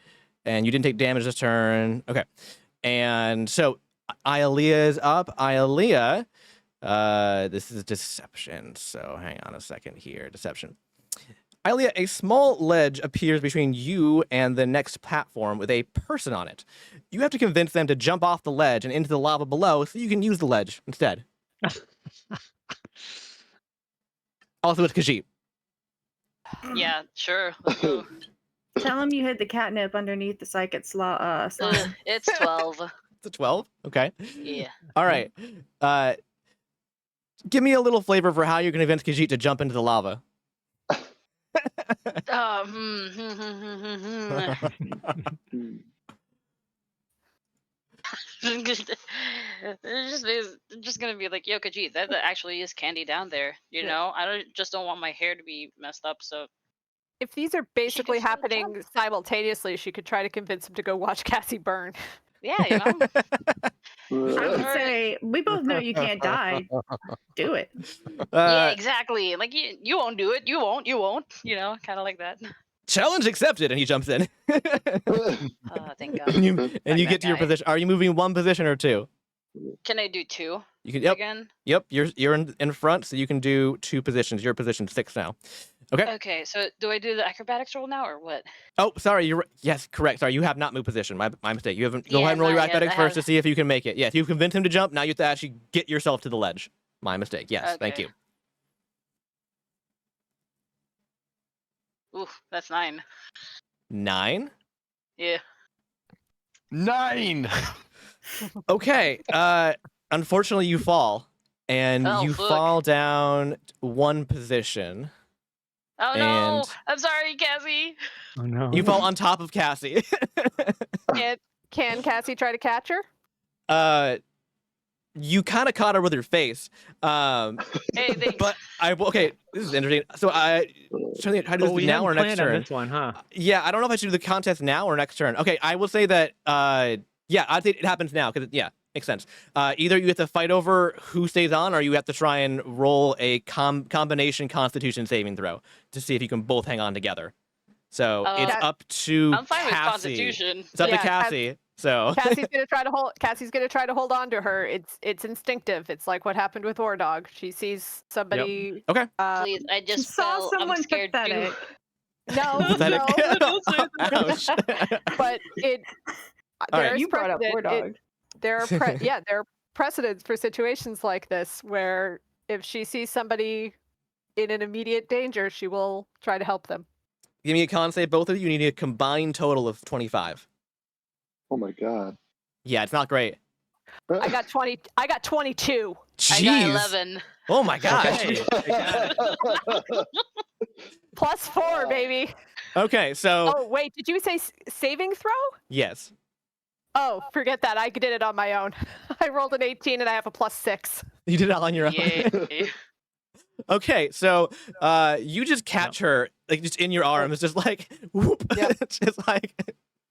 and you didn't take damage this turn. Okay. And so Ialea is up. Ialea, this is deception. So hang on a second here. Deception. Ialea, a small ledge appears between you and the next platform with a person on it. You have to convince them to jump off the ledge and into the lava below so you can use the ledge instead. Also, it's Khajiit. Yeah, sure. Let's go. Tell him you hid the catnip underneath the psychic slime. Ugh, it's 12. It's a 12? Okay. Yeah. All right. Give me a little flavor for how you can convince Khajiit to jump into the lava. It's just gonna be like, yo, Khajiit, that actually is candy down there. You know, I don't want my hair to be messed up. So If these are basically still happening simultaneously, she could try to convince him to go watch Cassie burn. yeah, you know. I would say we both know you can't die. Do it. Yeah, exactly. Like you won't do it. You won't. You know, kind of like that. Challenge accepted, and he jumps in. Thank God. and you that get to your guy. position. Are you moving 1 position or 2? Can I do 2 You can. Yep. again? Yep. You're in front, so you can do 2 positions. You're position 6 now. Okay. Okay, so do I do the acrobatics roll now or what? Oh, sorry. You're yes, correct. Sorry, you have not moved position. My mistake. You haven't. Go Yeah, ahead and roll your not yet. acrobatics I first to have- see if you can make it. Yes, you convince him to jump. Now you have to actually get yourself to the ledge. My mistake. Yes. Thank Okay. you. Ooh, that's 9. 9. Yeah. 9. Okay. Unfortunately, you fall, and Oh, you fuck. fall down 1 position. Oh no! And I'm sorry, Cassie. Oh no. you fall on top of Cassie. Can Cassie try to catch her? You kind of caught her with your face. Hey, thanks. But okay, this is interesting. So I trying to how to do Oh, this we now hadn't or next planned on turn. this one, huh? Yeah, I don't know if I should do the contest now or next turn. Okay, I will say that. Yeah, I'd say it happens now because yeah, makes sense. Either you have to fight over who stays on, or you have to try and roll a combination Constitution saving throw to see if you can both hang on together. So it's up to I'm fine with Cassie. Constitution. It's up to Yeah, Cassie. So Cassie's gonna try to hold. Cassie's gonna try to hold on to her. It's instinctive. It's like what happened with War Dog. She sees somebody. Okay. Please, I just saw fell. someone I'm scared pathetic. too. No, Pathetic. no. Ouch. But All right. there's You brought up War precedent. Dog. There are there are precedents for situations like this where if she sees somebody in an immediate danger, she will try to help them. Give me a con save, both of you. You need a combined total of 25. Oh my god. Yeah, it's not great. I got 20. I got 22. Jeez. I got 11. Oh my gosh. Okay, I got it. Plus 4, baby. Okay, so Oh wait, did you say saving throw? yes. Oh, forget that. I did it on my own. I rolled an 18 and I have a plus 6. You did it all on your own. Yay. Okay, so you just catch her like just in your arms, just like whoop. Yep. Just like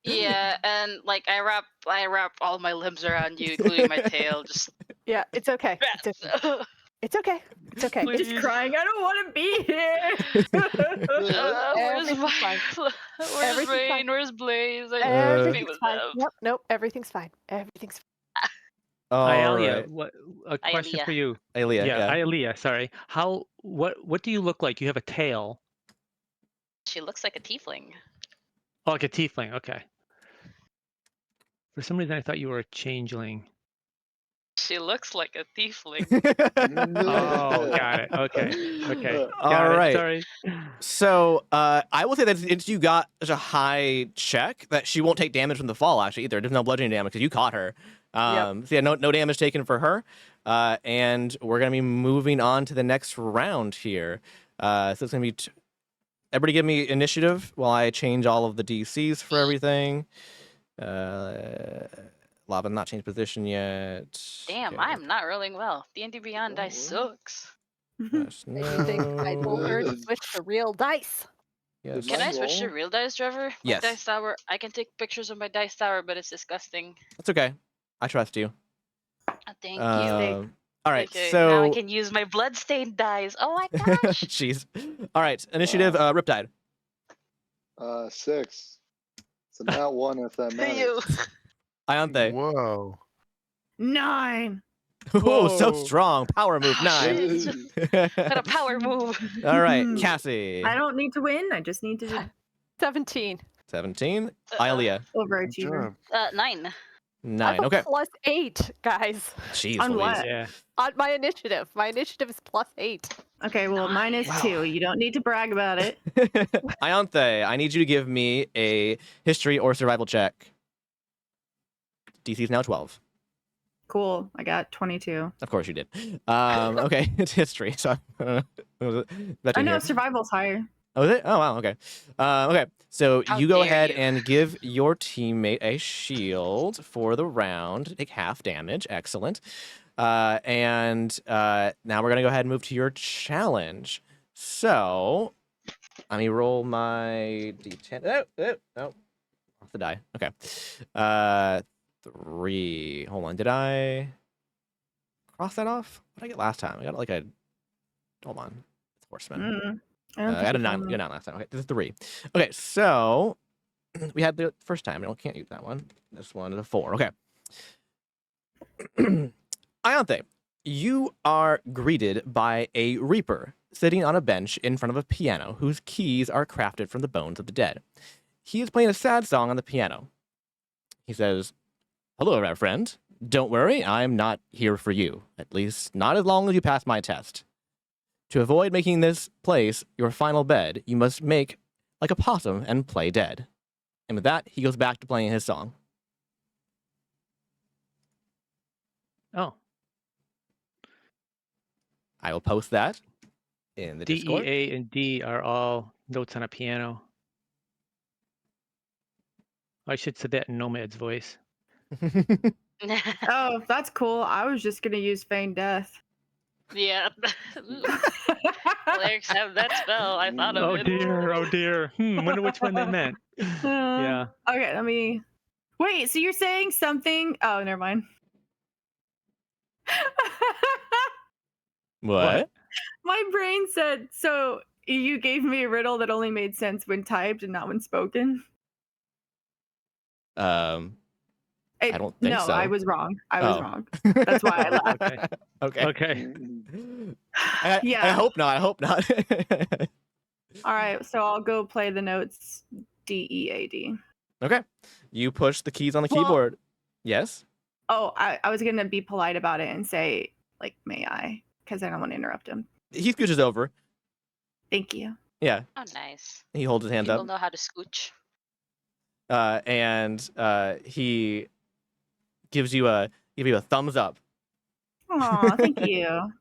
Yeah, and like I wrap all my limbs around you, including my tail. Just Yeah, it's okay. It's okay. It's okay. It's okay. Please. Just crying. I don't want to be here. where's Everything's my fine. where's Everything's Rain? fine. Where's Blaze? I Everything's feel fine. them. Nope, nope. Everything's fine. Everything's fine. all Ailia, right. what a question Ailia. for you. Aelia, Yeah, yeah. Ailia, sorry. What do you look like? You have a tail. She looks like a tiefling. Oh, like a tiefling, okay. For some reason I thought you were a changeling. She looks like a tiefling. Oh, got it. Okay. Okay. All Got right. it. Sorry. So I will say that since you got such a high check that she won't take damage from the fall actually either. There's no bludgeoning damage because you caught her. So yeah, no damage taken for her. And we're gonna be moving on to the next round here. So it's gonna be everybody give me initiative while I change all of the DCs for everything. Lava not changed position yet. Damn, Okay. I'm not rolling well. D&D Beyond dice sucks. Yes, You think I told her to No. switch to real dice? yes. Can I Mine switch to roll? real dice, Trevor? My Yes. dice tower. I can take pictures of my dice tower, but it's disgusting. That's okay. I trust you. Thank you. All right, Okay, so now I can use my bloodstained dice. Oh my gosh! jeez. All right, initiative. Riptide. 6. So not 1 if that You. matters. Ianthe. Whoa. 9. Oh, so Whoa. strong. Power move Oh, 9. shit. Got a power move. All right, Cassie. I don't need to win. I just need to 17. 17. Ilia. overachiever. 9. I have 9. a Okay. plus 8, guys. Jeez, On Louise. what? Yeah. On my initiative. My initiative is plus 8. Okay, well, mine is Wow. 2. You don't need to brag about it. Ianthe, I need you to give me a history or survival check. DC is now 12. Cool. I got 22. Of course you did. Okay, it's history. So I know survival's higher. Oh, is it? Oh, wow. Okay. Okay. So How you go dare ahead you. and give your teammate a shield for the round. Take half damage. Excellent. Now we're gonna go ahead and move to your challenge. So let me roll my d10. Oh, off the die. Okay. 3. Hold on. Did I cross that off? What did I get last time? I got like a. Hold on. It's horseman. I don't I got a think 9. you Yeah, 9 last time. Okay, this is 3. Okay, so we had the first time. I can't use that one. This one is a 4. Okay. Ianthe, you are greeted by a reaper sitting on a bench in front of a piano whose keys are crafted from the bones of the dead. He is playing a sad song on the piano. He says, "Hello, my friend. Don't worry, I'm not here for you. At least not as long as you pass my test. To avoid making this place your final bed, you must make like a possum and play dead." And with that, he goes back to playing his song. Oh. I will post that in the D, E, Discord. A, and D are all notes on a piano. I should say that in Nomad's voice. Oh, that's cool. I was just gonna use feign death. Yeah. Clerics have that spell. I thought of Oh it. dear, oh dear. Wonder which one they meant. Yeah. Okay, let me. Wait, so you're saying something? Oh, never mind. What? My brain said, so you gave me a riddle that only made sense when typed and not when spoken? I don't think no, so. I was wrong. I was Oh. wrong. That's why I laughed. Okay. Okay. Okay. I Yeah. hope not. I hope not. All right, so I'll go play the notes DEAD. Okay. You push the keys on the Well- keyboard. Yes. Oh, I was gonna be polite about it and say, like, may I? Because I don't want to interrupt him. He scooches over. Thank you. Yeah. Oh, nice. He holds his hand People up. know how to scooch. And he gives you a thumbs up. Aw, thank you.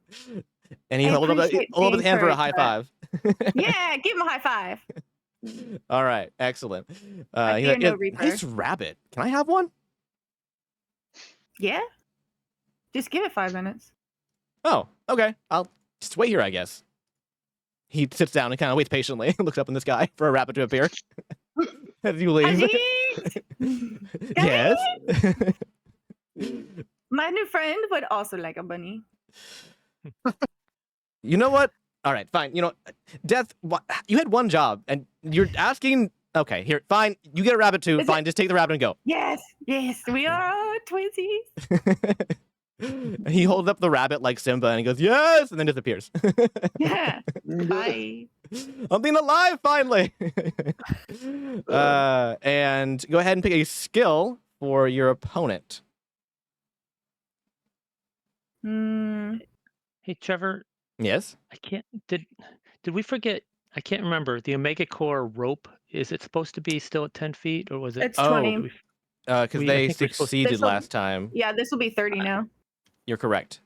And he I holds up appreciate his hand for a being high five. Yeah, give him a high five. All right, excellent. I He's fear like, no "Yeah, reaper." nice rabbit. Can I have one? Yeah? Just give it 5 minutes. Oh, okay. I'll just wait here, I guess. He sits down and kind of waits patiently, looks up in the sky for a rabbit to appear. As you leave. Yes. My new friend would also like a bunny. You know what? All right, fine. You know, Death, you had one job, and you're asking. Okay, here, fine. You get a rabbit too. Is Fine, just take the rabbit and go. Yes, we are twinsies. And he holds up the rabbit like Simba, and he goes, "Yes," and then disappears. Yeah. Bye. I'm being alive finally. And go ahead and pick a skill for your opponent. Hey, Trevor, Yes. I can't. Did we forget? I can't remember. The Omega Core rope. Is it supposed to be still at 10 feet, or was it? It's Oh, 20. Because I they think we're supposed to- succeeded This'll- last time. Yeah, this will be 30 now. You're correct.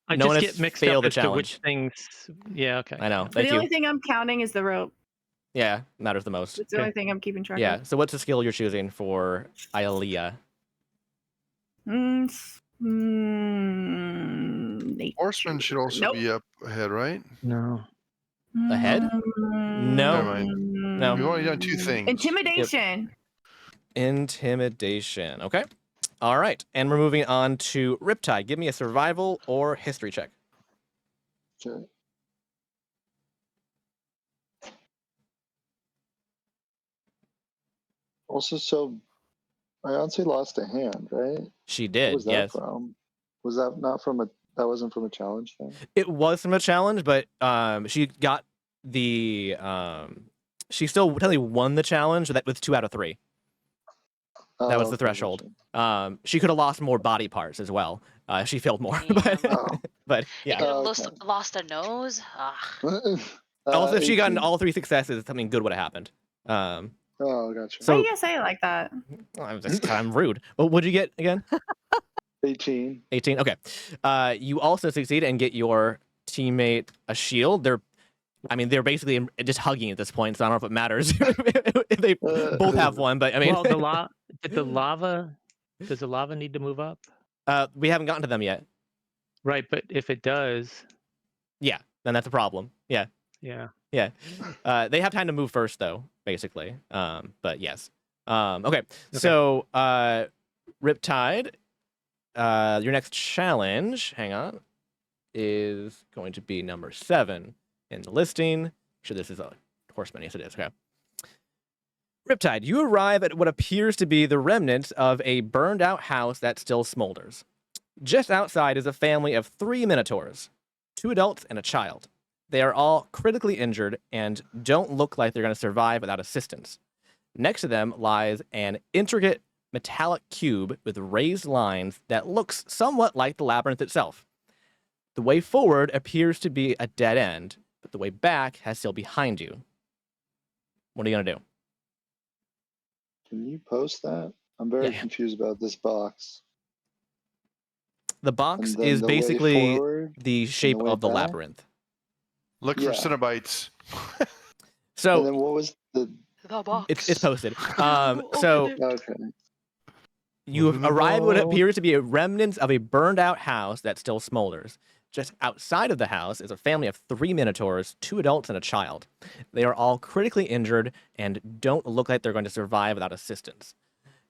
I No one just has get mixed failed up the as to which challenge. things. Yeah. Okay. I know. But Thank the you. only thing I'm counting is the rope. Yeah, matters the most. It's the only thing I'm keeping track Yeah. of. So what's the skill you're choosing for Ialea? Nature. Horseman should also Nope. be up ahead, right? No. Ahead? No. Never mind. No. We've only done 2 things. Intimidation. Intimidation. Okay. All right. And we're moving on to Riptide. Give me a survival or history check. Okay. Also, so Beyonce lost a hand, right? She What did. was that Yes. from? Was that not from a? That wasn't from a challenge thing. It was from a challenge, but she got the she still technically won the challenge. That was 2 out of 3. That was the okay, threshold. gotcha. She could have lost more body parts as well. She failed more, but, Oh. but They yeah. could have Oh, lost a nose. Ugh. Also, if she got 18. all 3 successes, something good would have happened. Oh, gotcha. Why So you gotta say it like that? I'm rude. But what'd you get again? 18. 18. Okay. You also succeed and get your teammate a shield. They're basically just hugging at this point, so I don't know if it matters if they both have one. But I mean, Well, does the lava need to move up? we haven't gotten to them yet. Right, but if it does, Yeah, then that's a problem. Yeah, yeah. yeah. They have time to move first, though, basically. But yes. Okay. So, Riptide, your next challenge, hang on, is going to be number 7 in the listing. Make sure this is a horseman. Yes, it is. Okay. Riptide, you arrive at what appears to be the remnants of a burned out house that still smolders. Just outside is a family of 3 minotaurs, 2 adults and a child. They are all critically injured and don't look like they're going to survive without assistance. Next to them lies an intricate metallic cube with raised lines that looks somewhat like the labyrinth itself. The way forward appears to be a dead end, but the way back has still behind you. What are you going to do? Can you post that? I'm very Yeah. confused about this box. The box And then is the way basically forward the shape way of the back? labyrinth. Look Yeah. for Cinnabites. And So then what was the? The box. it's posted. Open So it. Okay. you What's in the arrive at what ball? appears to be a remnants of a burned out house that still smolders. Just outside of the house is a family of 3 minotaurs, 2 adults and a child. They are all critically injured and don't look like they're going to survive without assistance.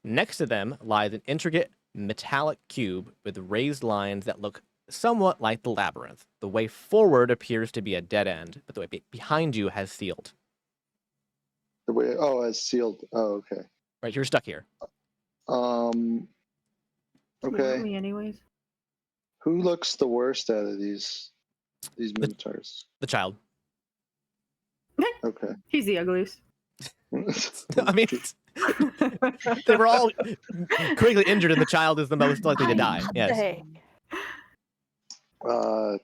Next to them lies an intricate metallic cube with raised lines that look somewhat like the labyrinth. The way forward appears to be a dead end, but the way behind you has sealed. The way. Oh, it's sealed. Oh, okay. Right, you're stuck here. Um. Who are Okay. we anyways? Who looks the worst out of these minotaurs? The child. Okay. He's the ugliest. I mean, they were all critically injured, and the child is the most likely to die. Yes. Hey. Oh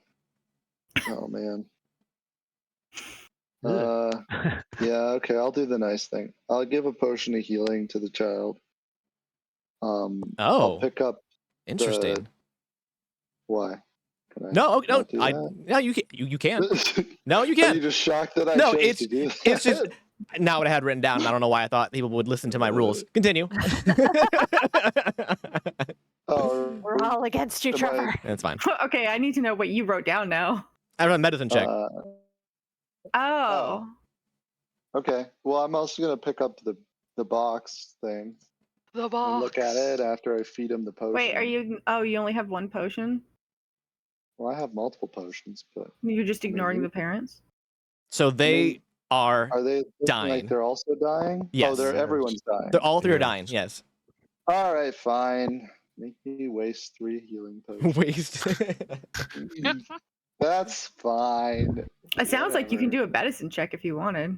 man. Yeah. Okay. I'll do the nice thing. I'll give a potion of healing to the child. I'll Oh, pick up. interesting. Why? Can I No, not do that? no, you can. You can. No, you Are you can. just shocked that I No, chose to do that? It's just not what I had written down. And I don't know why I thought people would listen to my rules. Continue. Oh, We're all against you, Am I- Trevor. That's fine. Okay, I need to know what you wrote down now. I run a medicine check. Oh. Okay. Well, I'm also gonna pick up the box thing The box. and look at it after I feed him the potion. Wait, are you? Oh, you only have one potion? Well, I have multiple potions, but You're just I mean, ignoring you- the parents? So they are. are they looking Dying. like they're also dying? Oh, Yes. everyone's dying. They're all 3 are Yes. dying. Yes. All right, fine. Make me waste 3 healing potions. Waste. That's fine. It sounds like you can Whatever. do a medicine check if you wanted.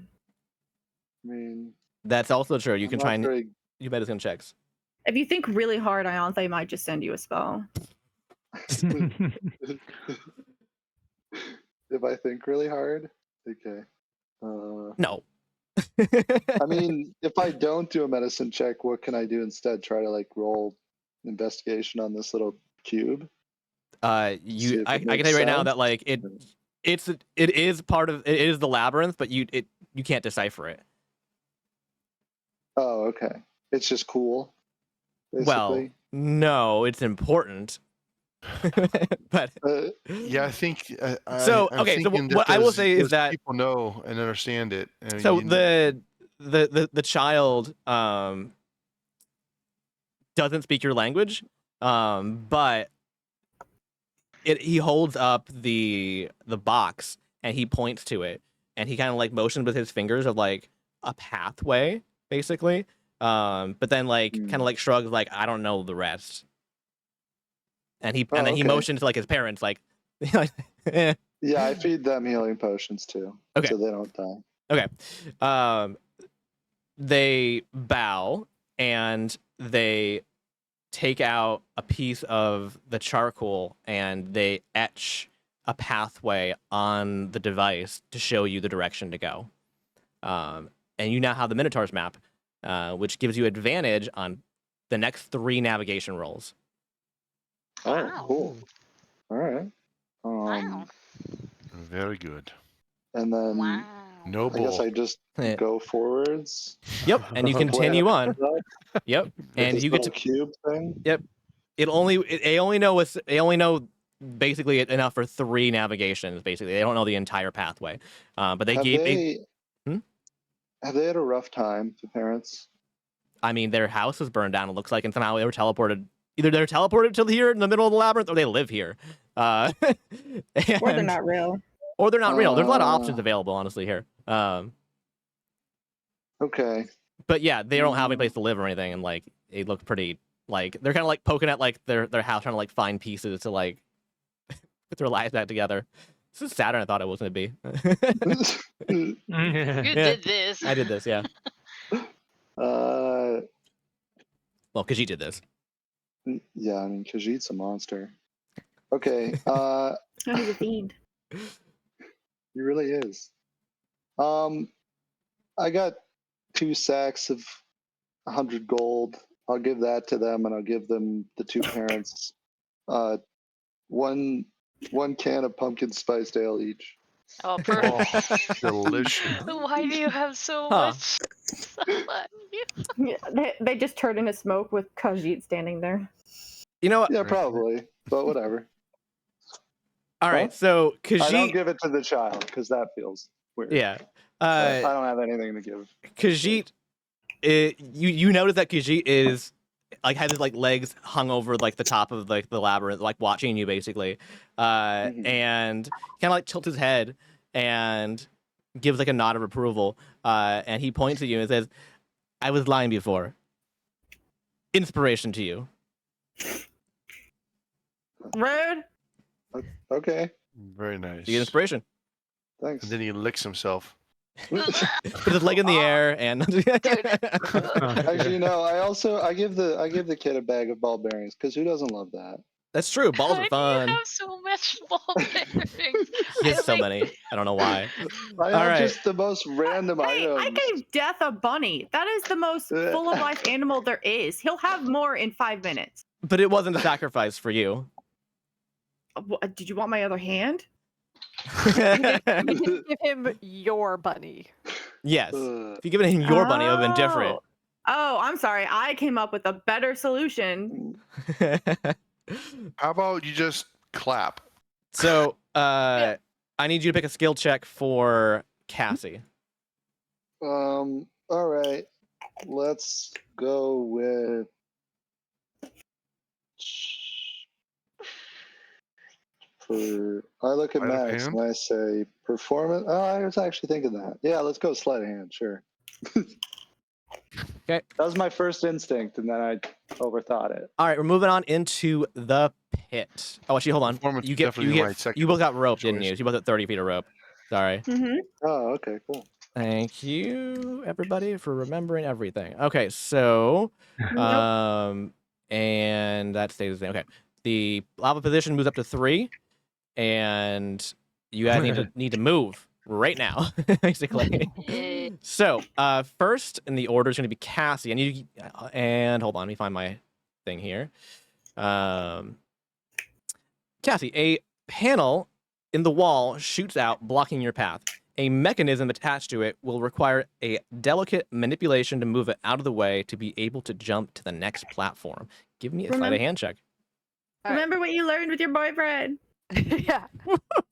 I mean, That's also true. You I'm can not try and very- do medicine checks. If you think really hard, Ianthe might just send you a spell. If I think really hard, okay. No. I mean, if I don't do a medicine check, what can I do instead? Try to like roll investigation on this little cube. See I if can it tell makes you right now sense? that like it is part of it is the labyrinth, but you can't decipher it. Oh, okay. It's just cool. Well, Basically. no, it's important. But Yeah, I think. So, I'm okay, so thinking what I will those- say is those that- people know and understand it. and so you know- the child doesn't speak your language, but he holds up the box and he points to it and he kind of like motions with his fingers of like a pathway basically, but then like kind of like shrugs like I don't know the rest, and then he okay. motions to like his parents like eh. Yeah, I feed them healing potions too. Okay. So they don't die. Okay. They bow and they take out a piece of the charcoal and they etch a pathway on the device to show you the direction to go. And you now have the Minotaur's map, which gives you advantage on the next 3 navigation rolls. Oh, Wow. cool. All right. Wow. Very good. And then Wow. No I guess bull. I just Eh. go forwards. Yep, and you continue on. Yep, and This you get little to. cube thing. They only know basically enough for 3 navigations. Basically, they don't know the entire pathway. But they Have gave. they, Hmm? have they had a rough time, the parents? I mean, their house was burned down. It looks like, and somehow they were teleported. Either they're teleported to here in the middle of the labyrinth, or they live here. Or they're And- not real. Or they're not real. There's a lot of options available, honestly, here. Okay. But yeah, they don't have any place to live or anything, and like they look pretty like they're kind of like poking at like their house, trying to like find pieces to like put their lives back together. This is sadder than I thought it was going to be. You did this. I did this, yeah. uh, Well, because you did this. yeah, I mean, Khajiit's a monster. Okay. Oh, he's a fiend. He really is. I got 2 sacks of 100 gold. I'll give that to them, and I'll give them the 2 parents one can of pumpkin spiced ale each. Oh, Oh, perfect. delicious. Why do you have so Huh. much? Yeah, they just turned into smoke with Khajiit standing there. You know what? Yeah, probably. But whatever. All right, so I don't Khajiit, give it to the child because that feels weird. yeah, But I don't have anything to give. Khajiit, you notice that Khajiit is like has his like legs hung over like the top of like the labyrinth, like watching you basically, Mhm. and kind of like tilts his head and gives like a nod of approval, and he points at you and says, "I was lying before. Inspiration to you." Rude. Okay, You Very nice. get inspiration. thanks. And then he licks himself. Put his leg in the air and. Actually, no. I give the kid a bag of ball bearings because who doesn't love that? That's true. Balls Why are do you fun. have so much ball bearings? He has I so like- many. I don't know why. I All have right. just the most random Hey, I items. gave Death a bunny. That is the most full of life animal there is. He'll have more in 5 minutes. But it wasn't a sacrifice for you. Did you want my other hand? You didn't give him your bunny. Yes. Ugh. If you given him your bunny, it would have been different. Oh, I'm sorry. I came up with a better solution. How about you just clap? So, I need you to pick a skill check for Cassie. All right. Let's go with. I look at Sleight of Max hand? and I say performance. Oh, I was actually thinking that. Yeah, let's go sleight of hand. Sure. Okay. That was my first instinct, and then I overthought it. All right, we're moving on into the pit. Oh, actually, hold on. Performance You is get definitely my second you both got rope, didn't choice. you? You both got 30 feet of rope. Sorry. Mm-hmm. Oh, okay, cool. Thank you, everybody, for remembering everything. Okay, so, and that stays the same. Okay, the lava position moves up to 3, and you guys need to move right now, basically. Yay. So, first in the order is going to be Cassie, and hold on, let me find my thing here. Cassie, a panel in the wall shoots out, blocking your path. A mechanism attached to it will require a delicate manipulation to move it out of the way to be able to jump to the next platform. Give me a sleight of hand check. All right. Remember what you learned with your boyfriend. Yeah.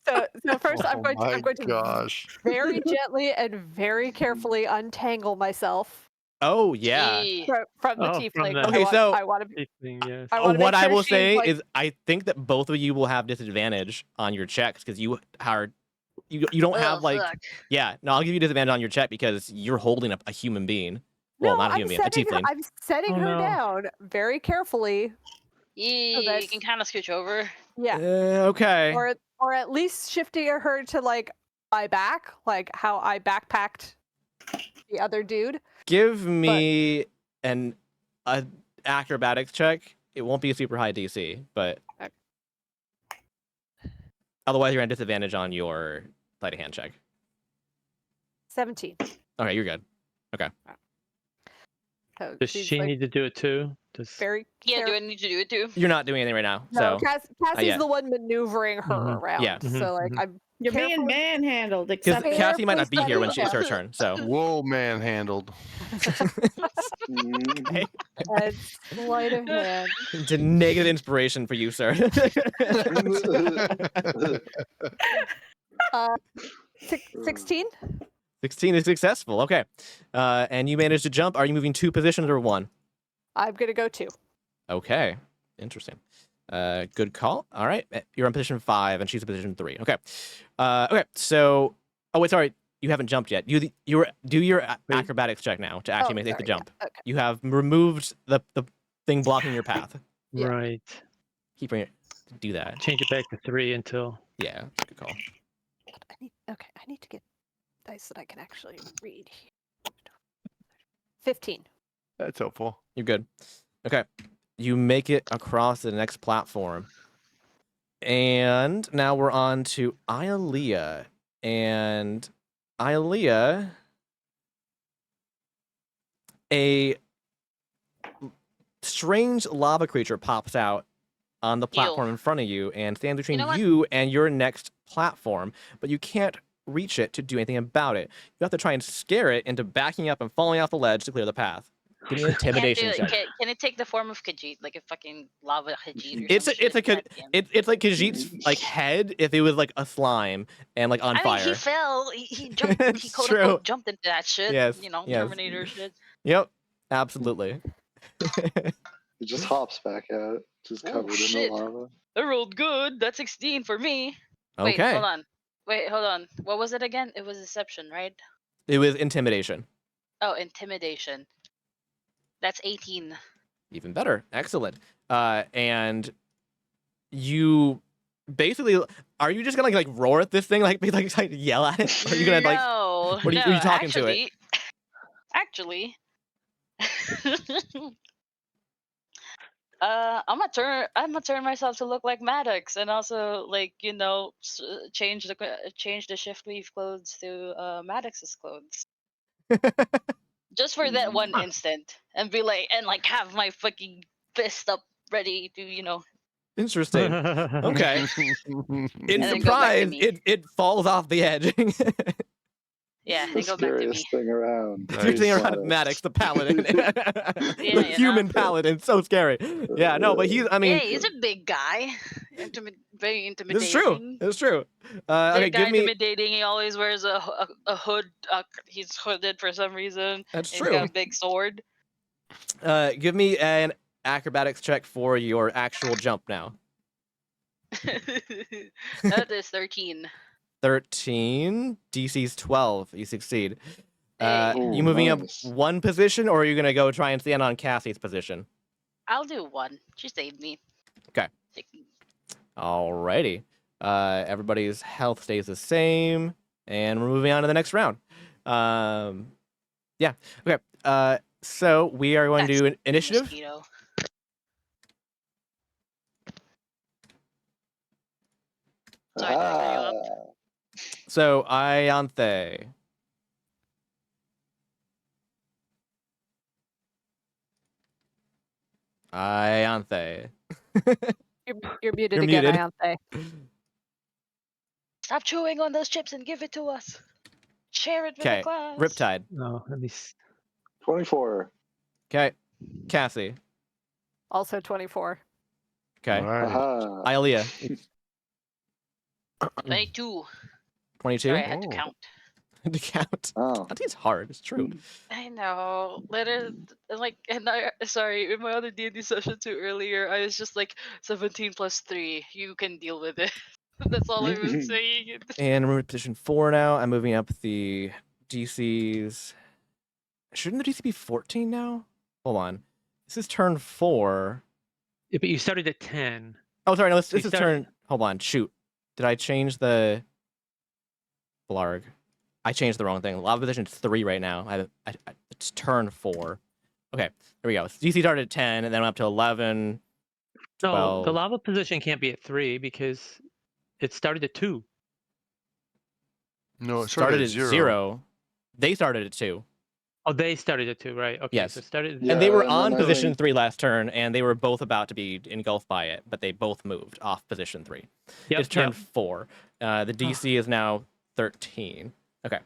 So first I'm going my to gosh. very gently and very carefully untangle myself Oh, yeah. Gee. from the Oh, tiefling. from the- Okay, so- I want to. Yes. I wanna What make I sure will she's, say like- is I think that both of you will have disadvantage on your checks because you don't have Ugh, like fuck. yeah, no, I'll give you disadvantage on your check because you're holding a human being. Well, No, not a I'm human being, a setting her, tiefling. I'm setting Oh, her no. down very carefully. You that's- can kind of scooch over. Yeah. Okay. Or at least shifting her to like my back, like how I backpacked the other dude. Give me a acrobatics check. It won't be a super high DC, but Okay. otherwise you're at disadvantage on your sleight of hand check. 17. Okay, you're good. So Does she's, she like, need to do it too? Does very Yeah, do I careful. need to do it too? You're not doing anything right now, No, so Cassie's yet. the one maneuvering her Mhm. around. Yeah. So like Mhm. I'm You're being carefully- manhandled. because Except Carefully Cassie might not be here when it's her setting turn. So Whoa, manhandled. Mhm. hey, and sleight of hand. it's a negative inspiration for you, sir. 16? 16 is successful. Okay, and you managed to jump. Are you moving 2 positions or 1? I'm gonna go 2. Okay, interesting. Good call. All right, you're on position 5, and she's in position 3. Okay, okay. So, oh wait, sorry, you haven't jumped yet. Do your Wait. acrobatics check now to actually make the sorry, jump. yeah, okay. You have removed the thing blocking your path. Yeah. right? Keep bringing it. Do that. Change it back to 3 until. Yeah, good call. I need to get dice that I can actually read. 15. That's helpful. You're good. Okay. You make it across the next platform. And now we're on to Ialea. And Ialea, a strange lava creature pops out on the platform in front of you and stands between know what? you and your next platform, but you can't reach it to do anything about it. You have to try and scare it into backing up and falling off the ledge to clear the path. Give me an Can't do intimidation it. check. Can it take the form of Khajiit, like a fucking lava Khajiit or It's some shit? God damn. it's like Khajiit's like head if it was like a slime and like on I fire. mean, he fell. He jumped. He It's quote true. unquote jumped into that shit. Yes, You know, yes. Terminator shit. Yep, absolutely. It just hops back out, just Oh, covered in the shit. lava. I rolled good. That's 16 for me. Wait, Okay. hold on. Wait, hold on. What was it again? It was deception, right? It was intimidation. Oh, intimidation. That's 18. Even better. Excellent. And you basically, are you just gonna like roar at this thing, like be like trying to yell at it? Or are you gonna like? No, What are you, no, are you talking to it? Actually, I'm gonna turn myself to look like Maddox, and also like change the shift weave clothes to Maddox's clothes, just for that one instant, and be like, and like have my fucking fist up ready to. Interesting. Okay. In And then go back to surprise, me. it falls off the edge. Yeah, The and go back to me. scariest thing around. You're Nice. sitting around Maddox, the paladin, the you human know? paladin. So scary. Yeah, no, but I mean, Yeah, he's a big guy. Very intimidating. it's true. It's true. Okay, Big guy, give me. intimidating. He always wears a hood. He's hooded for some reason. That's He's true. got a big sword. Give me an acrobatics check for your actual jump now. That is 13. 13. DC's 12. You succeed. Hey. You Ooh, moving nice. up one position, or are you gonna go try and stand on Cassie's position? I'll do one. She saved me. Okay. Alrighty. Everybody's health stays the same, and we're moving on to the next round. Yeah. Okay. So we are going to do an initiative. Mosquito. Sorry, did I cut you up? So Ianthe. Ianthe. You're muted You're again, muted. Ianthe. Stop chewing on those chips and give it to us. Share it with Okay. the class. Riptide. No, let me. 24. Okay. Cassie. Also 24. Okay. All right. Aha. Ialea. 22. 22. Sorry, I had to Oh. count. To count. Oh. Counting's hard. It's true. I know. Sorry, in my other D&D session too earlier, I was just like 17 plus 3. You can deal with it. That's all I was saying. And we're in position 4 now. I'm moving up the DCs. Shouldn't the DC be 14 now? Hold on. This is turn 4. Yeah, but you started at 10. Oh, sorry. No, this You is started- turn. Hold on. Shoot. Did I change the Blarg? I changed the wrong thing. Lava position is 3 right now. It's turn 4. Okay. There we go. DC started at 10, and then went up to 11. No, 12. the lava position can't be at 3 because it started at 2. No, it Started at 0. 0. They started at 2. Oh, they started at 2, right? Okay, Yes. so it started. Yeah, And they were and then on I position think- 3 last turn, and they were both about to be engulfed by it, but they both moved off position 3. Yep, It's turn yep. 4. The DC is now 13. Okay,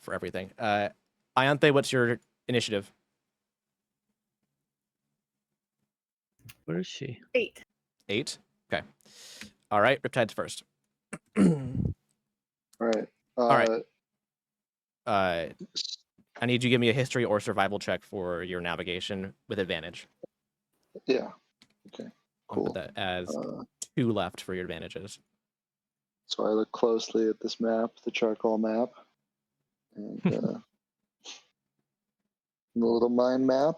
for everything. Ianthe, what's your initiative? Where is she? 8. 8. Okay. All right, Riptide's first. All right. right. I need you to give me a history or survival check for your navigation with advantage. Yeah. Okay. I'll Cool. put that as Uh, 2 left for your advantages. so I look closely at this map, the charcoal map, and the little mind map.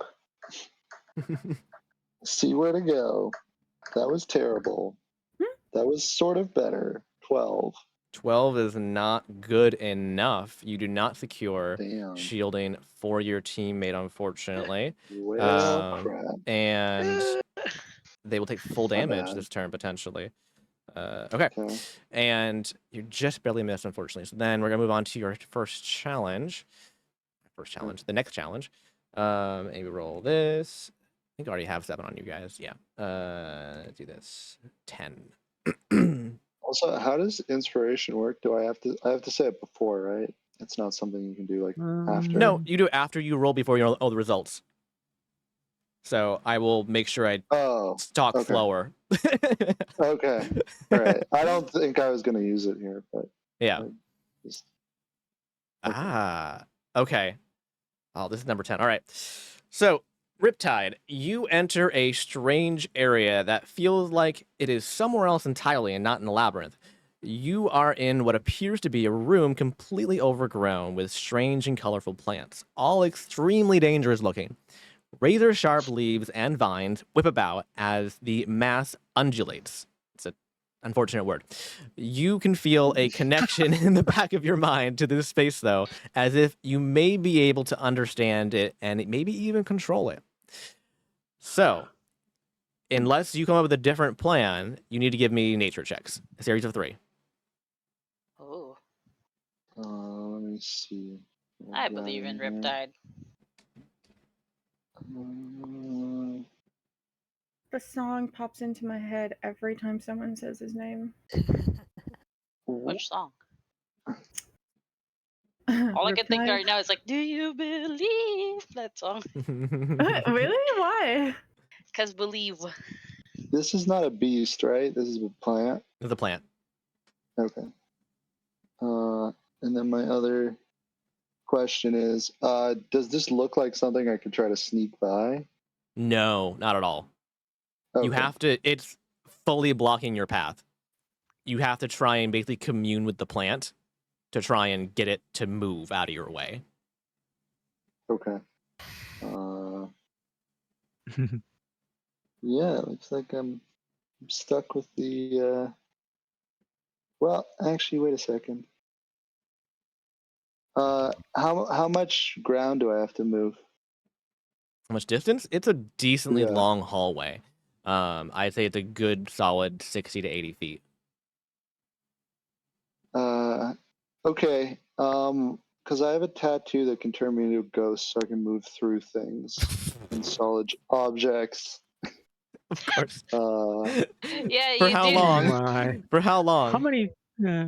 See where to go. That was terrible. That was sort of better. 12. 12 is not good enough. You do not secure Damn. shielding for your teammate, unfortunately. Well, crap. And they will take full My damage bad. this turn, potentially. Okay. Okay. And you just barely missed, unfortunately. So then we're going to move on to your first challenge. The next challenge. Maybe roll this. I think I already have 7 on you guys. Yeah. Do this. 10. Also, how does inspiration work? I have to say it before, right? It's not something you can do like after. No, you do it after you roll before you know all the results. So I will make sure I talk okay. slower. Okay. All right. I don't think I was going to use it here, but Yeah. just, Okay. Oh, this is number 10. All right. So, Riptide, you enter a strange area that feels like it is somewhere else entirely and not in a labyrinth. You are in what appears to be a room completely overgrown with strange and colorful plants, all extremely dangerous looking. Razor-sharp leaves and vines whip about as the mass undulates. It's an unfortunate word. You can feel a connection in the back of your mind to this space, though, as if you may be able to understand it and maybe even control it. So, unless you come up with a different plan, you need to give me nature checks. A series of 3. Oh, let me see. I believe in Riptide. The song pops into my head every time someone says his name. Which song? All I can think right now is like, "Do you believe?" That song. Really? Why? Because believe. This is not a beast, right? This is a plant. The plant. Okay. And then my other question is, does this look like something I could try to sneak by? No, not at all. Okay. You have to, it's fully blocking your path. You have to try and basically commune with the plant to try and get it to move out of your way. Okay. Yeah, it looks like I'm stuck with the. Well, actually, wait a second. How much ground do I have to move? How much distance? It's a decently Yeah. long hallway. I'd say it's a good solid 60 to 80 feet. Okay. Because I have a tattoo that can turn me into a ghost, so I can move through things and solid objects. Of course. Yeah, For you how do. long? My. For how long? How many?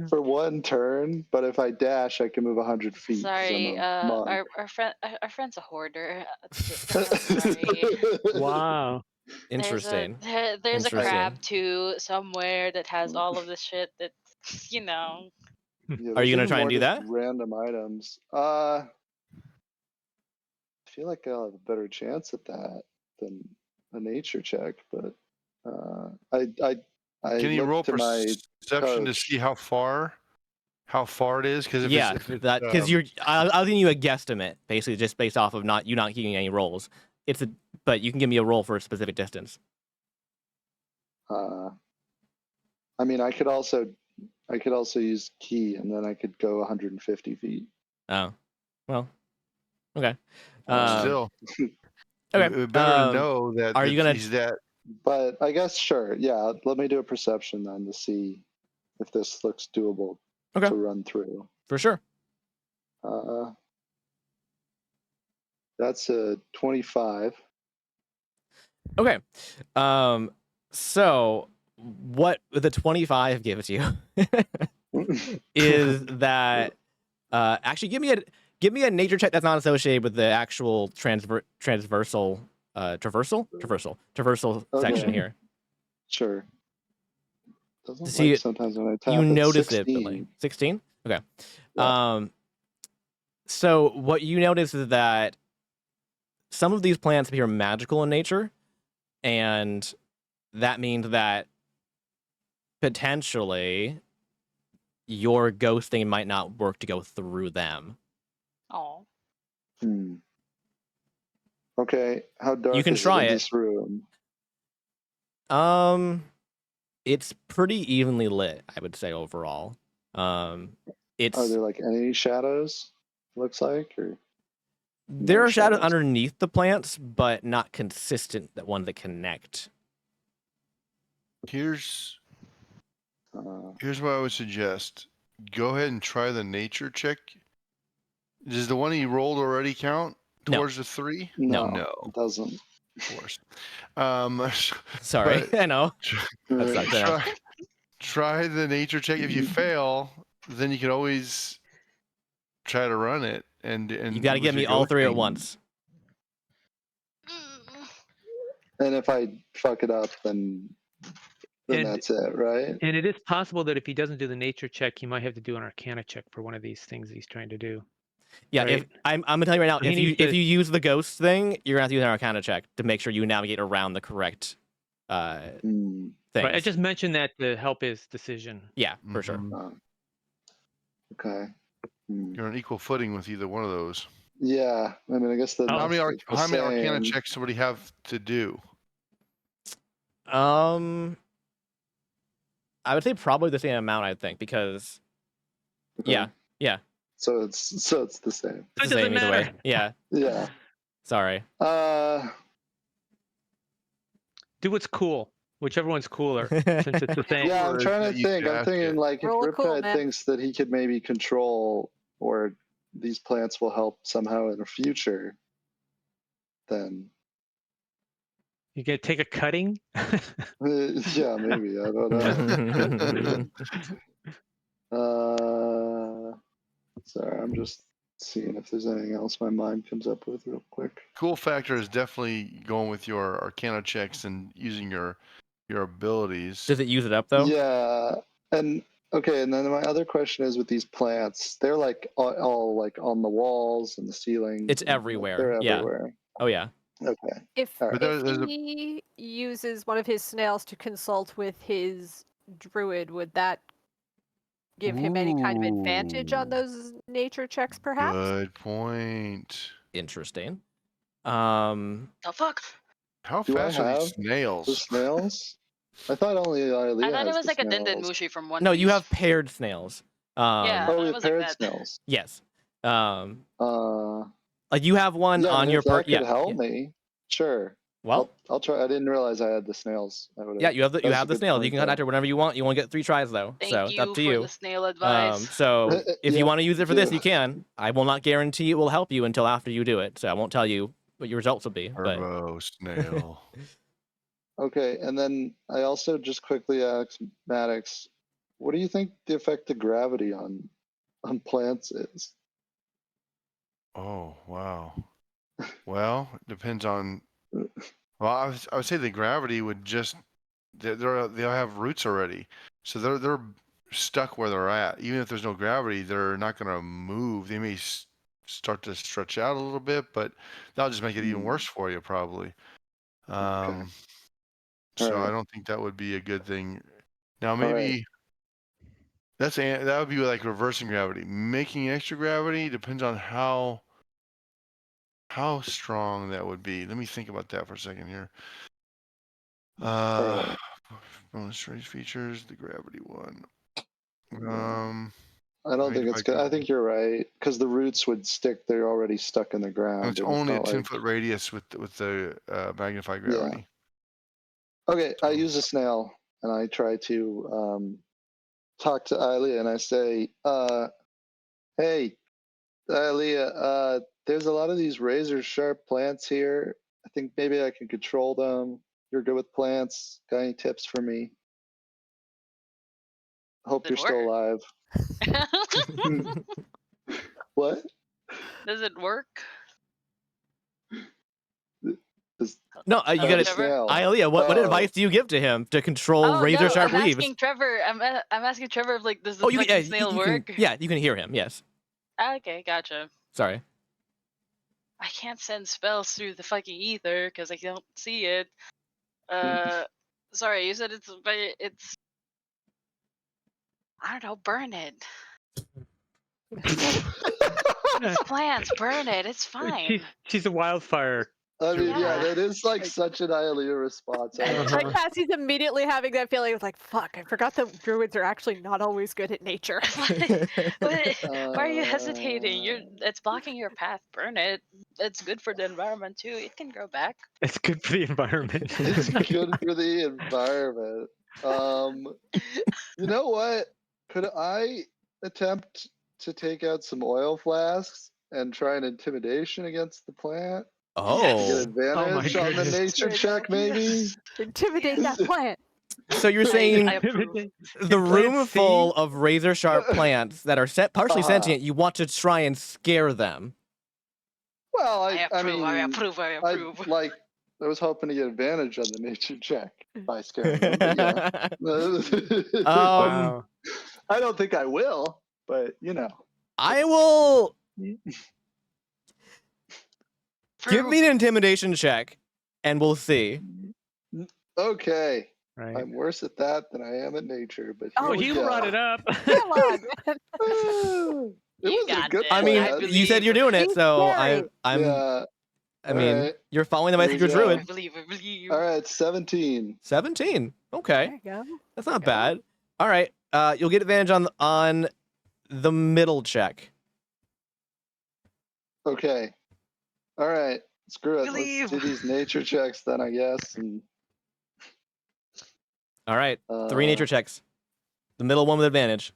For one turn, but if I dash, I can move 100 feet. 'cause Sorry, I'm a monk. our friend's a hoarder. Sorry. Wow. Interesting. There's a Interesting. crab too somewhere that has all of this shit that, you know. Yeah, Are you there's gonna even try and more do just that? Random items. I feel like I'll have a better chance at that than a nature check, but I Can you roll look to my perception to coach. see how far it is? Because if it's that because I'll give you a guesstimate, basically just based off of not giving any rolls. But you can give me a roll for a specific distance. I mean, I could also use key, and then I could go 150 feet. Oh, well, okay. still, Okay. we better know that Are you gonna? he's that. But I guess sure, yeah. Let me do a perception then to see if this looks doable Okay. to run through. For sure. That's a 25. Okay. So what the 25 gives you is that actually give me a nature check that's not associated with the actual traversal section here. Sure. Doesn't See, like sometimes when I tap you it. notice 16. it, Billy. 16? Okay. Yeah. So what you notice is that some of these plants appear magical in nature, and that means that potentially your ghosting might not work to go through them. Oh. Okay. How dark You can is try it in it. this room? It's pretty evenly lit, I would say overall. It's Are there like any shadows? Looks like, or there no are shadows shadows? underneath the plants, but not consistent. That one that connect. Here's what I would suggest. Go ahead and try the nature check. Does the one he rolled already count towards the 3? No, No. it doesn't. Of course. Sorry, but I know. That sucks. I know. try the nature check. If you fail, then you can always try to run it. And You got to with give me your all three at ghosting- once. And if I fuck it up, then And- that's it, right? And it is possible that if he doesn't do the nature check, he might have to do an Arcana check for one of these things he's trying to do. Yeah, if Right. I'm gonna tell you right now, So he if you needs to- use the ghost thing, you're gonna have to use an Arcana check to make sure you navigate around the correct things. Right, I just mentioned that to help his decision. Yeah, for sure. Mhm. Okay. You're on equal footing with either one of those. Yeah, I mean, I guess the How many Arcana same. checks somebody have to do? I would say probably the same amount. I think because Okay. yeah, So it's the same. it's It the same doesn't either way. matter. Yeah, Yeah. sorry. Do what's cool, whichever one's cooler, since it's the same. Yeah, I'm Or trying that to you think. could I'm ask thinking it. like if Roll a cool, Riptide man. thinks that he could maybe control or these plants will help somehow in the future, then You gonna take a cutting? yeah, maybe. I don't know. Sorry, I'm just seeing if there's anything else my mind comes up with real quick. Cool factor is definitely going with your Arcana checks and using your abilities. Does it use it up though? Yeah, and okay, and then my other question is with these plants, they're like all like on the walls and the ceiling. It's everywhere. They're Yeah. everywhere. Oh yeah. Okay. If, All right. But if there's a- he uses one of his snails to consult with his druid, would that give him any kind of advantage on Ooh. those nature checks, perhaps? Good point. Interesting. The fuck? How Do I fast are have these snails? The snails? I thought only Ilea I thought it has was the like a Dindin snails. Mushi from One No, Piece. you have paired snails. Yeah. Oh, it we was have like paired that. snails. Yes. Like You have one yeah, I on mean, your if that could yeah. help yeah. me, sure. Well, I'll try. I didn't realize I had the snails. yeah, you have the that's a good snails. You point, can contact though. her whenever you want. You want to get 3 tries though, Thank so it's you up to for you. the snail advice. So if Yeah, you want to use it for this, do. you can. I will not guarantee it will help you until after you do it. So I won't tell you what your results will be. But Turbo snail. Okay, and then I also just quickly asked Maddox, what do you think the effect of gravity on plants is? Oh wow. Well, it depends on. Well, I would say the gravity would just they'll have roots already, so they're stuck where they're at. Even if there's no gravity, they're not going to move. They may start to stretch out a little bit, but that'll just make it even worse for you probably. So Alright. I don't think that would be a good thing. Now Alright. maybe that would be like reversing gravity. Making extra gravity depends on how strong that would be. Let me think about that for a second here. Bonus trace features, the gravity one. I don't think it's good. I think you're right because the roots would stick. They're already stuck in the ground. It's and only a not 10-foot radius with the magnified gravity. Okay, I use a snail and I try to talk to Ilea and I say, hey, Ilea, there's a lot of these razor sharp plants here. I think maybe I can control them. You're good with plants. Got any tips for me? Hope Does you're it still alive. What? Does it work? no, you got it. Ilea, what advice do you give to him to control razor sharp I'm leaves? asking Trevor. I'm asking Trevor if like does the you fucking snail work? You can hear him. Yes. Okay, gotcha. Sorry. I can't send spells through the fucking ether because I don't see it. Sorry, you said it's I don't know, burn it. Plants, burn it. It's fine. She's a wildfire. I mean, Yeah. yeah, that is like such an Ilea response. Like Cassie's immediately having that feeling of like, fuck, I forgot that druids are actually not always good at nature. Why are you hesitating? It's blocking your path. Burn it. It's good for the environment too. It can grow back. It's good for the environment. It's good for the environment. You know what? Could I attempt to take out some oil flasks and try an intimidation against the plant? To get Oh. advantage on the goodness. nature check, maybe? Intimidate that plant. So you're saying I approve. the Plant room C? full of razor sharp plants that are partially Uh-huh. sentient, you want to try and scare them. Well, I approve. I mean, approve. I I approve. like. I was hoping to get advantage on the nature check by scaring them, but yeah. Um, I don't think I will, but you know. I will give Approve. me an intimidation check, and we'll see. Okay, Right. I'm worse at that than I am at nature, but here Oh, Well, we you go. brought it up. Come on, man. It You wasn't a got good this. I plan. mean, you said you're doing it, Be so scary. I'm. Yeah. I mean, Alright. you're following the Here advice we of your go. I druid. believe. I believe. All right, 17. 17. Okay, There you go. that's not Go. bad. All right, you'll get advantage on the middle check. Okay. All right. Screw it. Believe. Let's do these nature checks then, I guess. And All right, 3 nature checks. The middle one with advantage.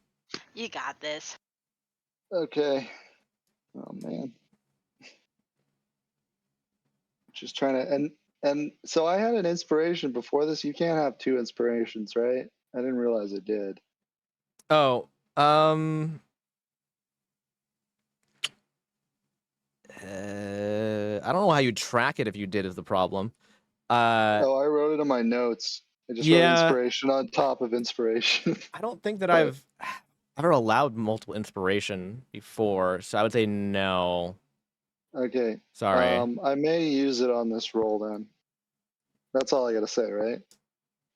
You got this. Okay. Oh man. Just trying to and so I had an inspiration before this. You can't have 2 inspirations, right? I didn't realize it did. Oh, I don't know how you track it if you did is the problem. Oh, I wrote it in my notes. I just yeah. wrote inspiration on top of inspiration. I don't think that But- I've ever allowed multiple inspiration before, so I would say no. Okay. Sorry. I may use it on this roll then. That's all I gotta say, right?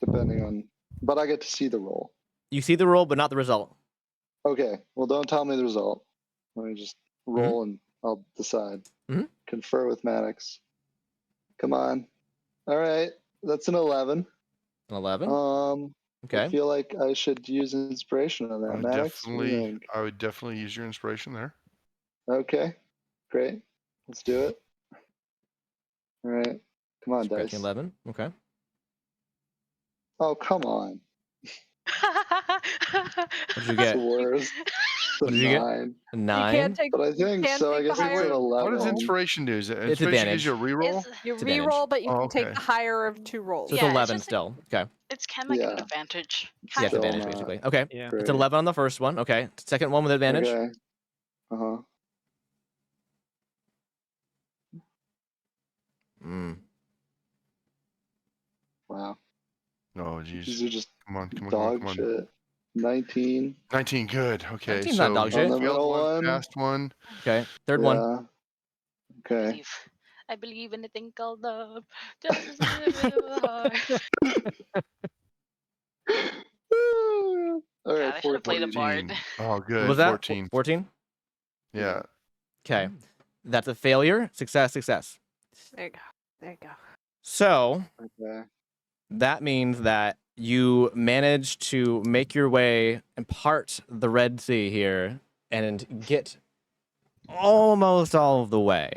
Depending on, but I get to see the roll. You see the roll, but not the result. Okay. Well, don't tell me the result. Let me just roll and I'll decide. Mhm. Confer with Maddox. Come on. All right. That's an 11. 11. I Okay. feel like I should use inspiration on I that, would Maddox. What do you think? definitely use your inspiration there. Okay. Great. Let's do it. All right. Come on, Scratching dice. 11. Okay. Oh, come on. What did you That's get? the worst. What did you get? 9. A You 9. can't take. But I think can't so. I take the guess it's higher an of- 11. What does inspiration do? Is it It's inspiration advantage. gives you a reroll? It's, You It's advantage. re-roll, but you Oh, can take okay. the higher of 2 rolls. So it's Yeah, it's 11 just still. Okay. it's kind of like an Yeah. advantage. Yeah, it's Kind Still of. advantage, not. basically. Okay. Yeah. Great. It's 11 on the first one. Okay. Second one with advantage. Okay. Uh-huh. Mm. Wow. Oh, These jeez. are just Come on, come on, dog come on. shit. 19. 19, good. Okay, 19's not so dog shit. On the failed middle one, one. passed one. Okay. Third one. Yeah. Okay. Believe. I believe in a thing called love. Just a little bit of a heart. All God, right, I should have played a 14. bard. 14. Oh, good. What was that? 14. 14? Yeah. Okay. That's a failure. Success, success. There you go. There you go. So Okay. that means that you manage to make your way and part the Red Sea here and get almost all of the way.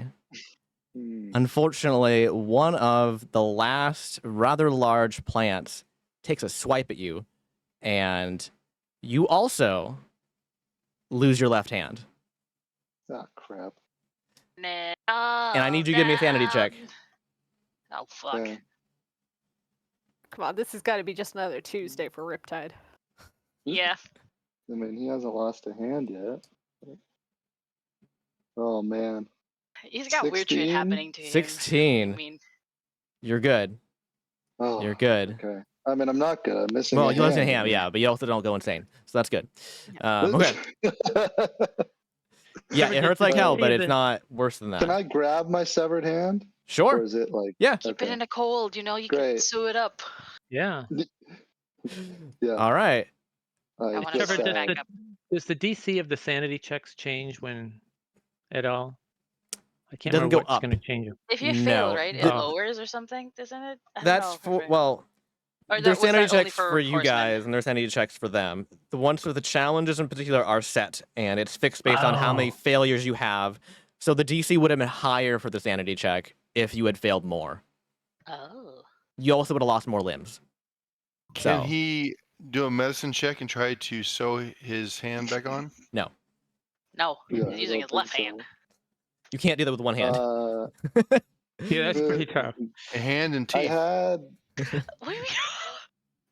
Hmm. Unfortunately, one of the last rather large plants takes a swipe at you, and you also lose your left hand. Ah, crap. Nah, And I need you to give me a sanity check. Oh fuck. Okay. Come on, this has got to be just another Tuesday for Riptide. Yeah. I mean, he hasn't lost a hand yet. Oh, man. He's got weird shit 16? happening to him. 16. I mean, You're good. Oh, You're good. okay. I mean, I'm not good. I'm missing Well, a you lose a hand. hand, yeah, but you also don't go insane. So that's good. Okay. Yeah, it hurts like hell, but it's not worse than that. Can I grab my severed hand? Or Sure. is it like... Yeah. keep it Okay. in a cold, you know, you can Great. sew it up. Yeah. Yeah. All right. I I want to guess Trevor, sew it I- back up. does the DC of the sanity checks change when at all? I can't Doesn't remember go what's up. going to change them. If you No, fail, right, it the- lowers or something, doesn't it? I don't That's know if I for, forget. well, Or there's was sanity that only checks for you horsemen? guys, and there's sanity checks for them. The ones for the challenges in particular are set, and it's fixed based on how many Oh. failures you have. So the DC would have been higher for the sanity check if you had failed more. Oh. You also would have lost more limbs. Can So, he do a medicine check and try to sew his hand back on? no. No, Yeah, he's I using don't his left think hand. You can't do that with one hand. Yeah, that's pretty tough. A hand and I teeth. had... What do you mean?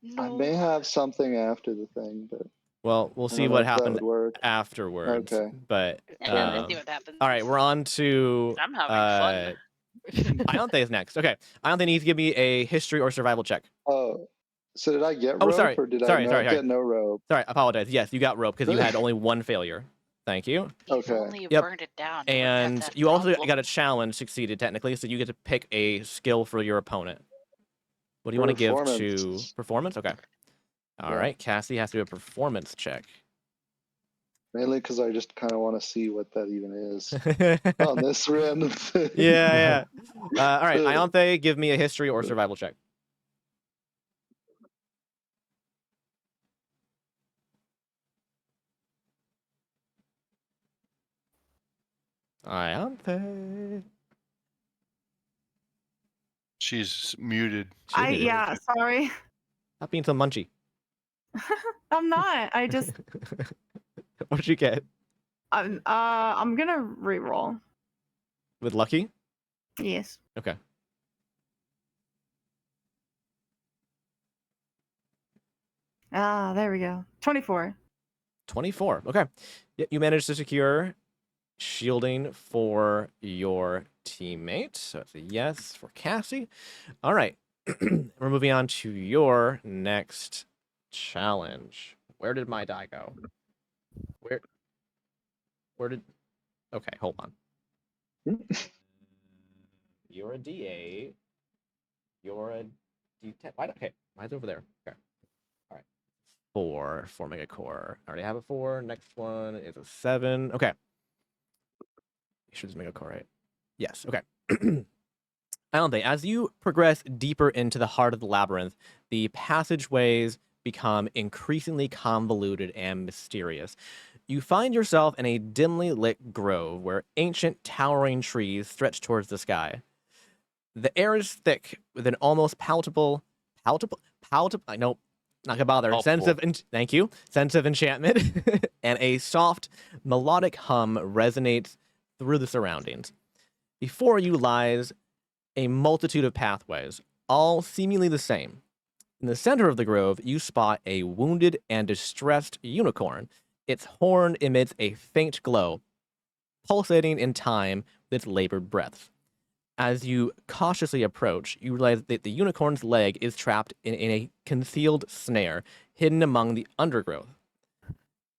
I No. may have something after the thing, but Well, we'll I see don't know what if that happened would work. afterwards. Okay. But Yeah, Fair we'll enough. see what happens. all right, we're on to I'm having fun. Ionte is next. Okay, Ionte needs to give me a history or survival check. Oh, so did I get Oh, rope sorry, or did I sorry. get no rope? Sorry, I apologize. Yes, you got rope because you had only one failure. Thank you. If Okay. only you Yep. burned it down. You wouldn't have And that you also problem. got a challenge succeeded technically, so you get to pick a skill for your opponent. What do you want to give to Performance. performance? Okay. All Yeah. right, Cassie has to do a performance check. Mainly because I just kind of want to see what that even is on this random thing. Yeah. All right, Ugh. Ionte, give me a history or survival check. Ionte. She's muted. Yeah, sorry. Stop being so munchy. I'm not. I just What did you get? I'm gonna re-roll. With lucky? Yes. Okay. Ah, there we go. 24. 24. Okay. You managed to secure shielding for your teammate. So it's a yes for Cassie. All right. We're moving on to your next challenge. Where did my die go? Where did... Okay, hold on. You're a D8. You're a D10. Why? Okay, mine's over there. Okay. All right. 4 mega core. I already have a 4. Next one is a 7. Okay. Should this mega core, right? Yes. Okay. Ionte, as you progress deeper into the heart of the labyrinth, the passageways become increasingly convoluted and mysterious. You find yourself in a dimly lit grove where ancient towering trees stretch towards the sky. The air is thick with an almost palpable, I know, not gonna bother, thank you, sense of enchantment, and a soft, melodic hum resonates through the surroundings. Before you lies a multitude of pathways, all seemingly the same. In the center of the grove, you spot a wounded and distressed unicorn. Its horn emits a faint glow, pulsating in time with its labored breaths. As you cautiously approach, you realize that the unicorn's leg is trapped in a concealed snare hidden among the undergrowth.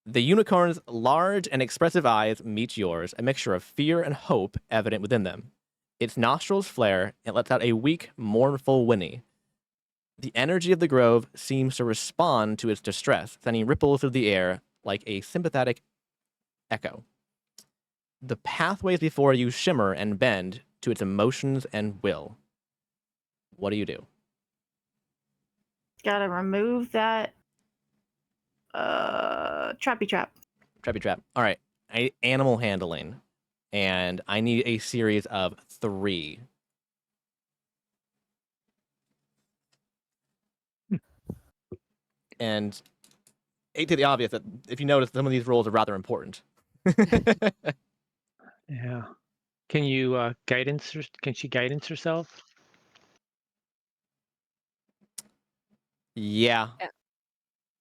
The unicorn's large and expressive eyes meet yours, a mixture of fear and hope evident within them. Its nostrils flare and lets out a weak, mournful whinny. The energy of the grove seems to respond to its distress, sending ripples through the air like a sympathetic echo. The pathways before you shimmer and bend to its emotions and will. What do you do? Gotta remove that trappy trap. Trappy trap. All right. Animal handling. And I need a series of 3. And hate to the obvious that if you notice, some of these rules are rather important. Yeah. Can you guidance? Can she guidance herself? Yeah.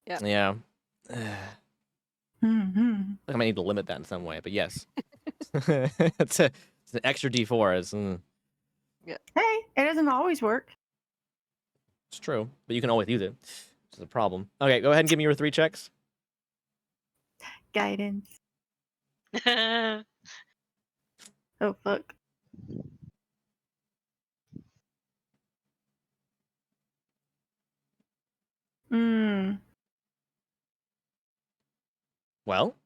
Yeah. Yeah. Mm-hmm. I might need to limit that in some way, but yes. it's an extra D4. Hey, it doesn't always work. It's true, but you can always use it. Which is a problem. Okay, go ahead and give me your 3 checks. Guidance. Oh fuck. Mm. Well,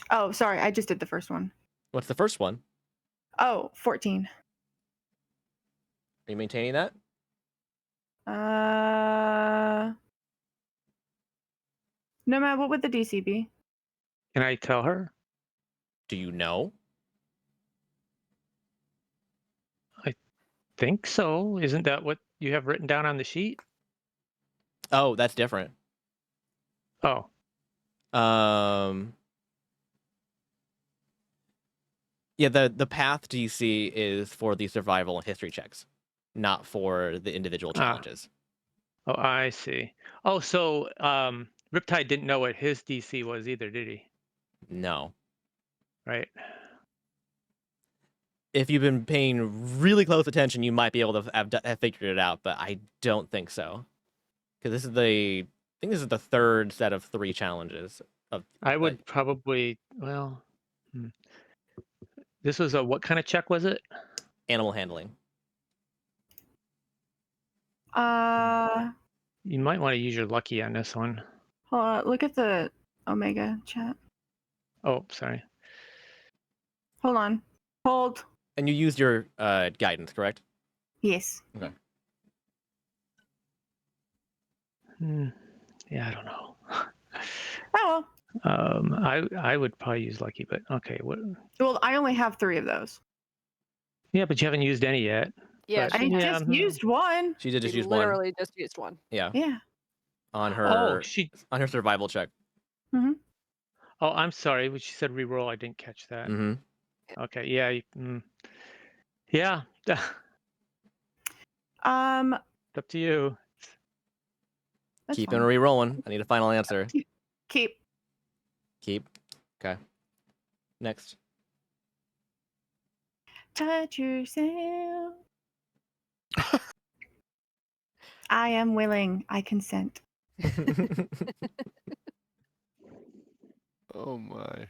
Oh, sorry. I just did the first one. what's the first one? Oh, 14. Are you maintaining that? No, man. What would the DC be? Can I tell her? Do you know? Think so. Isn't that what you have written down on the sheet? Oh, that's different. Oh, Yeah, the path DC is for the survival and history checks. not for the individual challenges. Oh, I see. Oh, so Riptide didn't know what his DC was either, did he? No. Right. If you've been paying really close attention, you might be able to have figured it out, but I don't think so. Because I think this is the third set of 3 challenges. I would probably, this was what kind of check was it? Animal handling. You might want to use your lucky on this one. Hold on, look at the Omega chat. Oh, sorry. Hold on. Hold. And you used your guidance, correct? Yes. Okay. Yeah, I don't know. Oh I would probably use lucky, but okay. What? well, I only have 3 of those. Yeah, but you haven't used any yet. Yeah, But- I she just used one. She did just she use one. literally just used one. Yeah. Yeah. On Oh, her on her survival check. Mm-hmm. Oh, I'm sorry. When she said reroll, I didn't catch that. Mm-hmm. Okay. Yeah. Yeah. It's up to you. That's Keep fine. on re-rolling. I need a final answer. Keep. Keep. Okay. Next. Touch yourself. I am willing. I consent. Oh my.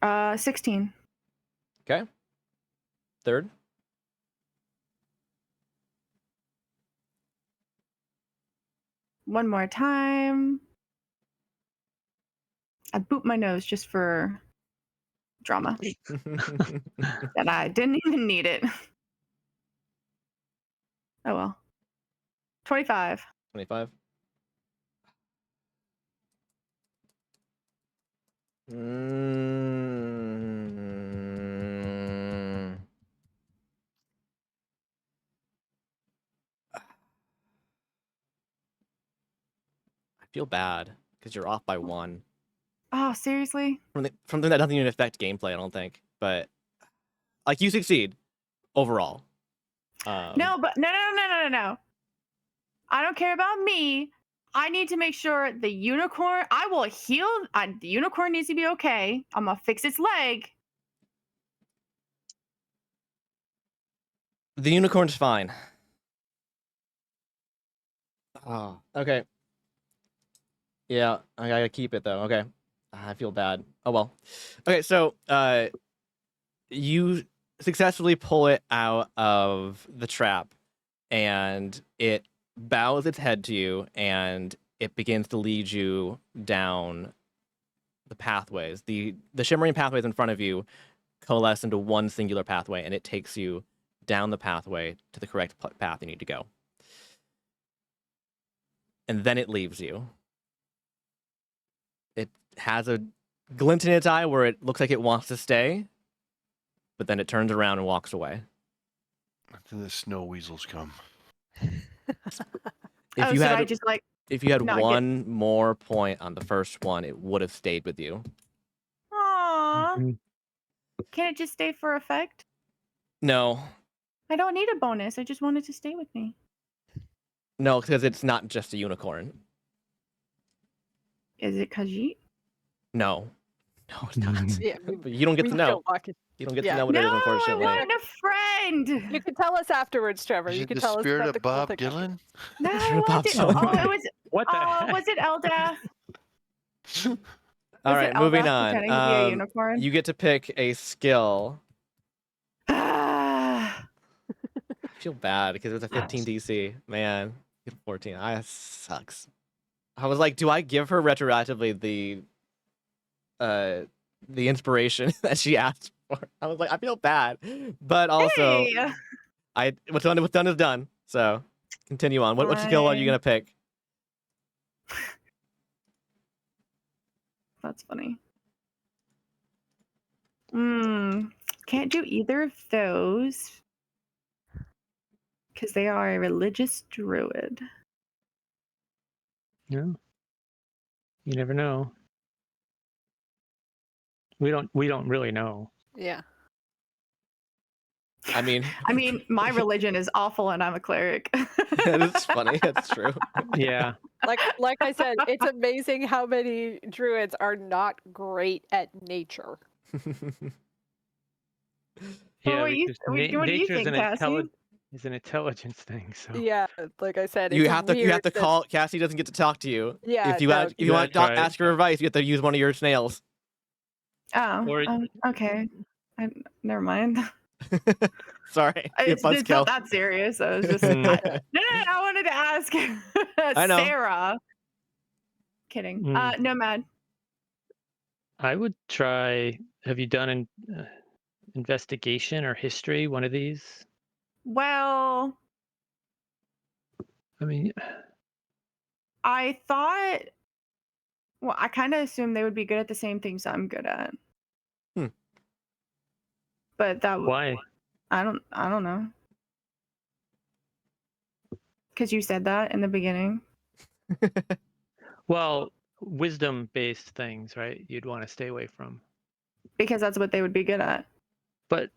Uh, 16. Okay. Third. One more time. I boot my nose just for drama. And I didn't even need it. Oh well. 25. 25. I feel bad because you're off by 1. Oh, seriously? From something that doesn't even affect gameplay, I don't think. But like you succeed overall. No, but no. I don't care about me. I need to make sure the unicorn. I will heal. The unicorn needs to be okay. I'm gonna fix its leg. The unicorn's fine. Oh, okay. Yeah, I gotta keep it though. Okay. I feel bad. Oh well. Okay, so you successfully pull it out of the trap and it bows its head to you and it begins to lead you down the pathways. The shimmering pathways in front of you coalesce into one singular pathway and it takes you down the pathway to the correct path you need to go. And then it leaves you. It has a glint in its eye where it looks like it wants to stay, but then it turns around and walks away. Then the snow weasels come. If you so had, I just like. if you had not one more point on the first one, it would have stayed with you. Aww. Mhm. Can't it just stay for effect? No, I don't need a bonus. I just want it to stay with me. no, because it's not just a unicorn. Is it Khajiit? No, it's not. Yeah, But you don't get we to know. don't walk it. You don't get Yeah. to know what it is, No, I unfortunately. want a friend. You can tell us afterwards, Trevor. Is You it can the tell us spirit about of the cool Bob thing after. Dylan? No, It's I Bob want it. Dylan. Oh, it was. What the heck? Was it Eldath? All Was right, it moving Eldath on. pretending to be a unicorn? You get to pick a skill. Ah. I feel bad because it was a 15 DC. Man, you get a 14. Sucks. I was like, do I give her retroactively the inspiration that she asked for? I was like, I feel bad, but also Hey. what's done is done. So continue on. What skill are you gonna pick? That's funny. Can't do either of those because they are a religious druid. Yeah. You never know. We don't really know. Yeah. I mean, my religion is awful, and I'm a cleric. it's funny. That's true. Yeah. Like I said, it's amazing how many druids are not great at nature. Yeah, what do you because nature's think, Cassie? is an intelligence thing. So Yeah, like I said, You it's have to weird that- call. Cassie doesn't get to talk to you. Yeah, If you no, want, if you want to That's right. ask her advice, you have to use one of your snails. Oh, Or- okay. Never mind. Sorry, you It's not buzzkill. that serious. I was just Hmm. no. I wanted to ask I know. Sarah. Kidding. Mm. Nomad. I would try. Have you done an investigation or history? One of these. Well, I mean, I thought. Well, I kind of assumed they would be good at the same things I'm good at. Hmm. But that why? I don't know. Because you said that in the beginning. Well, wisdom-based things, right? You'd want to stay away from. Because that's what they would be good at. But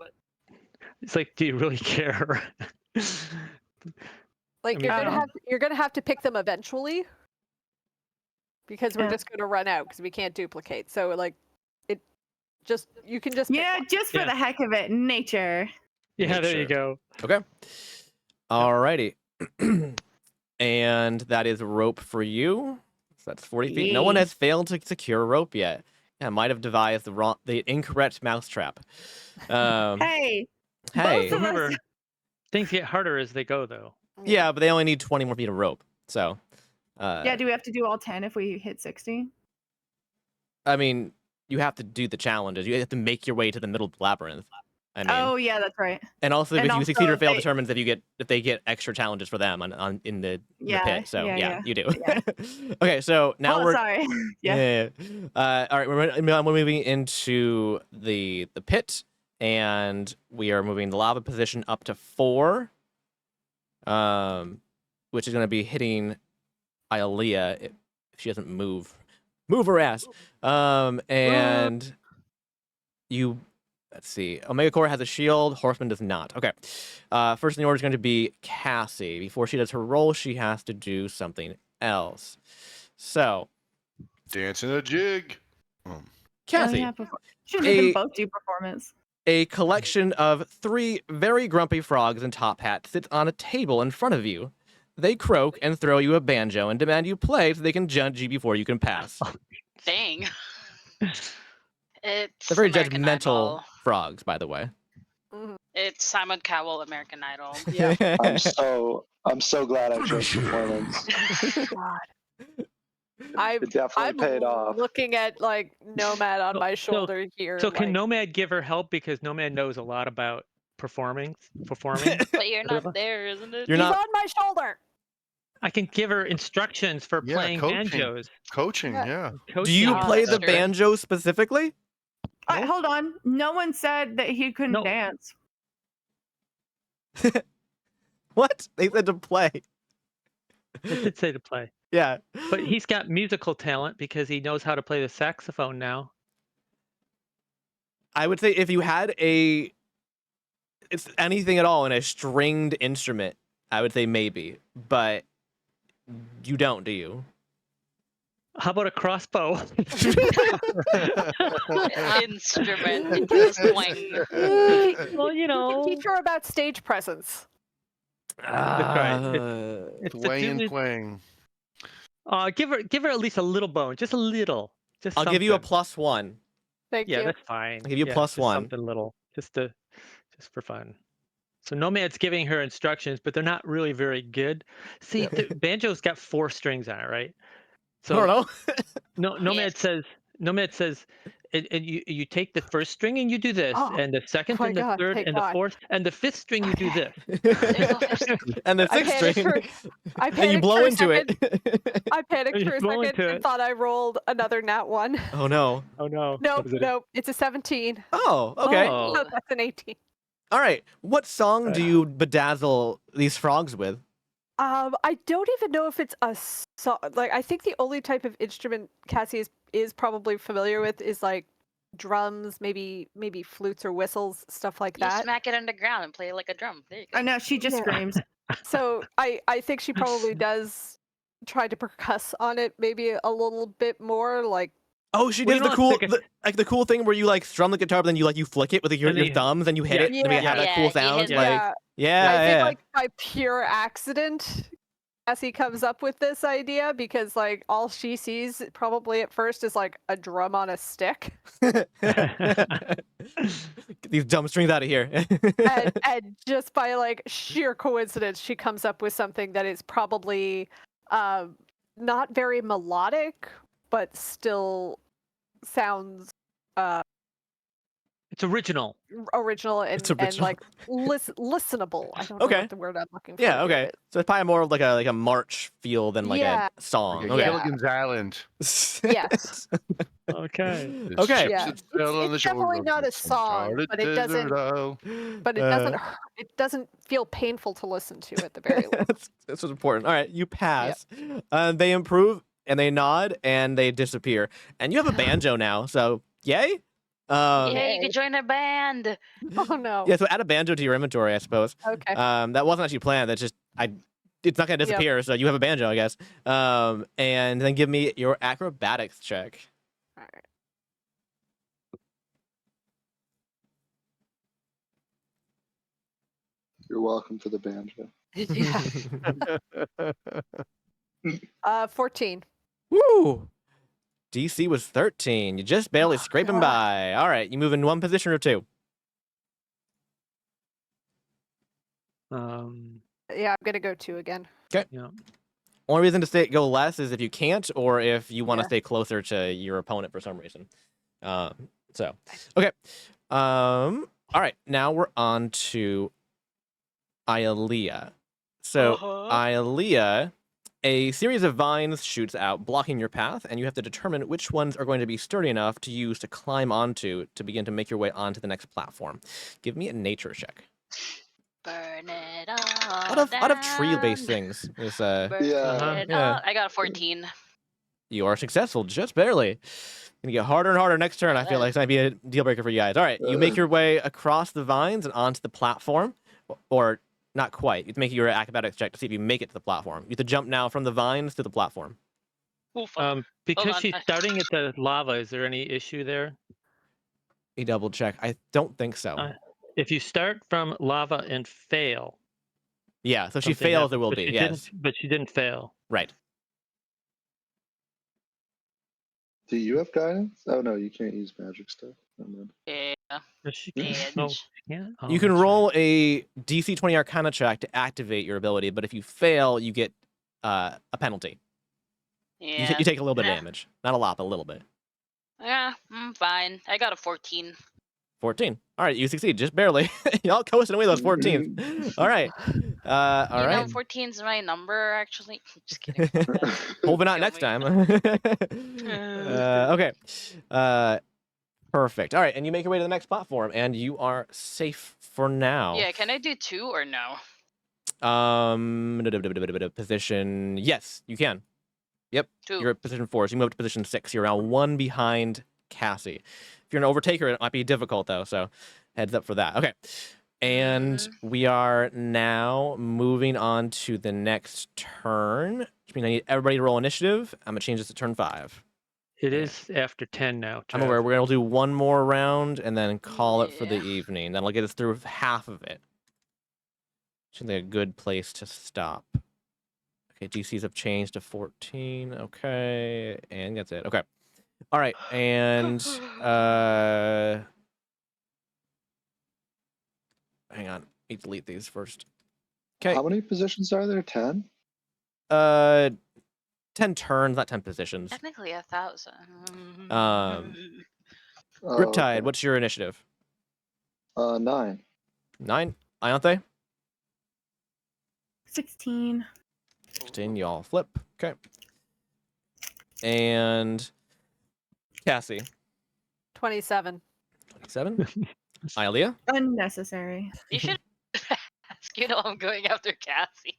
it's like, do you really care? Like I mean, you're gonna have to pick them eventually, because we're Yeah. just gonna run out because we can't duplicate. So like, you can just pick Yeah, one. just for Yeah. the heck of it, nature. Yeah, there you go. Okay. Alrighty. And that is rope for you. So that's 40 feet. No one Yay. has failed to secure rope yet. Yeah, might have devised the incorrect mousetrap. Hey, Hey. both of us- Remember, things get harder as they go, though. Yeah, but they only need 20 more feet of rope. So. yeah, do we have to do all 10 if we hit 60? I mean, you have to do the challenges. You have to make your way to the middle of the labyrinth. I mean, Oh yeah, that's right. and also and if you also succeed or fail they- determines if they get extra challenges for them on in the Yeah, pit. So yeah. you do. Yeah. Okay, so now Oh, we're sorry. Yeah. all right, we're moving into the pit, and we are moving the lava position up to 4, which is going to be hitting Iolea if she doesn't move her ass. And you. Let's see. Omega Core has a shield. Horseman does not. Okay. First in the order is going to be Cassie. Before she does her roll, she has to do something else. So, Dancing a jig. Cassie, Oh, yeah, should make A- them both do performance. a collection of 3 very grumpy frogs in top hats sits on a table in front of you. They croak and throw you a banjo and demand you play so they can judge you before you can pass. Dang. It's They're very American judgmental Idol. frogs, by the way. Mhm. It's Simon Cowell, American Idol. Yeah. I'm so glad I chose performance. God. I'm It definitely paid off. looking at like Nomad on my So- shoulder here. So can like, Nomad give her help because Nomad knows a lot about performing? But you're not there, isn't it? You're he's not. on my shoulder. I can give her instructions for Yeah, playing coaching. banjos. Coaching, yeah. Do you Oh, play that's the true. banjo specifically? Hold on. No one said that he couldn't No. dance. What? They said to play. I did say to play, Yeah. but he's got musical talent because he knows how to play the saxophone now. I would say if you had it's anything at all in a stringed instrument, I would say maybe, but you don't, do you? How about a crossbow? Instrument. Just twang. Well, you You can know, teach her about stage presence. right. It's the Twang and dude- twang. give her at least a little bone, just a little. Just I'll give you a something. +1. Thank Yeah, you. that's fine. I'll give you a Yeah, plus just 1. Something little, just for fun. So Nomad's giving her instructions, but they're not really very good. See, the banjo's got 4 strings on it, right? I don't know. Nomad Yes. says, and you take the first string and you do this, Oh, and the second my and the God, third thank and God. the fourth and the 5th string you do this. And the I 6th panicked string. I And you panicked blow for a into second. it. I panicked You for a blow second into and it. thought I rolled another nat 1. Oh no. Oh no. Nope, What is it? nope. It's a 17. Oh, okay. Oh. No, that's an 18. All right. What song do you bedazzle these frogs with? I don't even know if it's a song. Like, I think the only type of instrument Cassie is probably familiar with is like drums, maybe flutes or whistles, stuff like You that. smack it on the ground and play it like a drum. There you go. I know she just Yeah. screams. So I think she probably does try to percuss on it maybe a little bit more, like Oh, she Well, does you the don't cool, stick it- the cool thing where you like strum the guitar, but then you flick it with your And then you- thumbs, and you hit yeah. it, and we have that Yeah, cool you sound. hit- Like, yeah. yeah, I think yeah. like by pure accident, Cassie comes up with this idea because like all she sees probably at first is like a drum on a stick, Get these dumb strings out of here. and just by like sheer coincidence, she comes up with something that is probably not very melodic, but still sounds It's original. original and It's original. like listenable. I don't know Okay. what the word I'm looking for. Yeah, here, okay. but- So it's probably more of like a march feel than like Yeah. a song. Like Okay. Gilligan's Island. Yes. Okay. The Okay. ships Yeah. that sail on the It's definitely shore not a of some song, charted but it doesn't. desert isle. But it doesn't feel painful to listen to at the very least. That's what's important. All right, you pass. They improve and they nod and they disappear. And you have a banjo now, so yay. Yeah, you could join a band. Oh no. Yeah, so add a banjo to your inventory, I suppose. Okay. That wasn't actually planned. That's just it's not gonna disappear, so you have a banjo, I guess. And then give me your acrobatics check. All right. You're welcome for the banjo. Yeah. 14. Woo! DC was 13. You just barely scraping by. All right, you move in one position or two. Yeah, I'm gonna go 2 again. Okay. Yeah. Only reason to go less is if you can't, or if you want to Yeah. stay closer to your opponent for some reason. So okay. All right. Now we're on to Ialea. So Ialea, a series of vines shoots out, blocking your path, and you have to determine which ones are going to be sturdy enough to use to climb onto to begin to make your way onto the next platform. Give me a nature check. Burn it A all lot of tree-based down. things. Is Burn Yeah. it Yeah. all- I got a 14. You are successful, just barely. Gonna get harder and harder next turn. I feel like it's gonna be a deal breaker for you guys. All right, you make your way across the vines and onto the platform, or not quite. You have to make your acrobatics check to see if you make it to the platform. You have to jump now from the vines to the platform. Oh, fuck. Because on. she's starting at the lava, is there any issue there? A double check. I don't think so. If you start from lava and fail, Yeah, so if she something fails, happens, there will but be. she Yes, but she didn't fail. right. Do you have guidance? Oh no, you can't use magic stuff. Never mind. Yeah. But she Yeah. can. Oh, she can't? Oh, You can that's right. roll a DC 20 Arcana check to activate your ability, but if you fail, you get a penalty. Yeah. You take a little bit of Nah. damage. Not a lot, but a little bit. Yeah, I'm fine. I got a 14. 14. All right, you succeed, just barely. Y'all coasting away those 14s. All right. All You right. know, 14's my number, actually. Just kidding. Hoping not Kill next me. time. Okay. Perfect. All right, and you make your way to the next platform, and you are safe for now. Yeah, can I do 2 or no? Position. Yes, you can. Yep. 2. You're at position 4, so you move up to position 6. You're around 1 behind Cassie. If you're an overtaker, it might be difficult though, so heads up for that. Okay. And we are now moving on to the next turn, which means I need everybody to roll initiative. I'm gonna change this to turn 5. It is after 10 now. I'm Trev. aware we're gonna do one more round and then call it for the Yeah. evening. That'll get us through half of it. Should be a good place to stop. Okay, DCs have changed to 14. Okay, and that's it. Okay. All right, and hang on. Need to delete these first. Okay. How many positions are there? 10? 10 turns, not 10 positions. Technically 1,000. Um, Oh, Riptide, okay. what's your initiative? 9. 9. Ianthe? 16. 16. Y'all flip. Okay. And Cassie, 27. 27. Ialea? Unnecessary. You should ask, I'm going after Cassie.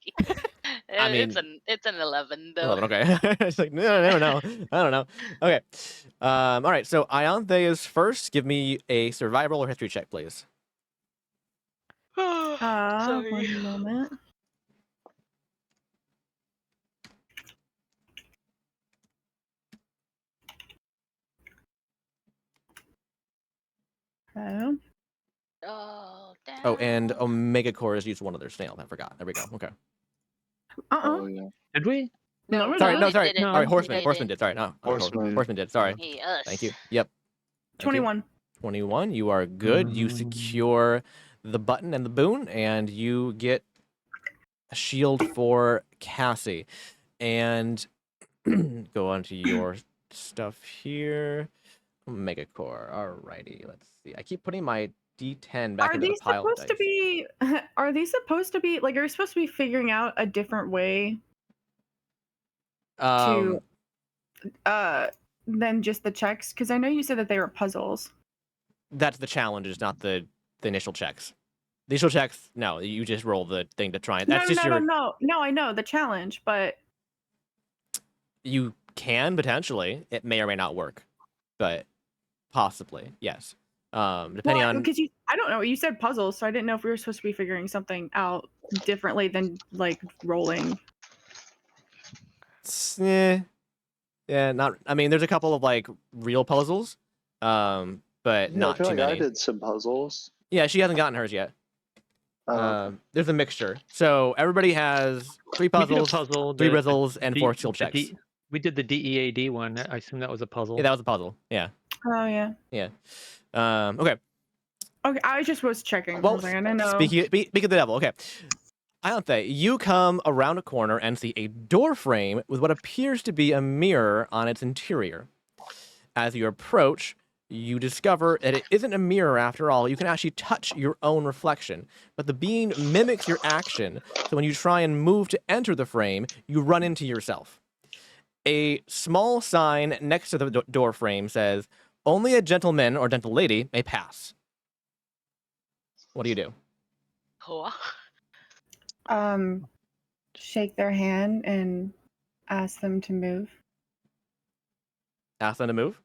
I mean, it's an 11 though. 11, okay. It's like, no, I never know. I don't know. Okay. All right, so Ianthe is first. Give me a survival or history check, please. Sorry. 1 moment. Oh. Oh, damn. Oh, and Omega Core has used one of their snails. I forgot. There we go. Okay. Oh yeah. Did we? No, we Sorry, didn't. no, sorry. didn't. All right, We Horseman. didn't. Horseman did. Sorry, no. Horseman. Horseman did. Sorry. Hey, us. Thank you. Yep. Thank you. 21. 21. You are good. You secure the button and the boon, and you get a shield for Cassie. And go on to your stuff here. Omega Core. Alrighty. Let's see. I keep putting my D10 back Are into the these pile of supposed to dice. be? Are these supposed to be like? Are you supposed to be figuring out a different way to than just the checks? Because I know you said that they were puzzles. That's the challenge, is not the initial checks. The initial checks, no, you just roll the thing to try and that's just your. No, I know the challenge, but You can potentially. It may or may not work, but possibly, yes. Depending on. because I don't know. You said puzzles, so I didn't know if we were supposed to be figuring something out differently than like rolling. Yeah, not. I mean, there's a couple of like real puzzles, but Yeah, not I feel too like I many. did some puzzles. Yeah, she hasn't gotten hers yet. There's a mixture. So everybody has 3 We did a puzzles, puzzle. 3 rizzles, and 4 skill the checks. we did the DEAD one. I assume that was a puzzle. Yeah, that was a puzzle. Yeah. Oh yeah. Yeah. Okay. Okay, I just was checking. I Well, was like, I don't know. speak of the devil. Okay. Ianthe, you come around a corner and see a door frame with what appears to be a mirror on its interior. As you approach, you discover that it isn't a mirror after all. You can actually touch your own reflection, but the being mimics your action. So when you try and move to enter the frame, you run into yourself. A small sign next to the door frame says, "Only a gentleman or gentle lady may pass." What do you do? Shake their hand and ask them to move. Ask them to move?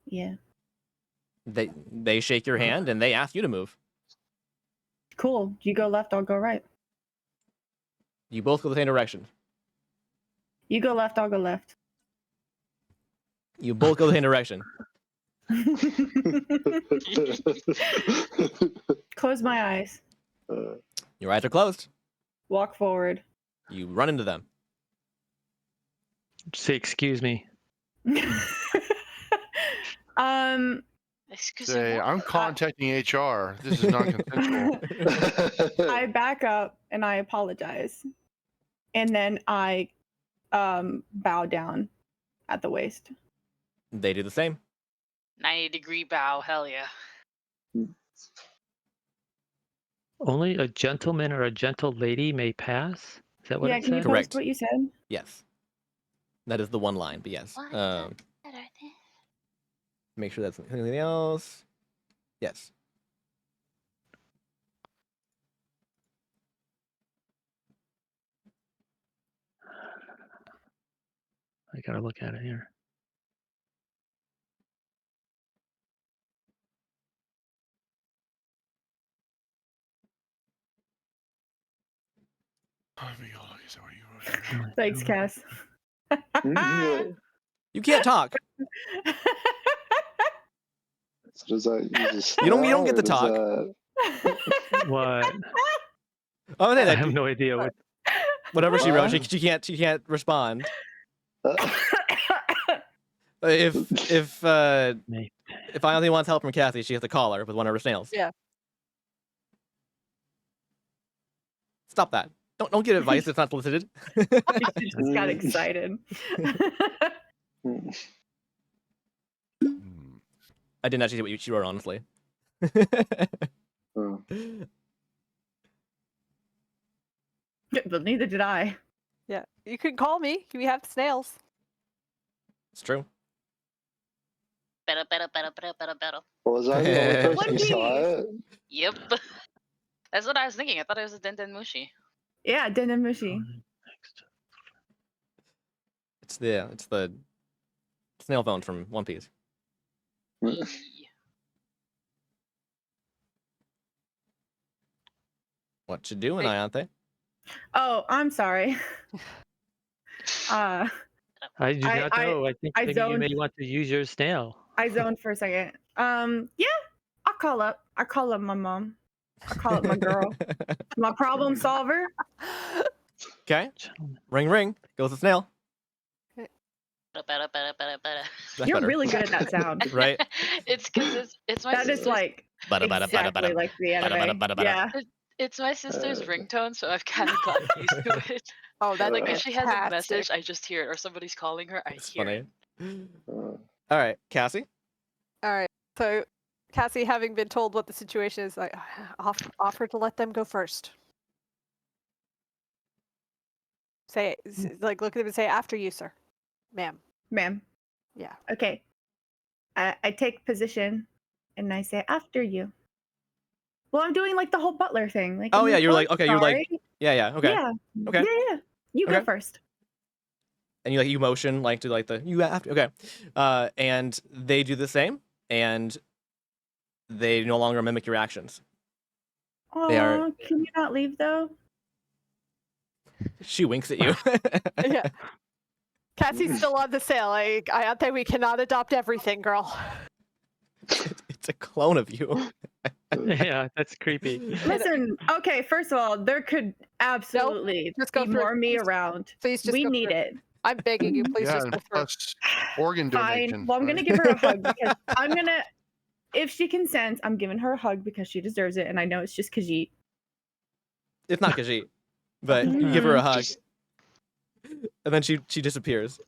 Yeah. They shake your hand and they ask you to move. Cool. You go left, I'll go right. You both go the same direction. You go left, I'll go left. You both go the same direction. Close my eyes. Your eyes are closed. Walk forward. You run into them. Say, excuse me. Excuse Say, me. I'm contacting HR. This is non-consensual. I back up and I apologize. And then I bow down at the waist. They do the same. 90-degree bow. Hell yeah. Only a gentleman or a gentle lady may pass? Is that what Yeah, it can you said? Correct. post what you said? Yes. That is the one line, but yes. Make sure that's anything else. Yes. I gotta look at it here. Thanks, Cass. You can't talk. So does that use a You don't spell, get or to does talk. What? Oh, I that, have no idea what. whatever she wrote, she can't respond. If Ianthe wants help from Kathy, she has to call her with one of her snails. Yeah. Stop that. Don't give advice that's not solicited. She just got excited. I didn't actually see what she wrote, honestly. Oh. But neither did I. Yeah. You can call me. We have snails. It's true. Better. Was I the only person who saw it? Yep. That's what I was thinking. I thought it was a Denten Mushi. Yeah, Den and Mushi. It's the snail phone from One Piece. What you doing, Ayante? Oh, I'm sorry. I do not know. I think I maybe you zoned. may want to use your snail. I zoned for a second. Yeah, I'll call up. I call up my mom. I call up my girl. My problem solver. Okay. Ring ring. Goes the snail. That's You're better. really good at that sound. Right? It's because it's my That is sister's. like exactly like the anime. Yeah. It's my sister's ringtone, so I've kind of gotten used to it. Oh, that's Like if she has a fantastic. message, I just hear it, or somebody's calling her, I It's hear funny. it. All right, Cassie. All right. So, Cassie, having been told what the situation is, like, offer to let them go first. Say, like, look at them and say, "After you, sir, ma'am." Ma'am. Yeah. Okay. I take position and I say after you. Well, I'm doing like the whole butler thing. Like, Oh yeah, you're like "I'm okay, you're like sorry." yeah, okay. Yeah. Okay. Yeah. You go Okay. first. And you motion like to like the you have to okay. And they do the same, and they no longer mimic your actions. They are- Oh, can you not leave though? She winks at you. Yeah. Cassie's still on the sale. I think we cannot adopt everything, girl. It's a clone of you. Yeah, that's creepy. Listen, okay, first of all, there could absolutely just go be through it. more me Please- around. Please just We go need through it. I'm begging you, please Yeah, just and go through. plus organ Fine. donation. Well, I'm gonna right? give her a hug because I'm gonna. If she consents, I'm giving her a hug because she deserves it, and I know it's just Khajiit. It's not Khajiit, but you give her a hug, Just and then she disappears.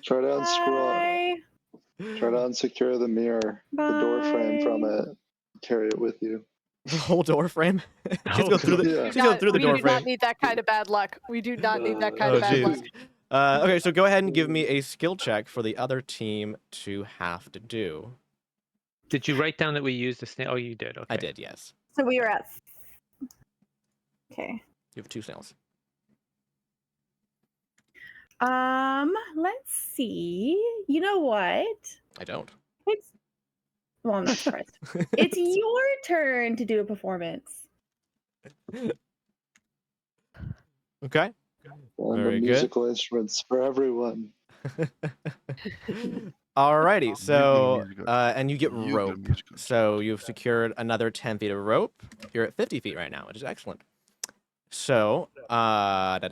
try to unscrew Bye. try to unsecure the mirror, the door frame from Bye. it. Carry it with you. The whole door frame. She's go through the. Yeah. She's go through the we door do frame. not need that kind of bad luck. We do not need that kind Oh of bad luck. jeez. Okay, so go ahead and give me a skill check for the other team to have to do. Did you write down that we used the snail? Oh, you did. Okay. I did, yes. So we were at. Okay. You have 2 snails. Let's see. You know what? I don't. It's. Well, I'm not surprised. It's your turn to do a performance. Okay. And Very the good. musical instruments for everyone. Alrighty, so musical. and you get You get rope. musical. So you've secured another 10 feet of rope. You're at 50 feet right now, which is excellent. So that's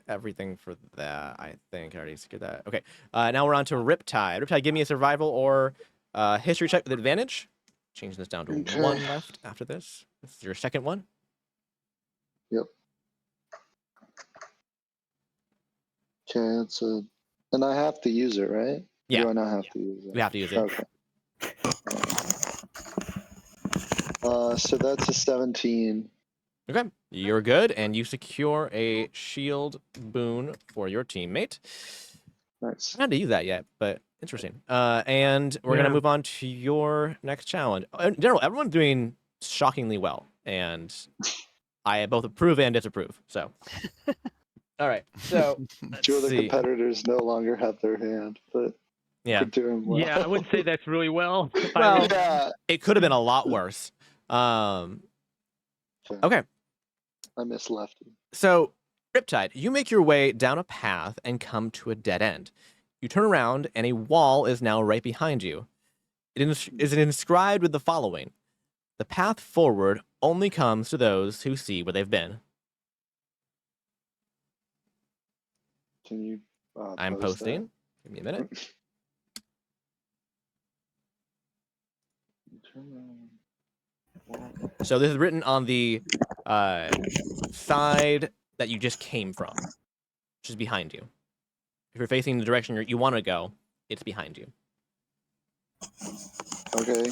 everything for that. I think I already secured that. Okay. Now we're on to Riptide. Riptide, give me a survival or history check with advantage. Changing this down to Okay. 1 left after this. This is your second one. Yep. Okay, it's a, and I have to use it, right? Yeah. Do I not have to use it? You have to use it. Okay. So that's a 17. Okay, you're good, and you secure a shield boon for your teammate. Nice. I haven't had to use that yet, but interesting. And we're gonna Yeah. move on to your next challenge. In general, everyone's doing shockingly well, and I both approve and disapprove. So, all right. So, Two of the see. competitors no longer have their hand, but Yeah, we're doing well. Yeah, I wouldn't say that's really well. If I Well, was- Yeah. it could have been a lot worse. Okay. I miss Lefty. So, Riptide, you make your way down a path and come to a dead end. You turn around, and a wall is now right behind you. It is inscribed with the following: "The path forward only comes to those who see where they've been." Can you? I'm post that? posting. Give me a minute. So this is written on the side that you just came from, which is behind you. If you're facing the direction you want to go, it's behind you. Okay.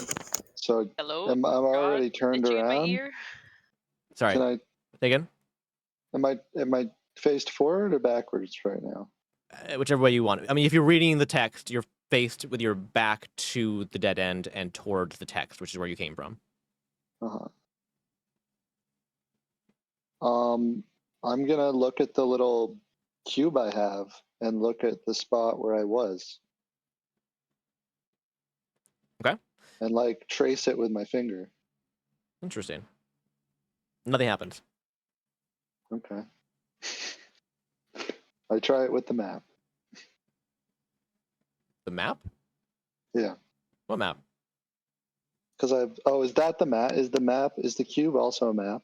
So Hello. I'm already God? turned Itchy in my around. ear? Sorry. Can I? Say again? Am I faced forward or backwards right now? Whichever way you want. I mean, if you're reading the text, you're faced with your back to the dead end and towards the text, which is where you came from. Uh-huh. I'm gonna look at the little cube I have and look at the spot where I was. Okay. And like trace it with my finger. Interesting. Nothing happens. Okay. I try it with the map. The map? Yeah. What map? Because is that the map? Is the cube also a map?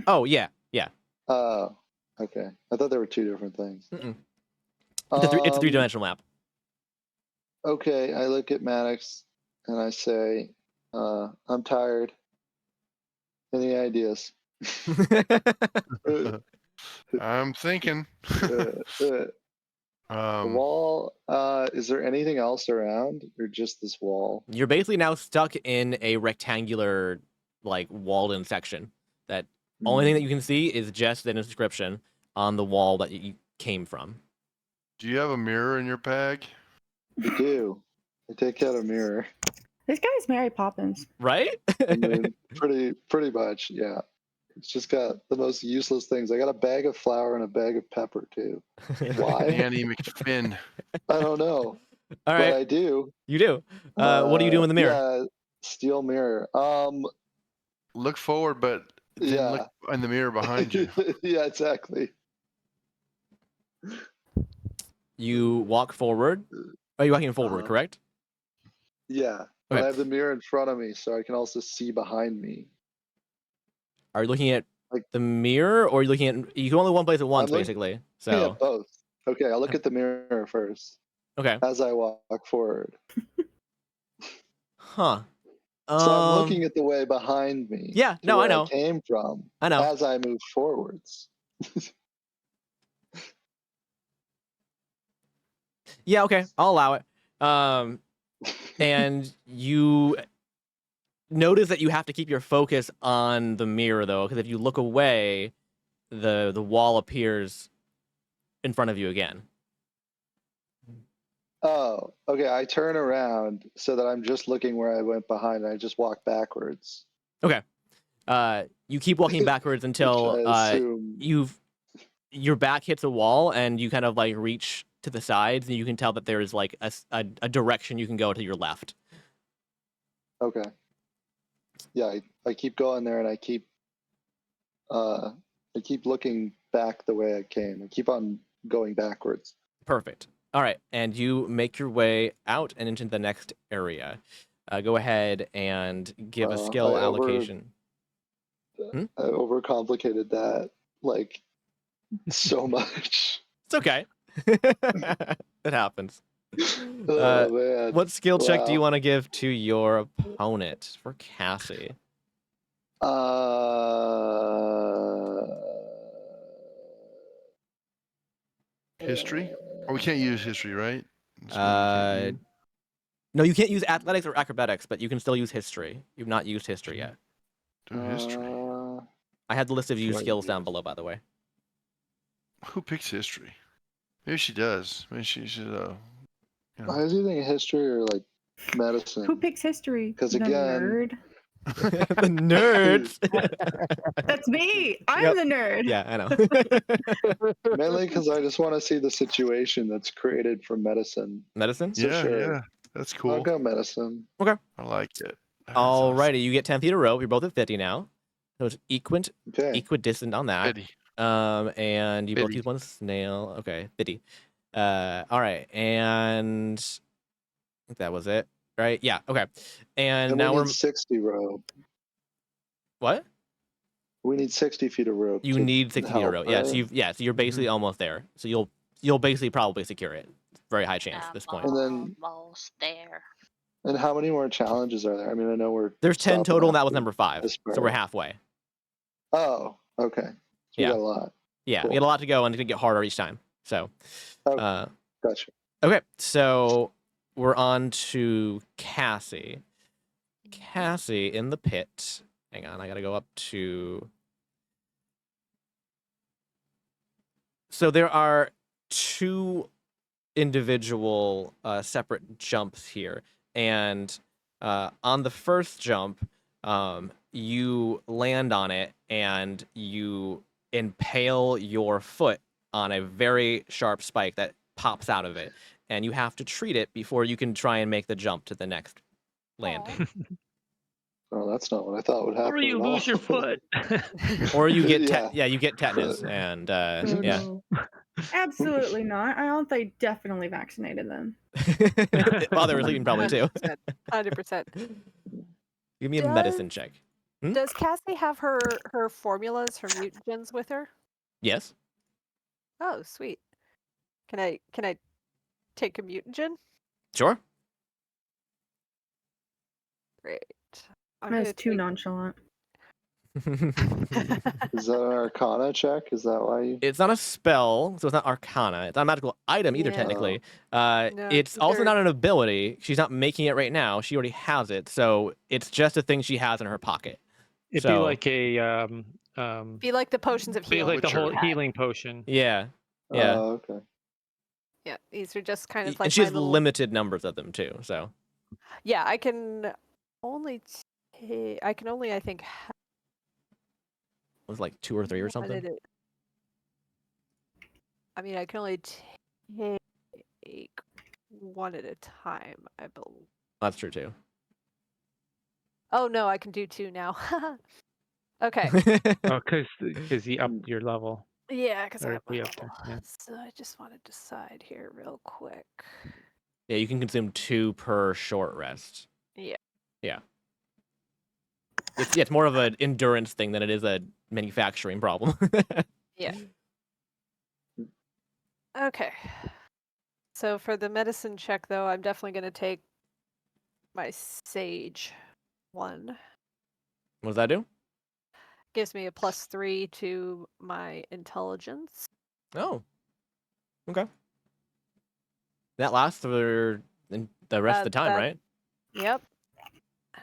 Oh, yeah. Yeah. Oh, okay. I thought there were two different things. Mm-mm. It's a three-dimensional map. Okay, I look at Maddox and I say, I'm tired. Any ideas? I'm thinking. The wall, is there anything else around or just this wall? You're basically now stuck in a rectangular, like, walled-in section. That only thing that you can see is just an inscription on the wall that you came from. Do you have a mirror in your bag? I do. I take out a mirror. This guy's Mary Poppins. Right? I mean, pretty much, yeah. It's just got the most useless things. I got a bag of flour and a bag of pepper too. Why? Annie McFinn. I don't know. All right. But I do. You do. What do you do in the mirror? Yeah, steel mirror. Look forward, but then look in the mirror behind you. Yeah, exactly. You walk forward. Are you walking forward, correct? Yeah. But Okay. I have the mirror in front of me, so I can also see behind me. Are you looking at the mirror, or are you looking at? You can only one place at once, basically. So yeah, both. Okay, I'll look at the mirror first. Okay. As I walk forward. Huh. So I'm looking at the way behind me. Yeah. No, I know. I came from. I know. As I move forwards. Yeah. Okay. I'll allow it. And you notice that you have to keep your focus on the mirror, though, because if you look away, the wall appears in front of you again. Oh, okay. I turn around so that I'm just looking where I went behind, and I just walk backwards. Okay. You keep walking backwards until your back hits a wall, and you kind of like reach to the sides, and you can tell that there is like a direction you can go to your left. Okay. Yeah, I keep going there, and I keep looking back the way I came. I keep on going backwards. Perfect. All right, and you make your way out and into the next area. Go ahead and give a skill allocation. I overcomplicated that like so much. It's okay. It happens. Oh man! What skill check do you want to give to your opponent for Cassie? History? Oh, we can't use history, right? No, you can't use athletics or acrobatics, but you can still use history. You've not used history yet. Do history. I had the list of used skills down below, by the way. Who picks history? Maybe she does. Maybe she should. Why do you think history or like medicine? Who picks history? Because The again, nerd. The nerds. That's me. I'm the nerd. Yeah, I know. Mainly because I just want to see the situation that's created from medicine. Medicine? So yeah, sure. yeah, that's cool. I'll go medicine. Okay. I like it. Alrighty, you get 10 feet of rope. You're both at 50 now. So it's Okay. equidistant on that. 50. And you both 50. use one snail. Okay, 50. All right, and I think that was it, right? Yeah. Okay, and now we need 60 rope. What? We need 60 feet of rope. You need 60 feet of rope. Yeah. So you're basically almost there. So you'll basically probably secure it. Very high chance at this point. And then almost there. And how many more challenges are there? I mean, I know there's 10 total, and that was number 5. So we're halfway. Oh, okay. So we got a lot. Yeah, Cool. we got a lot to go, and it's gonna get harder each time. So, gotcha. Okay, so we're on to Cassie. Cassie in the pit. Hang on, I gotta go up to. So there are 2 individual separate jumps here, and on the first jump, you land on it and you impale your foot on a very sharp spike that pops out of it, and you have to treat it before you can try and make the jump to the next landing. Oh, that's not what I thought would happen. Or you at all. lose your foot. Or you get Yeah. you get tetanus, and Oh, yeah. no. Absolutely not. I don't think definitely vaccinated them. While they were sleeping, probably too. 100%. Give me a medicine check. Does Cassie have her formulas for mutagens with her? Yes. Oh, sweet. Can I take a mutagen? Sure. Great. I'm That's gonna too take- nonchalant. Is that an Arcana check? Is that why you? It's not a spell, so it's not Arcana. It's not a magical item either, Yeah. technically. No, It's also they're- not an ability. She's not making it right now. She already has it, so it's just a thing she has in her pocket. It'd So- be like a be like the potions of be healing. like the whole we had. healing potion. Yeah. Yeah. Oh, okay. Yeah, these are just kind of like And she my has little... limited numbers of them too. So Yeah, I can only I can only, I think, it was like 2 or 3 or something. I mean, I can only take one at a time, I believe. That's true too. Oh no, I can do 2 now. Okay. Oh, because you upped your level. Yeah, because Or I'm we a upped her, level. yeah. So I just want to decide here real quick. Yeah, you can consume 2 per short rest. Yeah. Yeah. It's more of an endurance thing than it is a manufacturing problem. Yeah. Okay. So for the medicine check, though, I'm definitely going to take my sage one. What does that do? Gives me a +3 to my intelligence. Oh. Okay. That lasts for the rest of the time, right? Yep.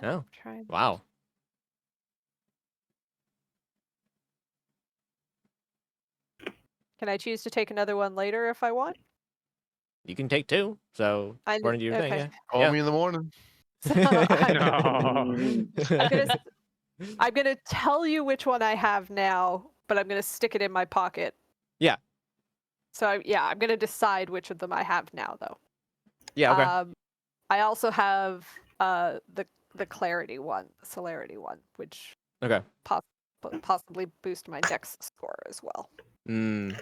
Oh. I'm trying. Wow. Can I choose to take another one later if I want? You can take 2. So I according to your thing, okay. yeah. Call Yeah. me in the morning. So I'm No. I'm gonna tell you which one I have now, but I'm gonna stick it in my pocket. Yeah. So I'm gonna decide which of them I have now, though. Yeah, okay. I also have the clarity one, the celerity one, which Okay. possibly boost my dex score as well. I mean,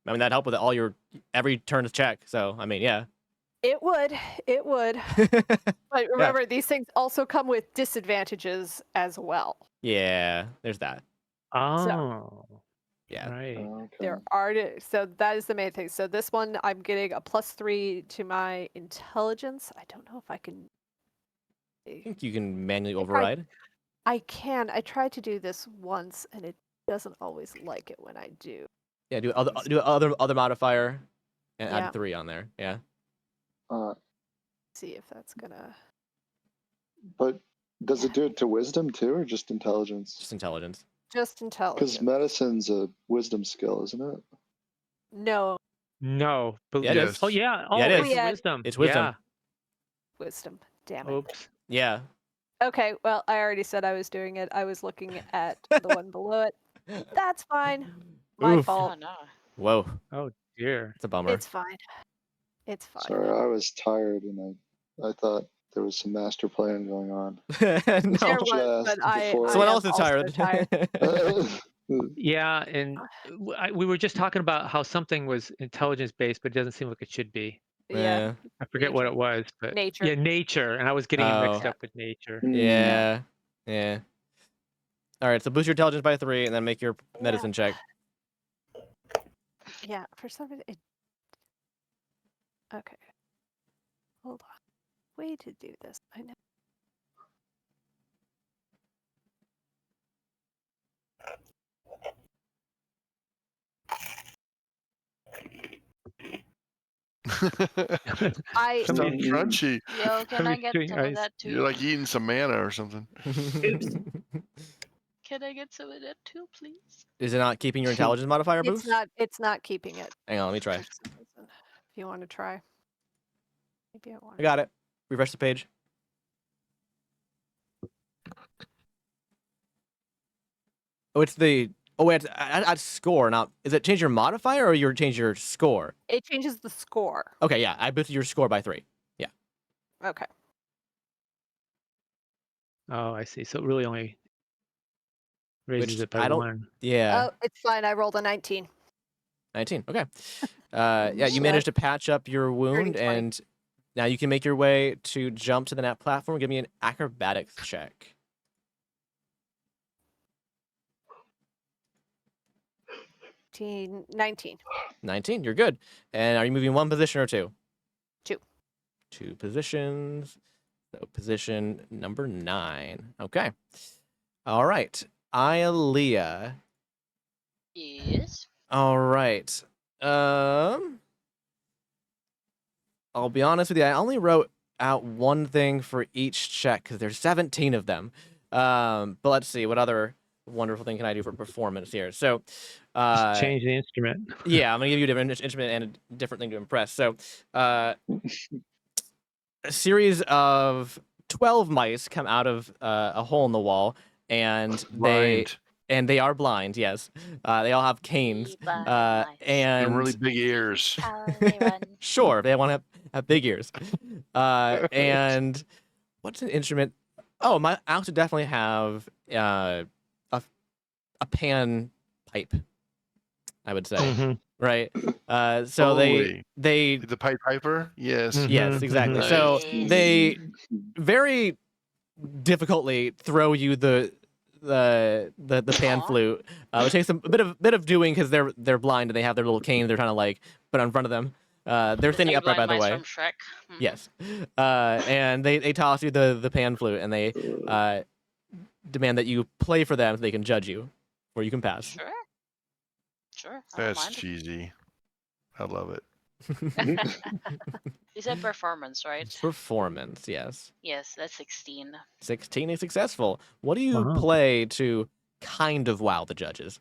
that'd help with all your every turn's check. So, I mean, yeah. It would. But remember, these things also come with disadvantages as well. Yeah, there's that. Oh. Yeah. Right. Okay. There are so that is the main thing. So this one, I'm getting a +3 to my intelligence. I don't know if I can. I think you can manually override. I can. I tried to do this once, and it doesn't always like it when I do. Yeah, do other modifier and Yeah. add 3 on there. Yeah. See if that's gonna. But does it do it to wisdom too, or just intelligence? Just intelligence. Just intelligence. Because medicine's a wisdom skill, isn't it? No, No. But Yeah, it is. Oh yeah. Oh, Yeah, it it's is. Yeah. wisdom. It's wisdom. Yeah. wisdom. Damn it. Oops. Yeah. Okay, well, I already said I was doing it. I was looking at the one below it. That's fine. My Oof. fault. Oh no. Whoa. Oh dear. It's a bummer. It's fine. It's fine. Sorry, I was tired and I thought there was some master plan going on. There No. was, but before. Someone am else is also tired. Yeah, and we were just talking about how something was intelligence based, but it doesn't seem like it should be. Yeah. I forget what it Nature. was, but Nature. yeah, nature, and I was getting it mixed Oh. up with nature. Yeah. Yeah. All right, so boost your intelligence by 3 and then make your medicine check. Yeah, for some reason it. Okay. Hold on. Way to do this. I know. I Sounds crunchy. Yo, can I get Doing some ice. of that too? You're like eating some manna or something. Can I get some of that too, please? Is it not keeping your intelligence modifier boost? it's not keeping it. Hang on, let me try. For some reason. If you want to try. Maybe I want I got it. Refresh the page. Oh, it's the Oh, wait, at score. Now, is it change your modifier or you change your score? It changes the score. Okay, yeah, I boosted your score by 3. Yeah. Okay. Oh, I see. So it really only raises Which it by I don't. 1. Yeah. Oh, it's fine. I rolled a 19. 19. Okay. Yeah, you So managed to patch up your wound, 20. and now you can make your way to jump to the net platform. Give me an acrobatics check. 19. 19. You're good. And are you moving 1 position or 2? 2. 2 positions. So position number 9. Okay. All right. Ialea. Yes. All right. I'll be honest with you. I only wrote out 1 thing for each check because there's 17 of them. But let's see. What other wonderful thing can I do for performance here? So, Just change the instrument. yeah, I'm going to give you a different instrument and a different thing to impress. So, a series of 12 mice come out of a hole in the wall, and Blind. they are blind. Yes, they all have canes, Blind mice. and And really big ears. How they run. sure, they want to have big ears. And what's an instrument? Oh, I also definitely have a pan pipe, I would say. Mhm. Right. So Holy. they The Pied Piper? Yes. Mhm. yes, exactly. Mhm. So Yes. they very difficultly throw you the pan Aw. flute. It takes a bit of doing because they're blind and they have their little canes. They're trying to like put in front of them. They're The standing three upright, by blind the mice way. from Shrek. Mhm. Yes. And they toss you the pan flute and they demand that you play for them so they can judge you, or you can pass. Sure. Sure. I don't That's mind. cheesy. I love it. You said performance, right? It's performance, yes. Yes, that's 16. 16 is successful. What do you Wow. play to kind of wow the judges?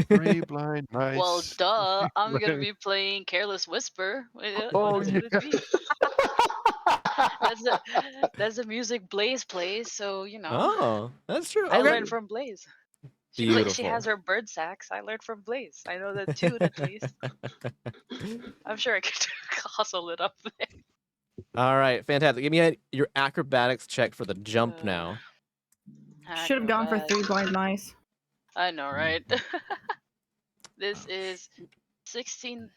3 blind mice. Well, duh. I'm gonna Right. be playing Careless Whisper. Oh, What else would it be? That's the music Blaze plays. So Oh, that's true. I Okay. learned from Blaze. She Beautiful. has her bird sax. I learned from Blaze. I know the tune at least. I'm sure I could hustle it up there. All right, fantastic. Give me your acrobatics check for the jump now. Should have gone for 3 blind mice. I know, right? This is 16.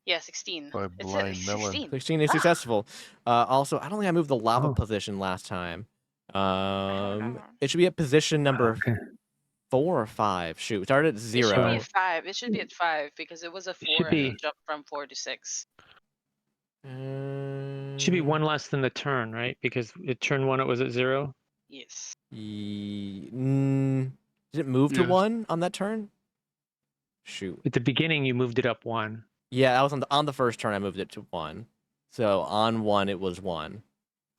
Yeah, 16. By It's blind melon. 16. 16 is successful. Also, I don't think I moved the lava Oh. position last time. It should be at position number Okay. 4 or 5. Shoot, start at It should be 0. at 5. It should be at 5 because it was a 4 and be. it jumped from 4 to 6. Should be 1 less than the turn, right? Because at turn 1 it was at 0. Yes. Did it move to Yes. 1 on that turn? Shoot. At the beginning you moved it up 1. Yeah, I was on the first turn. I moved it to 1. So on 1 it was 1.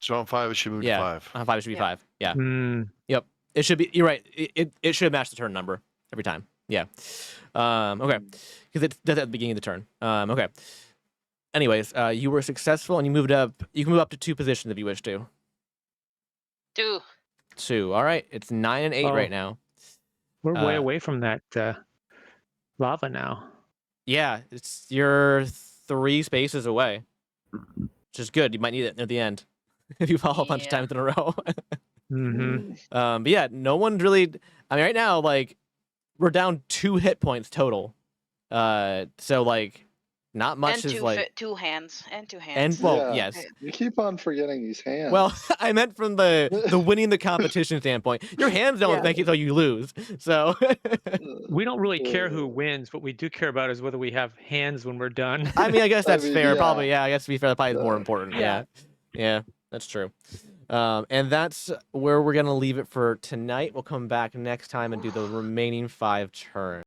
So on 5, it should move Yeah. to 5. On 5 it should be Yeah. 5. Yeah. Mm. Yep. It should be. You're right. It should match the turn number every time. Yeah. Okay. Because it does at the beginning of the turn. Okay. Anyways, you were successful and you moved up. You can move up to 2 positions if you wish to. 2. 2. All right. It's 9 and 8 Oh. right now. We're way Uh, away from that lava now. Yeah, you're 3 spaces away, which is good. You might need it near the end if you fall a bunch of Yeah. times in a row. Mm-hmm. But yeah, no one really. I mean, right now, like, we're down 2 hit points total. So like, not much And is like. 2 hands. And 2 And hands. well, Yeah. yes. You keep on forgetting these hands. Well, I meant from the winning the competition standpoint. Your hands don't Yeah. make it so you lose. So We don't really care who wins. What we do care about is whether we have hands when we're done. I mean, I guess I that's mean, fair. yeah. Probably, yeah. I guess to be fair, that probably is more Yeah. important. Yeah. Yeah, that's true. And that's where we're gonna leave it for tonight. We'll come back next time and do the remaining 5 turns.